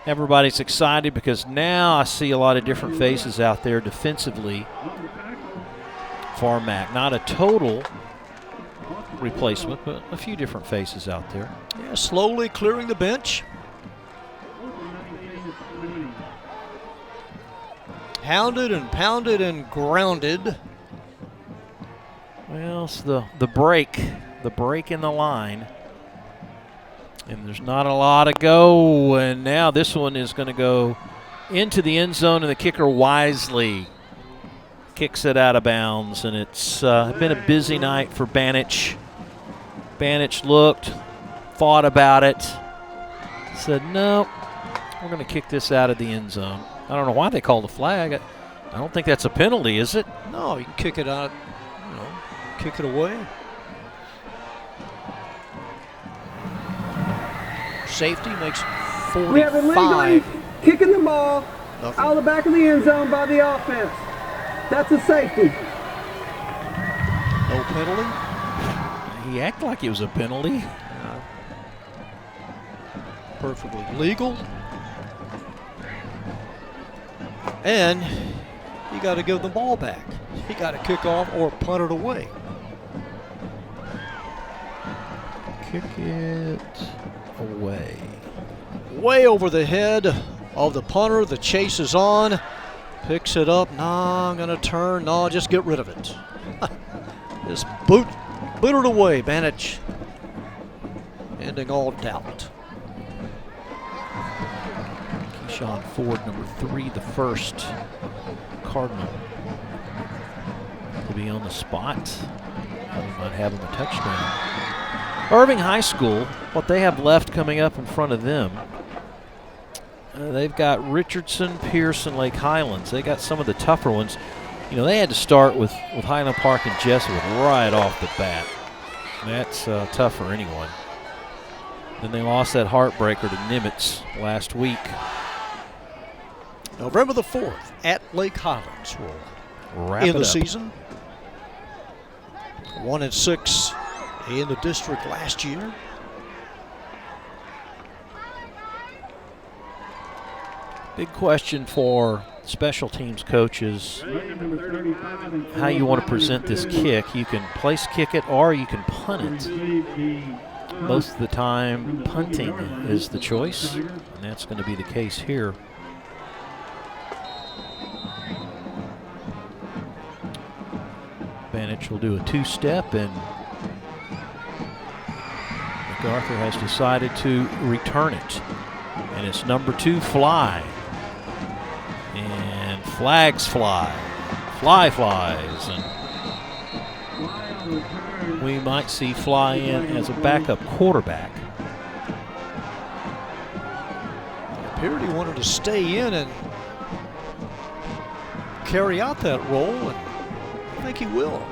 Everybody's excited because now I see a lot of different faces out there defensively for Mac. Not a total replacement, but a few different faces out there. Yeah, slowly clearing the bench. Hounded and pounded and grounded. Well, it's the break in the line. And there's not a lot to go. And now this one is going to go into the end zone, and the kicker wisely kicks it out of bounds. And it's been a busy night for Banich. Banich looked, thought about it, said, no, we're going to kick this out of the end zone. I don't know why they called a flag. I don't think that's a penalty, is it? No, you can kick it out, kick it away. Safety makes 45. We have illegally kicking the ball Nothing. out of the back of the end zone by the offense. That's a safety. No penalty. He acted like it was a penalty. Perfectly legal. And you got to give the ball back. You got to kick off or punt it away. Kick it away. Way over the head of the punter. The chase is on. Picks it up. No, I'm going to turn. No, just get rid of it. Just boot it away. Banich ending all doubt. Keyshawn Ford, number 3, the first Cardinal to be on the spot. We might have him a touchdown. Irving High School, what they have left coming up in front of them, they've got Richardson, Pierce, and Lake Highlands. They got some of the tougher ones. You know, they had to start with Highland Park and Jesuit right off the bat. That's tough for anyone. Then they lost that heartbreaker to Nimitz last week. November the 4th at Lake Highlands will end the season. 1-6 in the district last year. Big question for special teams coaches, how you want to present this kick. You can place kick it or you can punt it. Most of the time, punting is the choice, and that's going to be the case here. Banich will do a two-step, and MacArthur has decided to return it. And it's number 2, Fly. And flags fly. Fly flies. And we might see Fly in as a backup quarterback. It appeared he wanted to stay in and carry out that role, and I think he will.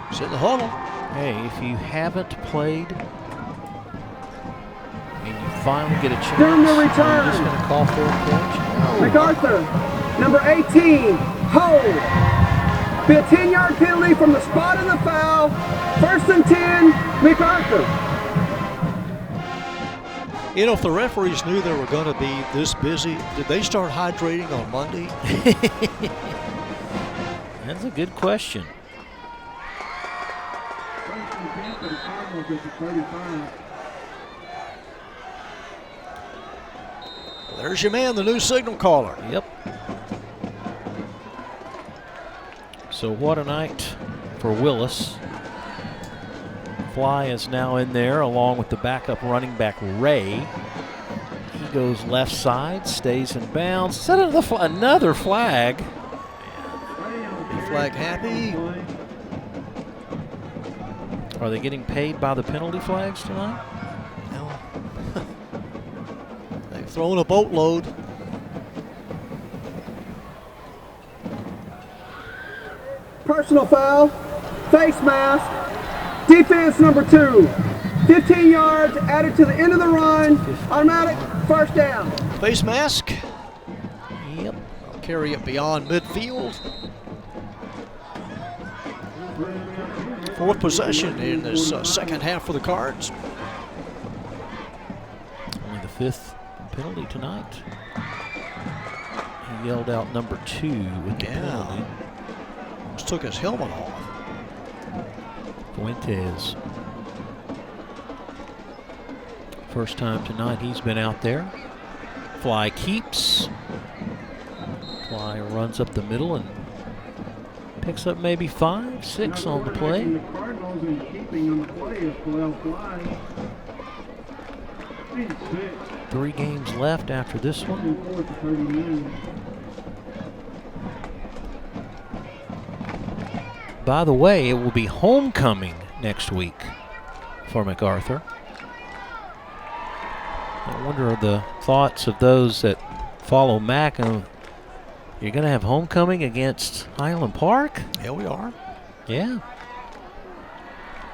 He's in the huddle. Hey, if you haven't played and you finally get a chance, During the return, I'm just going to call for a catch. MacArthur, number 18, hold. Be a 10-yard penalty from the spot of the foul. 1st and 10, MacArthur. You know, if the referees knew they were going to be this busy, did they start hydrating on Monday? That's a good question. There's your man, the new signal caller. Yep. So what a night for Willis. Fly is now in there along with the backup running back Ray. He goes left side, stays in bounds. Set another flag. Flag happy. Are they getting paid by the penalty flags tonight? No. They've thrown a boatload. Personal foul, face mask, defense number 2. 15 yards added to the end of the run, automatic first down. Face mask. Yep. I'll carry it beyond midfield. Fourth possession in this second half for the Cards. Only the 5th penalty tonight. He yelled out number 2 with the penalty. Just took his helmet off. Fuentes. First time tonight he's been out there. Fly keeps. Fly runs up the middle and picks up maybe 5, 6 on the play. The Cardinals in keeping on the play is Fly. 3 games left after this one. By the way, it will be homecoming next week for MacArthur. I wonder the thoughts of those that follow Mac. You're going to have homecoming against Highland Park? Yeah, we are. Yeah.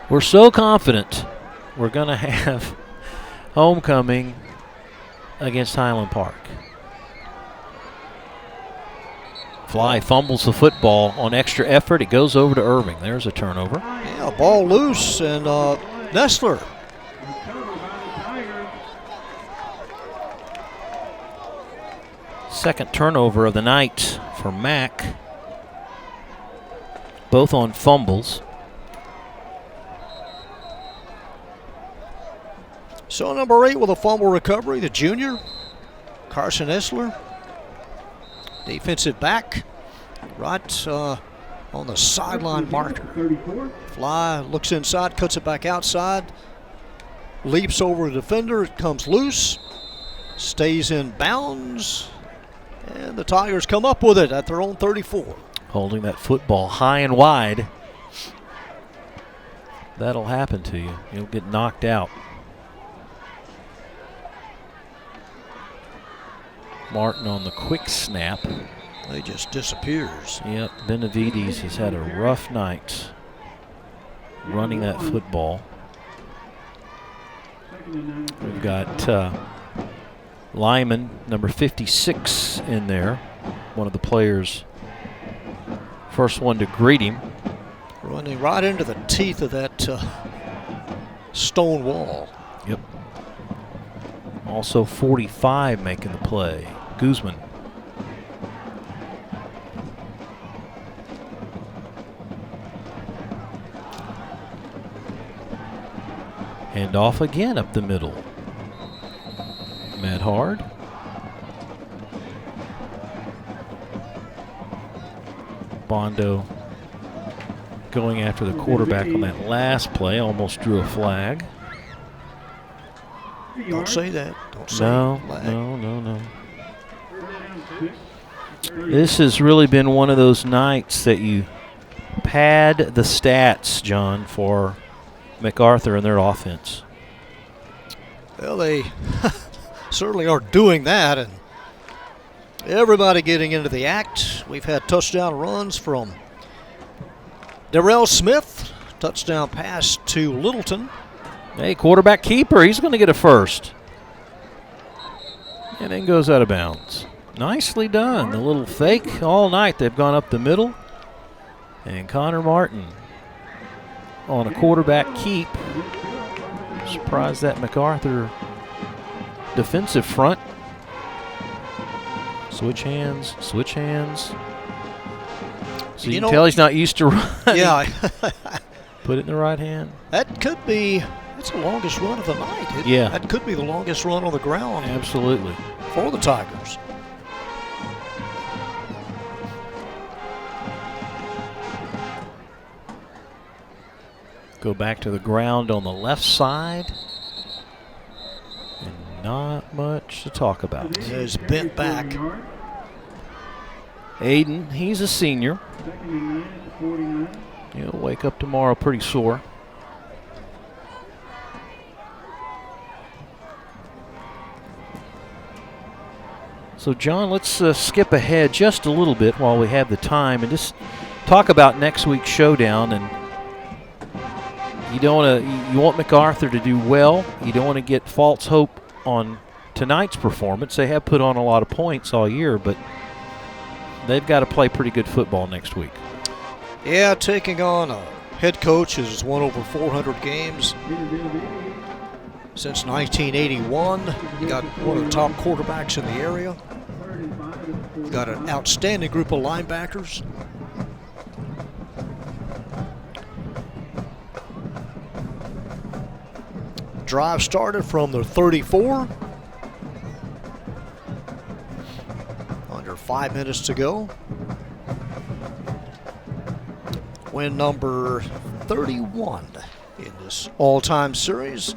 We're so confident we're going to have homecoming against Highland Park. Fly fumbles the football on extra effort. It goes over to Irving. There's a turnover. Yeah, ball loose, and Nestler. Second turnover of the night for Mac. Both on fumbles. So number 8 with a fumble recovery, the junior, Carson Nestler. Defensive back, right on the sideline marker. Fly looks inside, cuts it back outside, leaps over the defender, it comes loose, stays in bounds, and the Tigers come up with it at their own 34. Holding that football high and wide. That'll happen to you. You'll get knocked out. Martin on the quick snap. He just disappears. Yep, Benavides has had a rough night running that football. We've got Lyman, number 56, in there. One of the players, first one to greet him. Running right into the teeth of that stone wall. Yep. Also 45 making the play. Guzman. Hand off again up the middle. Matt Hard. Bondo going after the quarterback on that last play. Almost drew a flag. Don't say that. Don't say flag. No. This has really been one of those nights that you pad the stats, John, for MacArthur and their offense. Well, they certainly are doing that, and everybody getting into the act. We've had touchdown runs from Darrell Smith, touchdown pass to Littleton. Hey, quarterback keeper, he's going to get a first. And then goes out of bounds. Nicely done. The little fake all night. They've gone up the middle. And Connor Martin on a quarterback keep. Surprised that MacArthur defensive front. Switch hands, switch hands. So you can tell he's not used to running. Yeah. Put it in the right hand. That could be, that's the longest run of the night. Yeah. That could be the longest run on the ground. Absolutely. For the Tigers. Go back to the ground on the left side. And not much to talk about. He's bent back. Aiden, he's a senior. He'll wake up tomorrow pretty sore. So, John, let's skip ahead just a little bit while we have the time and just talk about next week's showdown. And you want MacArthur to do well. You don't want to get false hope on tonight's performance. They have put on a lot of points all year, but they've got to play pretty good football next week. Yeah, taking on a Head coach has won over 400 games since 1981. Got one of the top quarterbacks in the area. Got an outstanding group of linebackers. Drive started from the 34. Under 5 minutes to go. Win number 31 in this all-time series.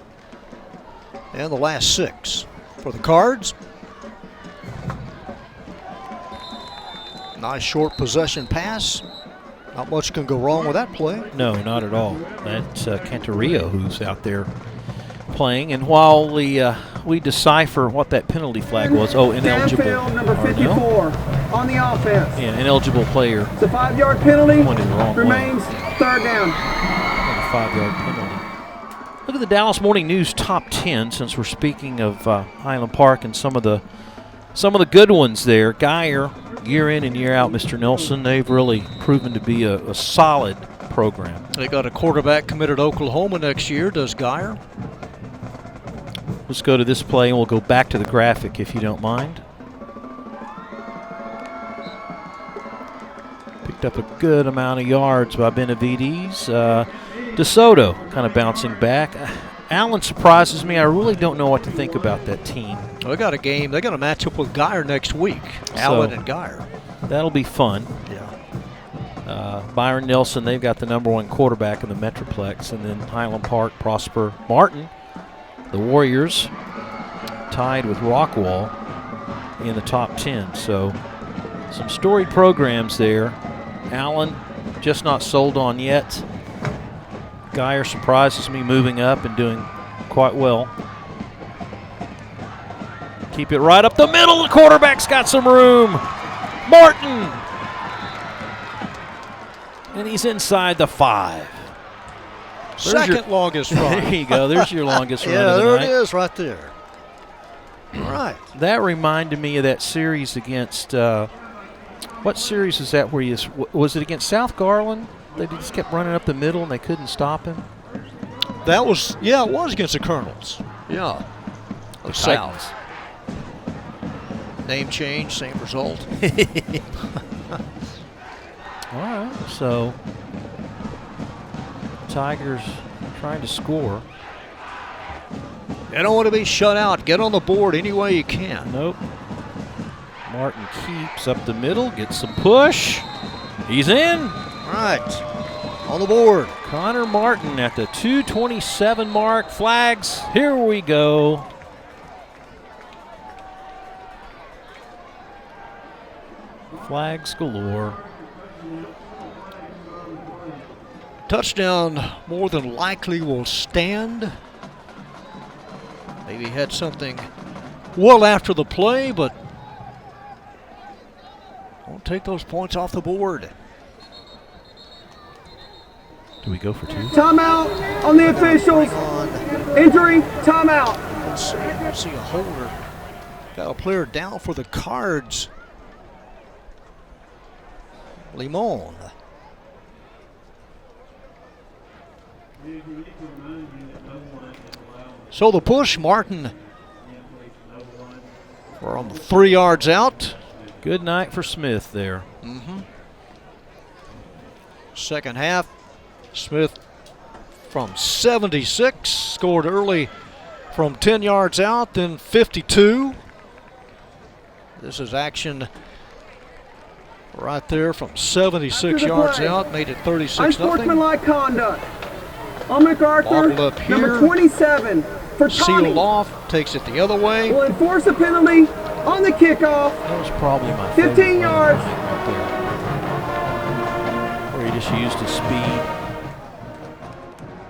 And the last 6 for the Cards. Nice short possession pass. Not much can go wrong with that play. No, not at all. That's Cantarillo who's out there playing. And while we decipher what that penalty flag was, ineligible. Downfield, number 54 on the offense. Yeah, ineligible player. It's a 5-yard penalty. Pointed the wrong Remains way. 3rd down. A 5-yard penalty. Look at the Dallas Morning News top 10, since we're speaking of Highland Park and some of the good ones there. Geyer, year in and year out, Mr. Nelson, they've really proven to be a solid program. They got a quarterback committed to Oklahoma next year, does Geyer. Let's go to this play and we'll go back to the graphic if you don't mind. Picked up a good amount of yards by Benavides. DeSoto kind of bouncing back. Allen surprises me. I really don't know what to think about that team. They got a game. They got a matchup with Geyer next week. Allen and Geyer. That'll be fun. Yeah. Byron Nelson, they've got the #1 quarterback in the Metroplex. And then Highland Park, Prosper Martin. The Warriors tied with Rockwall in the top 10. So some storied programs there. Allen just not sold on yet. Geyer surprises me, moving up and doing quite well. Keep it right up the middle. The quarterback's got some room. Martin. And he's inside the 5. Second longest run. There you go. There's your longest run. Yeah, of the there night. it is right there. All right. That reminded me of that series against, what series is that where was it against South Garland? They just kept running up the middle and they couldn't stop him. That was, it was against the Colonels. Yeah. The South. Name change, same result. All right, so Tigers trying to score. You don't want to be shut out. Get on the board any way you can. Nope. Martin keeps up the middle, gets some push. He's in. All right, on the board. Connor Martin at the 2:27 mark. Flags, here we go. Flags galore. Touchdown more than likely will stand. Maybe had something well after the play, but won't take those points off the board. Do we go for 2? Timeout on the officials. Injury, timeout. Let's see a holder. Got a player down for the Cards. Limon. So the push, Martin from 3 yards out. Good night for Smith there. Second half, Smith from 76, scored early from 10 yards out, then 52. This is action right there from 76 yards out, made it 36-0. Unsportsmanlike conduct on MacArthur, Bobbled up here. number 27 for Connie. Sealed off, takes it the other way. Will enforce a penalty on the kickoff. That was probably my 15 favorite yards. right there. Where he just used his speed,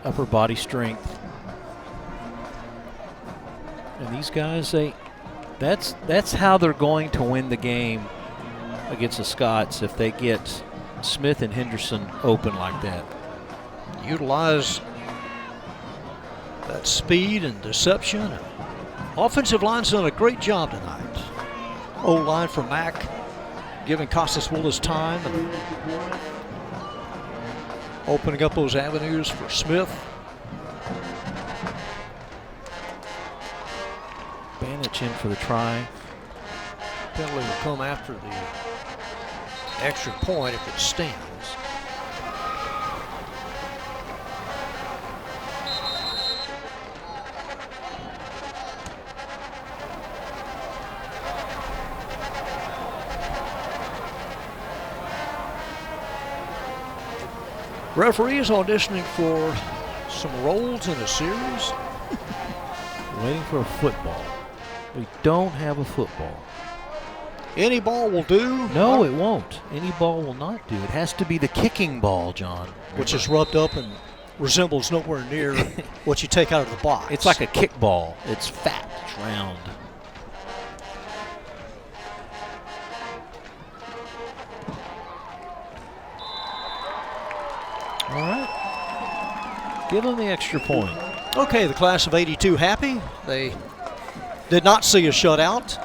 upper body strength. And these guys, that's how they're going to win the game against the Scots, if they get Smith and Henderson open like that. Utilize that speed and deception. Offensive line's done a great job tonight. O-line for Mac, giving Costas Willis time. opening up those avenues for Smith. Banich in for the try. Penalty will come after the extra point if it stands. Referees auditioning for some roles in a series. Waiting for a football. We don't have a football. Any ball will do? No, it won't. Any ball will not do. It has to be the kicking ball, John. Which is rubbed up and resembles nowhere near what you take out of the box. It's like a kick ball. It's fat. It's round. All right. Give them the extra point. Okay, the class of '82 happy. They did not see a shutout.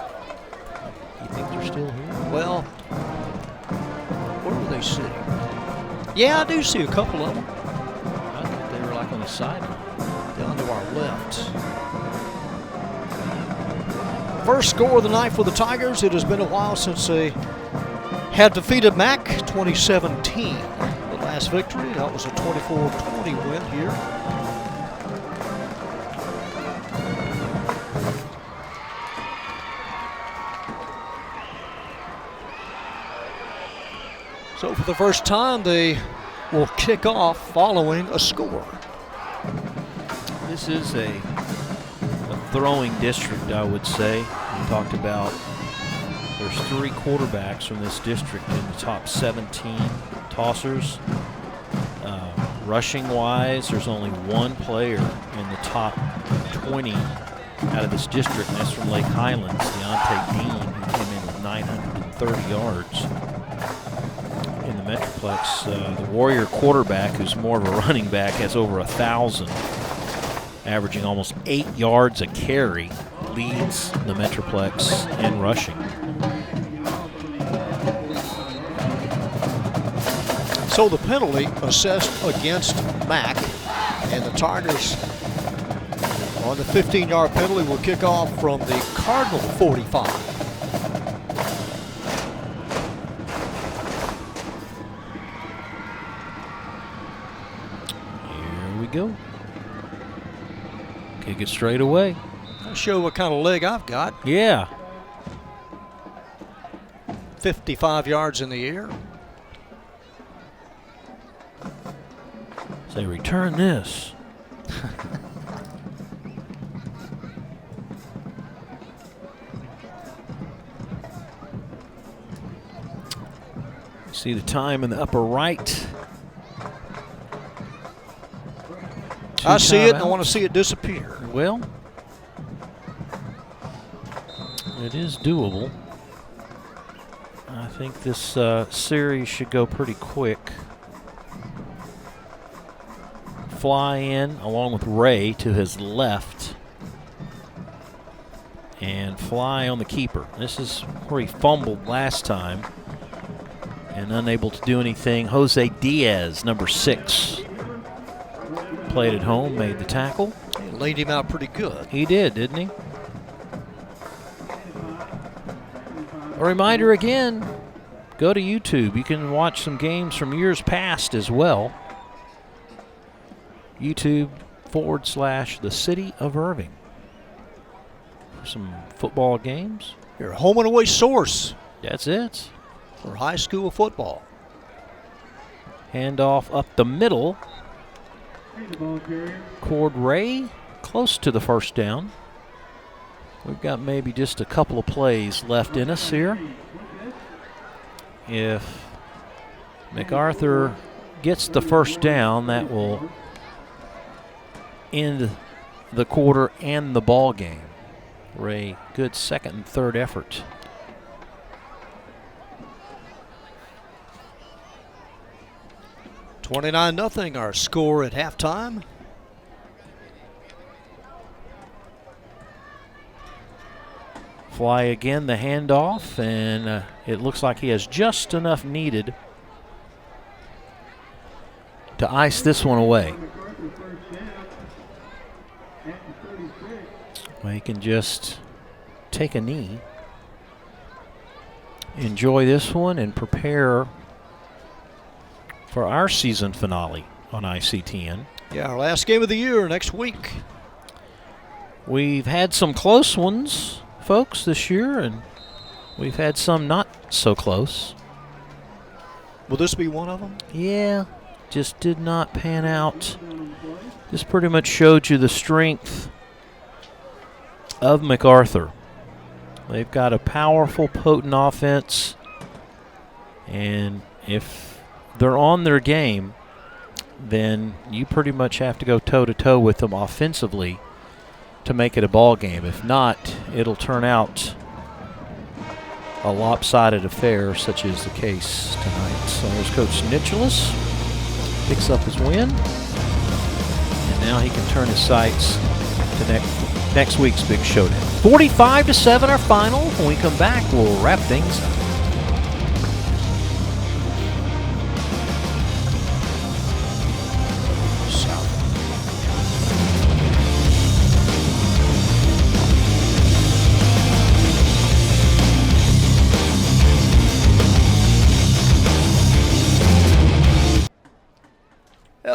You think they're still here? Well, where were they sitting? Yeah, I do see a couple of them. I think they were like on the sideline. Down to our left. First score of the night for the Tigers. It has been a while since they had defeated Mac, 2017. The last victory, that was a 24-20 win here. So for the first time, they will kick off following a score. This is a throwing district, I would say. We talked about there's 3 quarterbacks from this district in the top 17 tossers. Rushing-wise, there's only 1 player in the top 20 out of this district, and that's from Lake Highlands, Deontay Dean, who came in with 930 yards. In the Metroplex, the Warrior quarterback, who's more of a running back, has over 1,000, averaging almost 8 yards a carry, leads the Metroplex in rushing. So the penalty assessed against Mac, and the Tigers on the 15-yard penalty will kick off from the Cardinal 45. Go. Kick it straight away. I'll show what kind of leg I've got. Yeah. 55 yards in the air. Say, return this. See the time in the upper right. I see it, and I want to see it disappear. Well, it is doable. I think this series should go pretty quick. Fly in along with Ray to his left. And Fly on the keeper. This is where he fumbled last time and unable to do anything. Jose Diaz, number 6. Played at home, made the tackle. He laid him out pretty good. He did, didn't he? A reminder again, go to YouTube. You can watch some games from years past as well. YouTube.com/the City of Irving. For some football games. Your home and away source. That's it. For high school football. Handoff up the middle. Cord Ray close to the first down. We've got maybe just a couple of plays left in us here. If MacArthur gets the first down, that will end the quarter and the ball game. Ray, good second and third effort. $29-0 our score at halftime. Fly again, the handoff, and it looks like he has just enough needed to ice this one away. MacArthur first down at the 36. Well, he can just take a knee, enjoy this one, and prepare for our season finale on ICTN. Yeah, our last game of the year next week. We've had some close ones, folks, this year, and we've had some not so close. Will this be one of them? Yeah, just did not pan out. This pretty much showed you the strength of MacArthur. They've got a powerful, potent offense, and if they're on their game, then you pretty much have to go toe-to-toe with them offensively to make it a ball game. If not, it'll turn out a lopsided affair, such is the case tonight. So there's Coach Nicholas, picks up his win, and now he can turn his sights to next week's big showdown. 45-7 our final. When we come back, we'll wrap things up.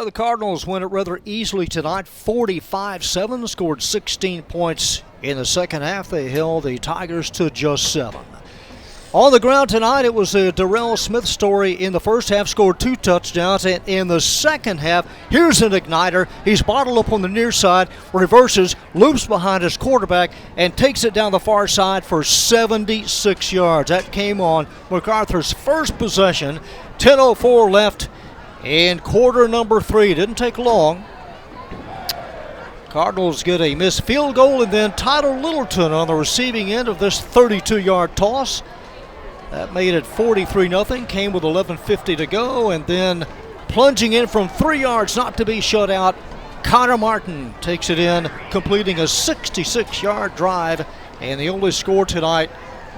The Cardinals win it rather easily tonight, 45-7, scored 16 points in the second half. They held the Tigers to just 7. On the ground tonight, it was a Darrell Smith story. In the first half, scored 2 touchdowns, and in the second half, here's an igniter. He's bottled up on the near side, reverses, loops behind his quarterback, and takes it down the far side for 76 yards. That came on MacArthur's first possession, 10:04 left in quarter number 3. Didn't take long. Cardinals get a missed field goal, and then Tyler Littleton on the receiving end of this 32-yard toss. That made it 43-0. Came with 11:50 to go, and then plunging in from 3 yards, not to be shut out, Connor Martin takes it in, completing a 66-yard drive, and the only score tonight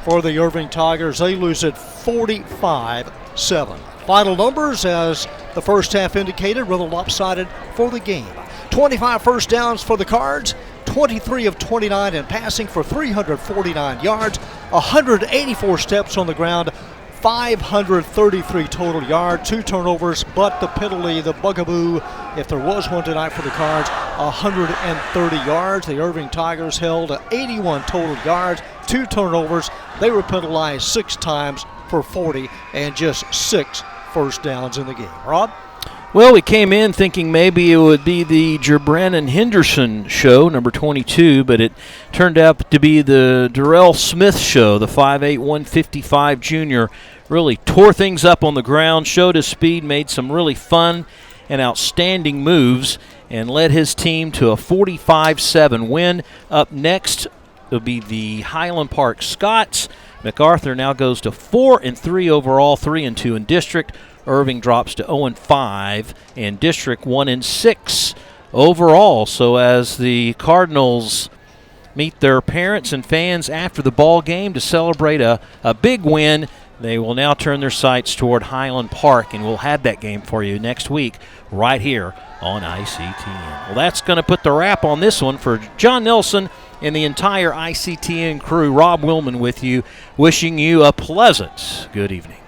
for the Irving Tigers. They lose it 45-7. Final numbers, as the first half indicated, rather lopsided for the game. 25 first downs for the Cards, 23 of 29 in passing for 349 yards, 184 steps on the ground, 533 total yards, 2 turnovers, but the penalty, the bugaboo, if there was one tonight for the Cards, 130 yards. The Irving Tigers held 81 total yards, 2 turnovers. They were penalized 6 times for 40 and just 6 first downs in the game. Rob? Well, we came in thinking maybe it would be the Jabrannon Henderson show, number 22, but it turned out to be the Darrell Smith show. The 5'8", 155 junior really tore things up on the ground, showed his speed, made some really fun and outstanding moves, and led his team to a 45-7 win. Up next will be the Highland Park Scots. MacArthur now goes to 4-3 overall, 3-2 in district. Irving drops to 0-5 in district, 1-6 overall. So as the Cardinals meet their parents and fans after the ball game to celebrate a big win, they will now turn their sights toward Highland Park, and we'll have that game for you next week right here on ICTN. Well, that's going to put the wrap on this one. For John Nelson and the entire ICTN crew, Rob Willman with you, wishing you a pleasant good evening.